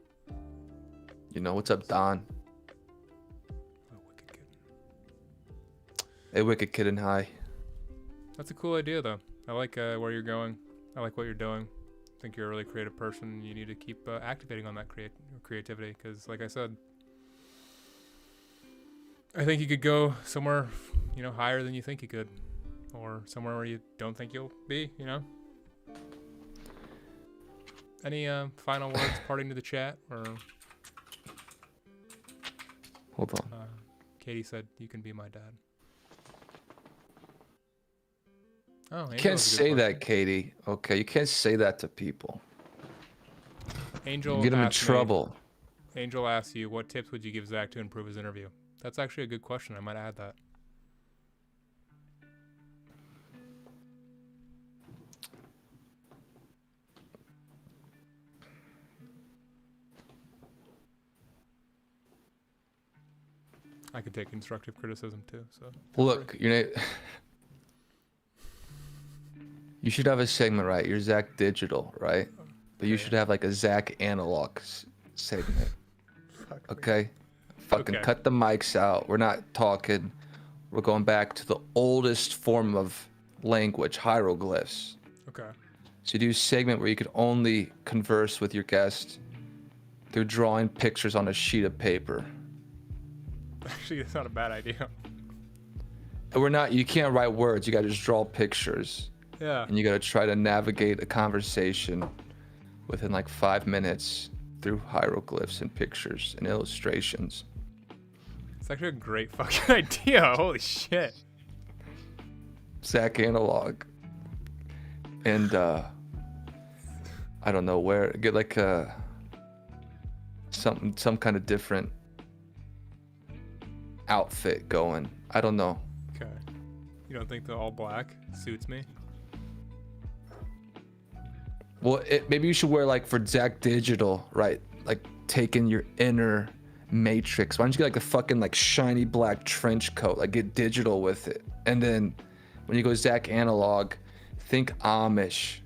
S1: You know, what's up, Don?
S2: Oh, wicked kid.
S1: Hey, wicked kid and high.
S2: That's a cool idea, though. I like where you're going. I like what you're doing. I think you're a really creative person. You need to keep activating on that creativity, because, like I said, I think you could go somewhere, you know, higher than you think you could, or somewhere where you don't think you'll be. You know. Any final words parting to the chat, or?
S1: Hold on.
S2: Katie said you can be my dad. Oh,
S1: You can't say that, Katie. Okay, you can't say that to people.
S2: Angel
S1: You get them in
S2: asked me-
S1: trouble.
S2: Angel asks you, what tips would you give Zach to improve his interview? That's actually a good question. I might add that. I could take constructive criticism too. So
S1: Look, you should have a segment, right? You're Zach Digital, right? But you should have like a Zach Analog segment. Okay? Fucking
S2: Okay.
S1: cut the mics out. We're not talking. We're going back to the oldest form of language, hieroglyphs.
S2: okay.
S1: So you do a segment where you could only converse with your guest through drawing pictures on a sheet of paper.
S2: Actually, that's not a bad idea.
S1: And you can't write words. You gotta just draw pictures.
S2: Yeah.
S1: And you gotta try to navigate a conversation within like 5 minutes through hieroglyphs and pictures and illustrations.
S2: It's actually a great fucking idea. Holy shit.
S1: Zach Analog. And I don't know where, get like some kind of different outfit going. I don't know.
S2: Okay. You don't think the all black suits me?
S1: Well, maybe you should wear like for Zach Digital, right? Like taking your inner matrix. Why don't you get like a fucking like shiny black trench coat, like get digital with it, and then when you go Zach Analog, think Amish.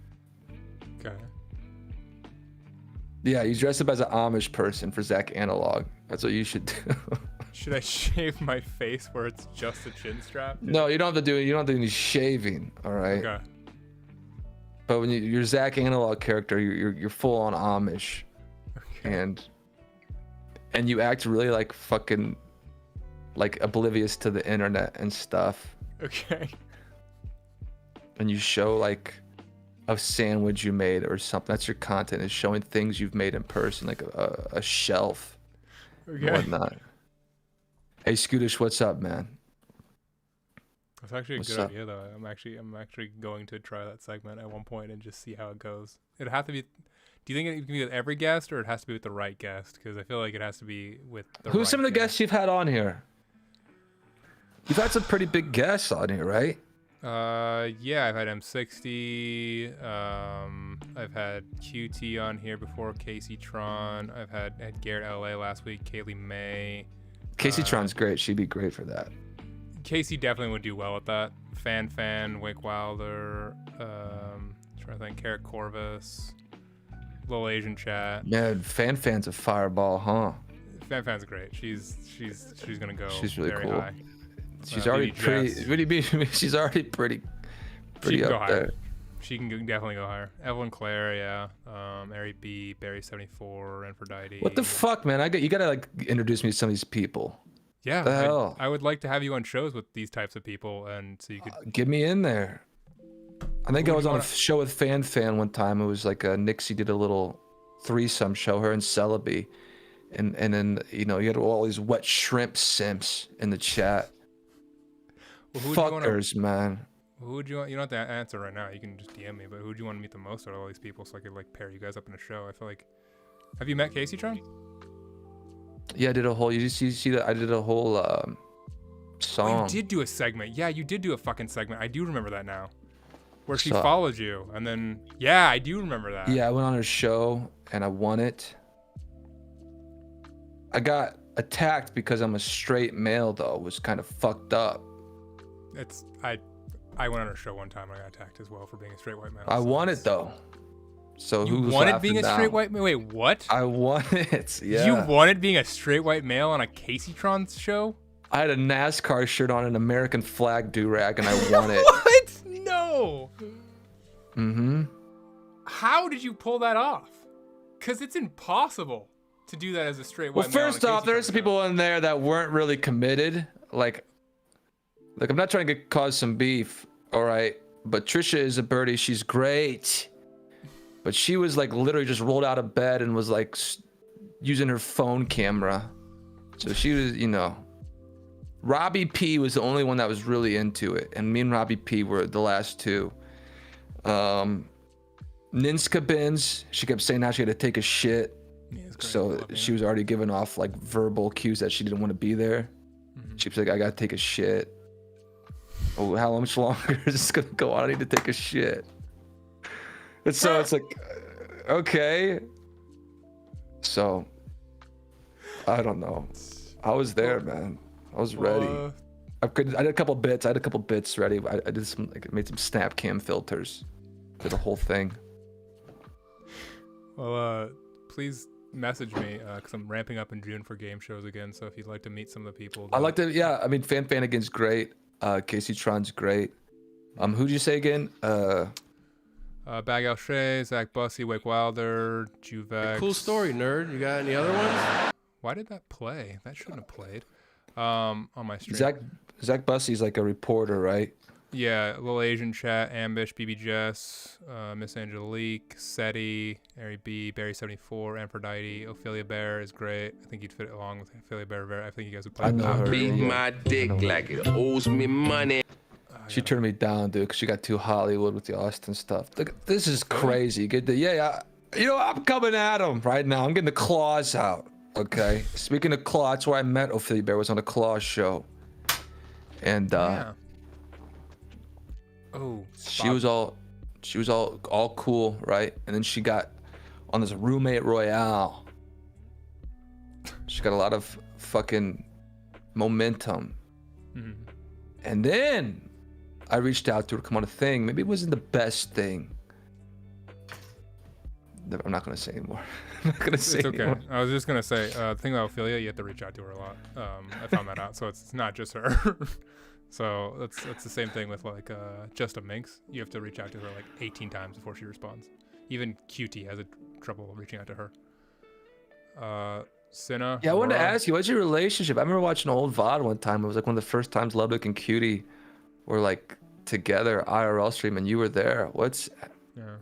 S2: Okay.
S1: Yeah, you dress up as an Amish person for Zach Analog. That's what you should do.
S2: Should I shave my face where it's just a chin strap?
S1: No, you don't have to do it. You don't have to do any shaving. All right.
S2: Okay.
S1: But when you're Zach Analog character, you're full on Amish,
S2: Okay.
S1: and you act really like fucking like oblivious to the internet and stuff.
S2: Okay.
S1: And you show like a sandwich you made or something. That's your content, is showing things you've made in person, like a shelf and
S2: Okay.
S1: whatnot. Hey Scootish, what's up, man?
S2: That's actually a
S1: What's
S2: good
S1: up?
S2: idea though. I'm actually going to try that segment at one point and just see how it goes. It'd have to be. Do you think it can be with every guest, or it has to be with the right guest? Because I feel like it has to be with the.
S1: Who's
S2: right
S1: some of the guests you've had on here? You've had some pretty big guests on here, right?
S2: Yeah, I've had M60. I've had QT on here before. Casey Tron. I've had Garrett LA last week. Kaylee May.
S1: Casey Tron's great. She'd be great for that.
S2: Casey definitely would do well with that. Fan, Wake Wilder, trying to think, Carrot Corvus, Little Asian Chat.
S1: Man, Fan's a fireball, huh?
S2: Fan's great. She's gonna go.
S1: She's really
S2: very
S1: cool.
S2: high.
S1: She's
S2: BB
S1: already pretty.
S2: Jess.
S1: What do you mean? She's already pretty
S2: She can go
S1: up
S2: higher.
S1: there.
S2: She can definitely go higher. Evelyn Clare, yeah. Ari B, Barry 74, Aphrodite.
S1: What the fuck, man? You gotta like introduce me to some of these people.
S2: Yeah,
S1: the hell?
S2: I would like to have you on shows with these types of people, and so you could.
S1: Get me in there. I think
S2: Who
S1: I
S2: would
S1: was
S2: you
S1: on a
S2: wanna-
S1: show with Fan one time. It was like Nixie did a little threesome show, her and Celebi, and then you had all these wet shrimp simps in the chat.
S2: Well, who would you wanna-
S1: Fuckers, man.
S2: Who would you want? You don't have to answer right now. You can just DM me. But who would you want to meet the most out of all these people, so I could like pair you guys up in a show? I feel like. Have you met Casey Tron?
S1: Yeah, I did a whole. You see that? I did a whole
S2: Oh,
S1: song.
S2: you did do a segment. Yeah, you did do a fucking segment. I do remember that now. Where she
S1: So-
S2: followed you, and then yeah, I do remember that.
S1: Yeah, I went on her show and I won it. I got attacked because I'm a straight male, though. It was kind of fucked up.
S2: I went on her show one time. And I got attacked as well for being a straight white male.
S1: I
S2: so
S1: won
S2: it's-
S1: it though. So
S2: You
S1: who's
S2: wanted
S1: laughing
S2: being a
S1: now?
S2: straight white male. Wait, what?
S1: I won it. Yeah.
S2: You wanted being a straight white male on a Casey Tron show?
S1: I had a NASCAR shirt on, an American flag do-rag, and I won it.
S2: What? No.
S1: Mm-hmm.
S2: How did you pull that off? Because it's impossible to do that as a straight white
S1: Well,
S2: male. on a
S1: first off,
S2: Casey
S1: there's some
S2: Tron show.
S1: people in there that weren't really committed. Like I'm not trying to cause some beef, all right? But Trisha is a birdie. She's great. But she was like literally just rolled out of bed and was like using her phone camera. So she was, Robbie P was the only one that was really into it. And me and Robbie P were the last two. Ninska Bins, she kept saying how she had to take a shit.
S2: Yeah, it's great.
S1: So
S2: Love
S1: she
S2: it.
S1: was already giving off like verbal cues that she didn't want to be there. She was like, I gotta take a shit. Oh, how much longer is this gonna go on? I need to take a shit. And so it's like, okay. So, I don't know. I was there, man. I was ready. I did a couple bits. I had a couple bits ready. I did some, like, made some snap cam filters for the whole thing.
S2: Well, please message me because I'm ramping up in June for game shows again. So if you'd like to meet some of the people,
S1: I like to, yeah. I mean, Fanigan's great. Casey Tron's great. Who'd you say again?
S2: Bag Al Shay, Zach Bussy, Wake Wilder, Juvex.
S7: Cool story, nerd. You got any other ones?
S2: Why did that play? That shouldn't have played. On my stream.
S1: Zach Bussy's like a reporter, right?
S2: Yeah, Little Asian Chat, Ambish, BB Jess, Miss Angelique, Seti, Ari B, Barry 74, Aphrodite, Ophelia Bear is great. I think you'd fit along with Ophelia Bear. I think you guys would play.
S1: I know her.
S7: Beat
S1: yeah.
S7: my dick like it owes me money.
S1: She turned me down, dude, because she got too Hollywood with the Austin stuff. Look, this is crazy. I'm coming at him right now. I'm getting the claws out. Okay. Speaking of claws, that's where I met Ophelia Bear. Was on a claw show, and
S2: Yeah. Oh.
S1: She was all cool, right? And then she got on this roommate royale. She got a lot of fucking momentum.
S2: Mhm.
S1: And then I reached out to her to come on a thing. Maybe it wasn't the best thing. I'm not gonna say anymore. I'm not gonna say
S2: It's okay.
S1: anymore.
S2: I was just gonna say, the thing about Ophelia, you have to reach out to her a lot. I found that out, so it's not just her. So that's the same thing with like Just a Minx. You have to reach out to her like 18 times before she responds. Even QT has trouble reaching out to her. Cinna.
S1: Yeah, I wanted to
S2: Laura.
S1: ask you, what's your relationship? I remember watching an old VOD one time. It was like one of the first times Ludwig and Cutie were like together IRL stream, and you were there.
S2: Yeah.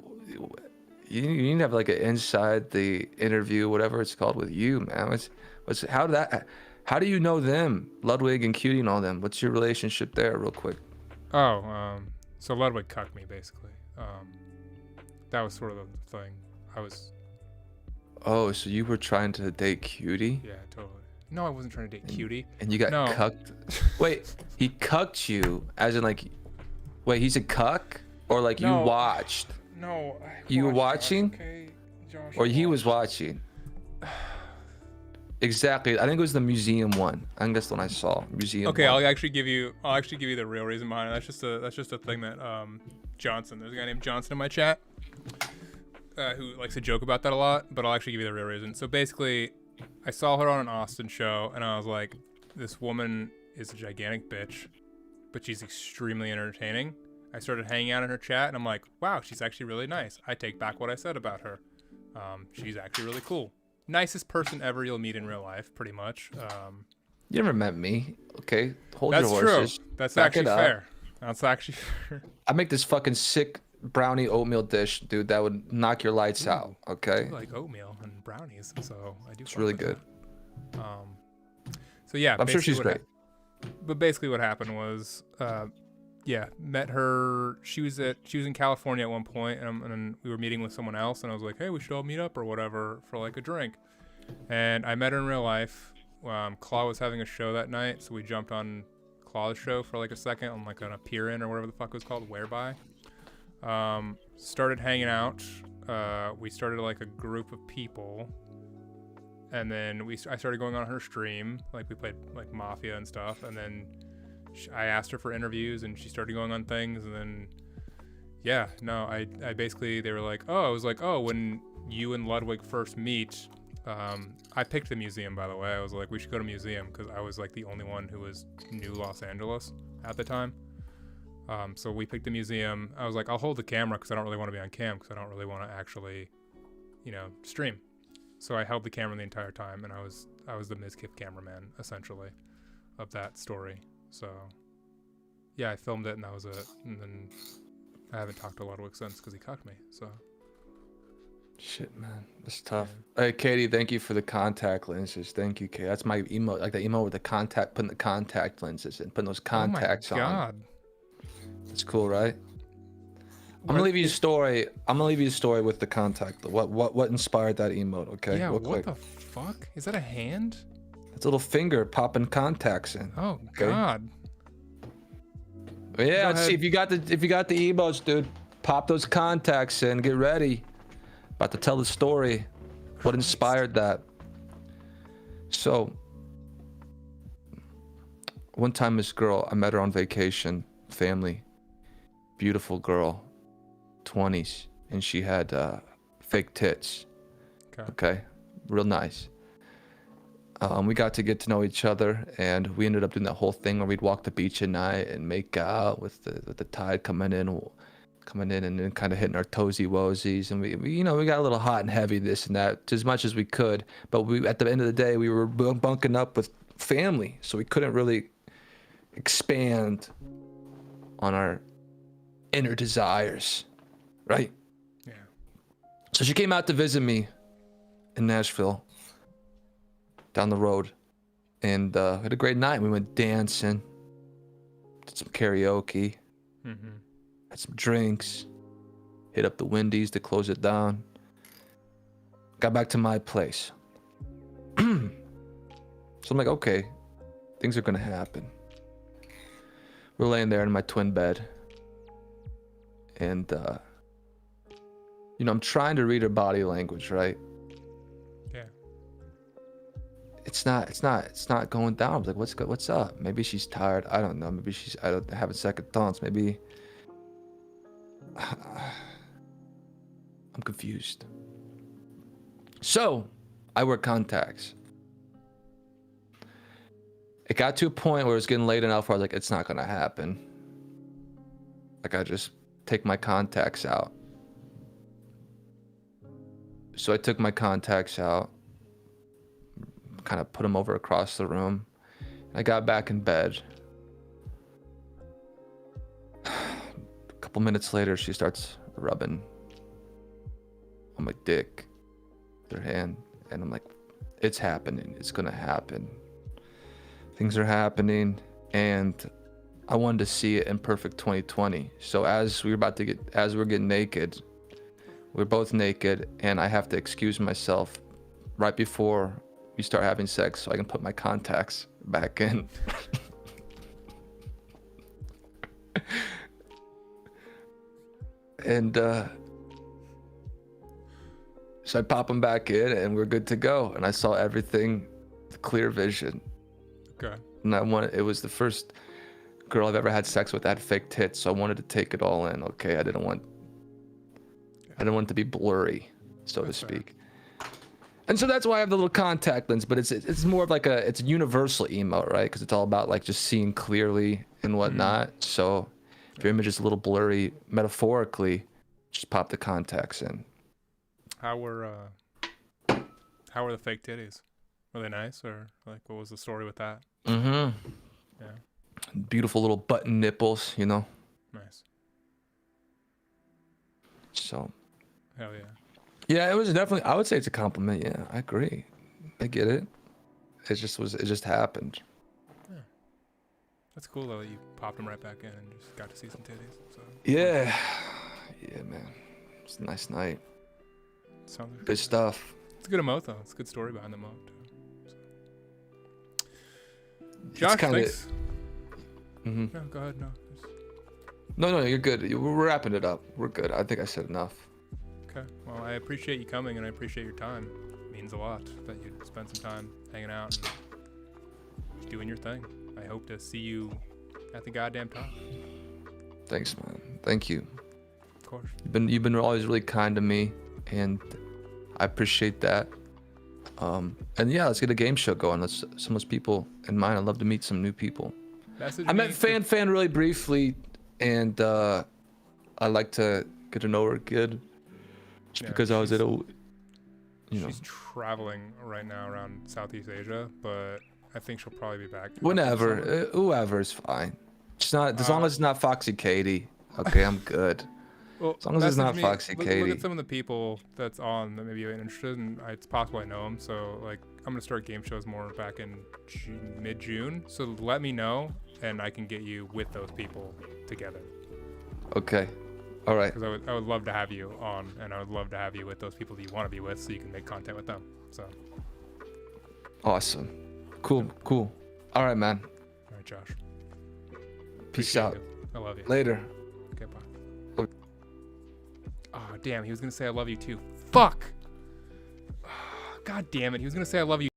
S1: You need to have like an inside the interview, whatever it's called, with you, man. How do you know them, Ludwig and Cutie and all them? What's your relationship there, real quick?
S2: Oh, so Ludwig cucked me basically. That was sort of the thing.
S1: Oh, so you were trying to date Cutie?
S2: Yeah, totally. No, I wasn't trying to date Cutie.
S1: And you got
S2: No.
S1: cucked? Wait, he cucked you as in like, wait, he's a cuck? Or like
S2: No.
S1: you watched?
S2: No.
S1: You were
S2: watched, Josh,
S1: watching?
S2: okay? Josh,
S1: Or he
S2: watch.
S1: was watching? Exactly. I think it was the museum one. I think that's the one I saw. Museum
S2: Okay,
S1: one.
S2: I'll actually give you the real reason behind it. That's just a thing that Johnson. There's a guy named Johnson in my chat who likes to joke about that a lot, but I'll actually give you the real reason. So basically, I saw her on an Austin show, and I was like, this woman is a gigantic bitch, but she's extremely entertaining. I started hanging out in her chat, and I'm like, wow, she's actually really nice. I take back what I said about her. She's actually really cool. Nicest person ever you'll meet in real life, pretty much.
S1: You never met me. Okay, hold
S2: That's
S1: your
S2: true.
S1: horses.
S2: That's
S1: Back
S2: actually
S1: it up.
S2: fair. That's actually fair.
S1: I make this fucking sick brownie oatmeal dish, dude, that would knock your lights out. Okay,
S2: I like oatmeal and brownies, so I do.
S1: it's
S2: fuck
S1: really
S2: with
S1: good.
S2: that. So yeah,
S1: I'm sure she's
S2: basically
S1: great.
S2: but basically, what happened was, yeah, met her. She was in California at one point, and then we were meeting with someone else, and I was like, hey, we should all meet up or whatever for like a drink. And I met her in real life. Claw was having a show that night, so we jumped on Claw's show for like a second on like on a peer in or whatever the fuck it was called, Whereby. Started hanging out. We started like a group of people, and then I started going on her stream. Like we played like Mafia and stuff, and then I asked her for interviews, and she started going on things, and then yeah, no, I basically they were like, oh, I was like, oh, when you and Ludwig first meet. I picked the museum, by the way. I was like, we should go to museum because I was like the only one who was new Los Angeles at the time. So we picked the museum. I was like, I'll hold the camera because I don't really want to be on cam because I don't really want to actually, stream. So I held the camera the entire time, and I was the Mizkif cameraman essentially of that story. So yeah, I filmed it, and that was it. And then I haven't talked to Ludwig since because he cucked me. So.
S1: Shit, man, that's tough. Hey, Katie, thank you for the contact lenses. Thank you, Katie. That's my emote, like the emote with the contact, putting the contact lenses and putting those contacts
S2: oh my
S1: on.
S2: God.
S1: It's cool, right? I'm gonna leave you a story. I'm gonna leave you a story with the contact. What inspired that emote? Okay,
S2: Yeah,
S1: real
S2: what
S1: quick.
S2: the fuck? Is that a hand?
S1: It's a little finger popping contacts in.
S2: Oh
S1: Okay.
S2: God.
S1: Yeah,
S2: Go
S1: let's see
S2: ahead.
S1: if you got the emotes, dude. Pop those contacts in. Get ready. About to tell the story. What inspired that? So, one time this girl, I met her on vacation, family, beautiful girl, 20s, and she had fake tits. Okay, real nice. We got to get to know each other, and we ended up doing that whole thing where we'd walk the beach at night and make out with the tide coming in and then kind of hitting our toesy woesies, and we got a little hot and heavy, this and that, as much as we could. But we, at the end of the day, we were bunking up with family, so we couldn't really expand on our inner desires, right?
S2: Yeah.
S1: So she came out to visit me in Nashville, down the road, and we had a great night. We went dancing, did some karaoke.
S2: Mm-hmm.
S1: Had some drinks, hit up the Wendy's to close it down. Got back to my place. So I'm like, okay, things are gonna happen. We're laying there in my twin bed. and I'm trying to read her body language, right?
S2: Yeah.
S1: It's not going down. I'm like, what's up? Maybe she's tired. I don't know. Maybe I don't have second thoughts. Maybe I'm confused. So I wear contacts. It got to a point where it was getting late enough where I was like, it's not gonna happen. Like, I just take my contacts out. So I took my contacts out, kind of put them over across the room. I got back in bed. A couple minutes later, she starts rubbing on my dick with her hand. And I'm like, it's happening. It's gonna happen. Things are happening. And I wanted to see it in perfect 2020. So as we're getting naked, we're both naked, and I have to excuse myself right before we start having sex so I can put my contacts back in. And so I pop them back in, and we're good to go. And I saw everything with clear vision.
S2: Okay.
S1: And it was the first girl I've ever had sex with that had fake tits, so I wanted to take it all in. Okay, I didn't want it to be blurry, so to speak. And so that's why I have the little contact lens, but it's more of like it's a universal emote, right? Because it's all about like just seeing clearly and whatnot. So if your image is a little blurry, metaphorically, just pop the contacts in.
S2: How were the fake titties? Were they nice, or like what was the story with that?
S1: Mm-hmm.
S2: Yeah.
S1: Beautiful little button nipples,
S2: Nice.
S1: So.
S2: Hell yeah.
S1: Yeah, it was definitely. I would say it's a compliment. Yeah, I agree. I get it. It just happened.
S2: Yeah. That's cool though that you popped them right back in and just got to see some titties. So.
S1: Yeah, man. It's a nice night.
S2: Sounds like
S1: Good stuff.
S2: It's a good emote though. It's a good story behind the emote. Josh, thanks.
S1: Mm-hmm.
S2: No, go ahead. No.
S1: No, you're good. We're wrapping it up. We're good. I think I said enough.
S2: Okay. Well, I appreciate you coming, and I appreciate your time. It means a lot that you spend some time hanging out and doing your thing. I hope to see you at the goddamn top.
S1: Thanks, man. Thank you.
S2: Of course.
S1: You've been always really kind to me, and I appreciate that. And yeah, let's get a game show going. Some of those people in mind. I'd love to meet some new people. I met Fan really briefly, and I like to get to know her good. Just because I was at a,
S2: She's traveling right now around Southeast Asia, but I think she'll probably be back.
S1: Whenever, whoever is fine. It's not as long as it's not Foxy Katie. Okay, I'm good.
S2: Well,
S1: as long as it's not Foxy Katie.
S2: Look at some of the people that's on that maybe you're interested in. It's possible I know them. So like, I'm gonna start game shows more back in mid-June. So let me know, and I can get you with those people together.
S1: Okay. All right.
S2: Because I would love to have you on, and I would love to have you with those people that you want to be with, so you can make content with them. So.
S1: Awesome. Cool. All right, man.
S2: All right, Josh.
S1: Peace out.
S2: I love you.
S1: Later.
S2: Okay, bye. Oh, damn. He was going to say I love you too. Fuck. God damn it. He was going to say I love you.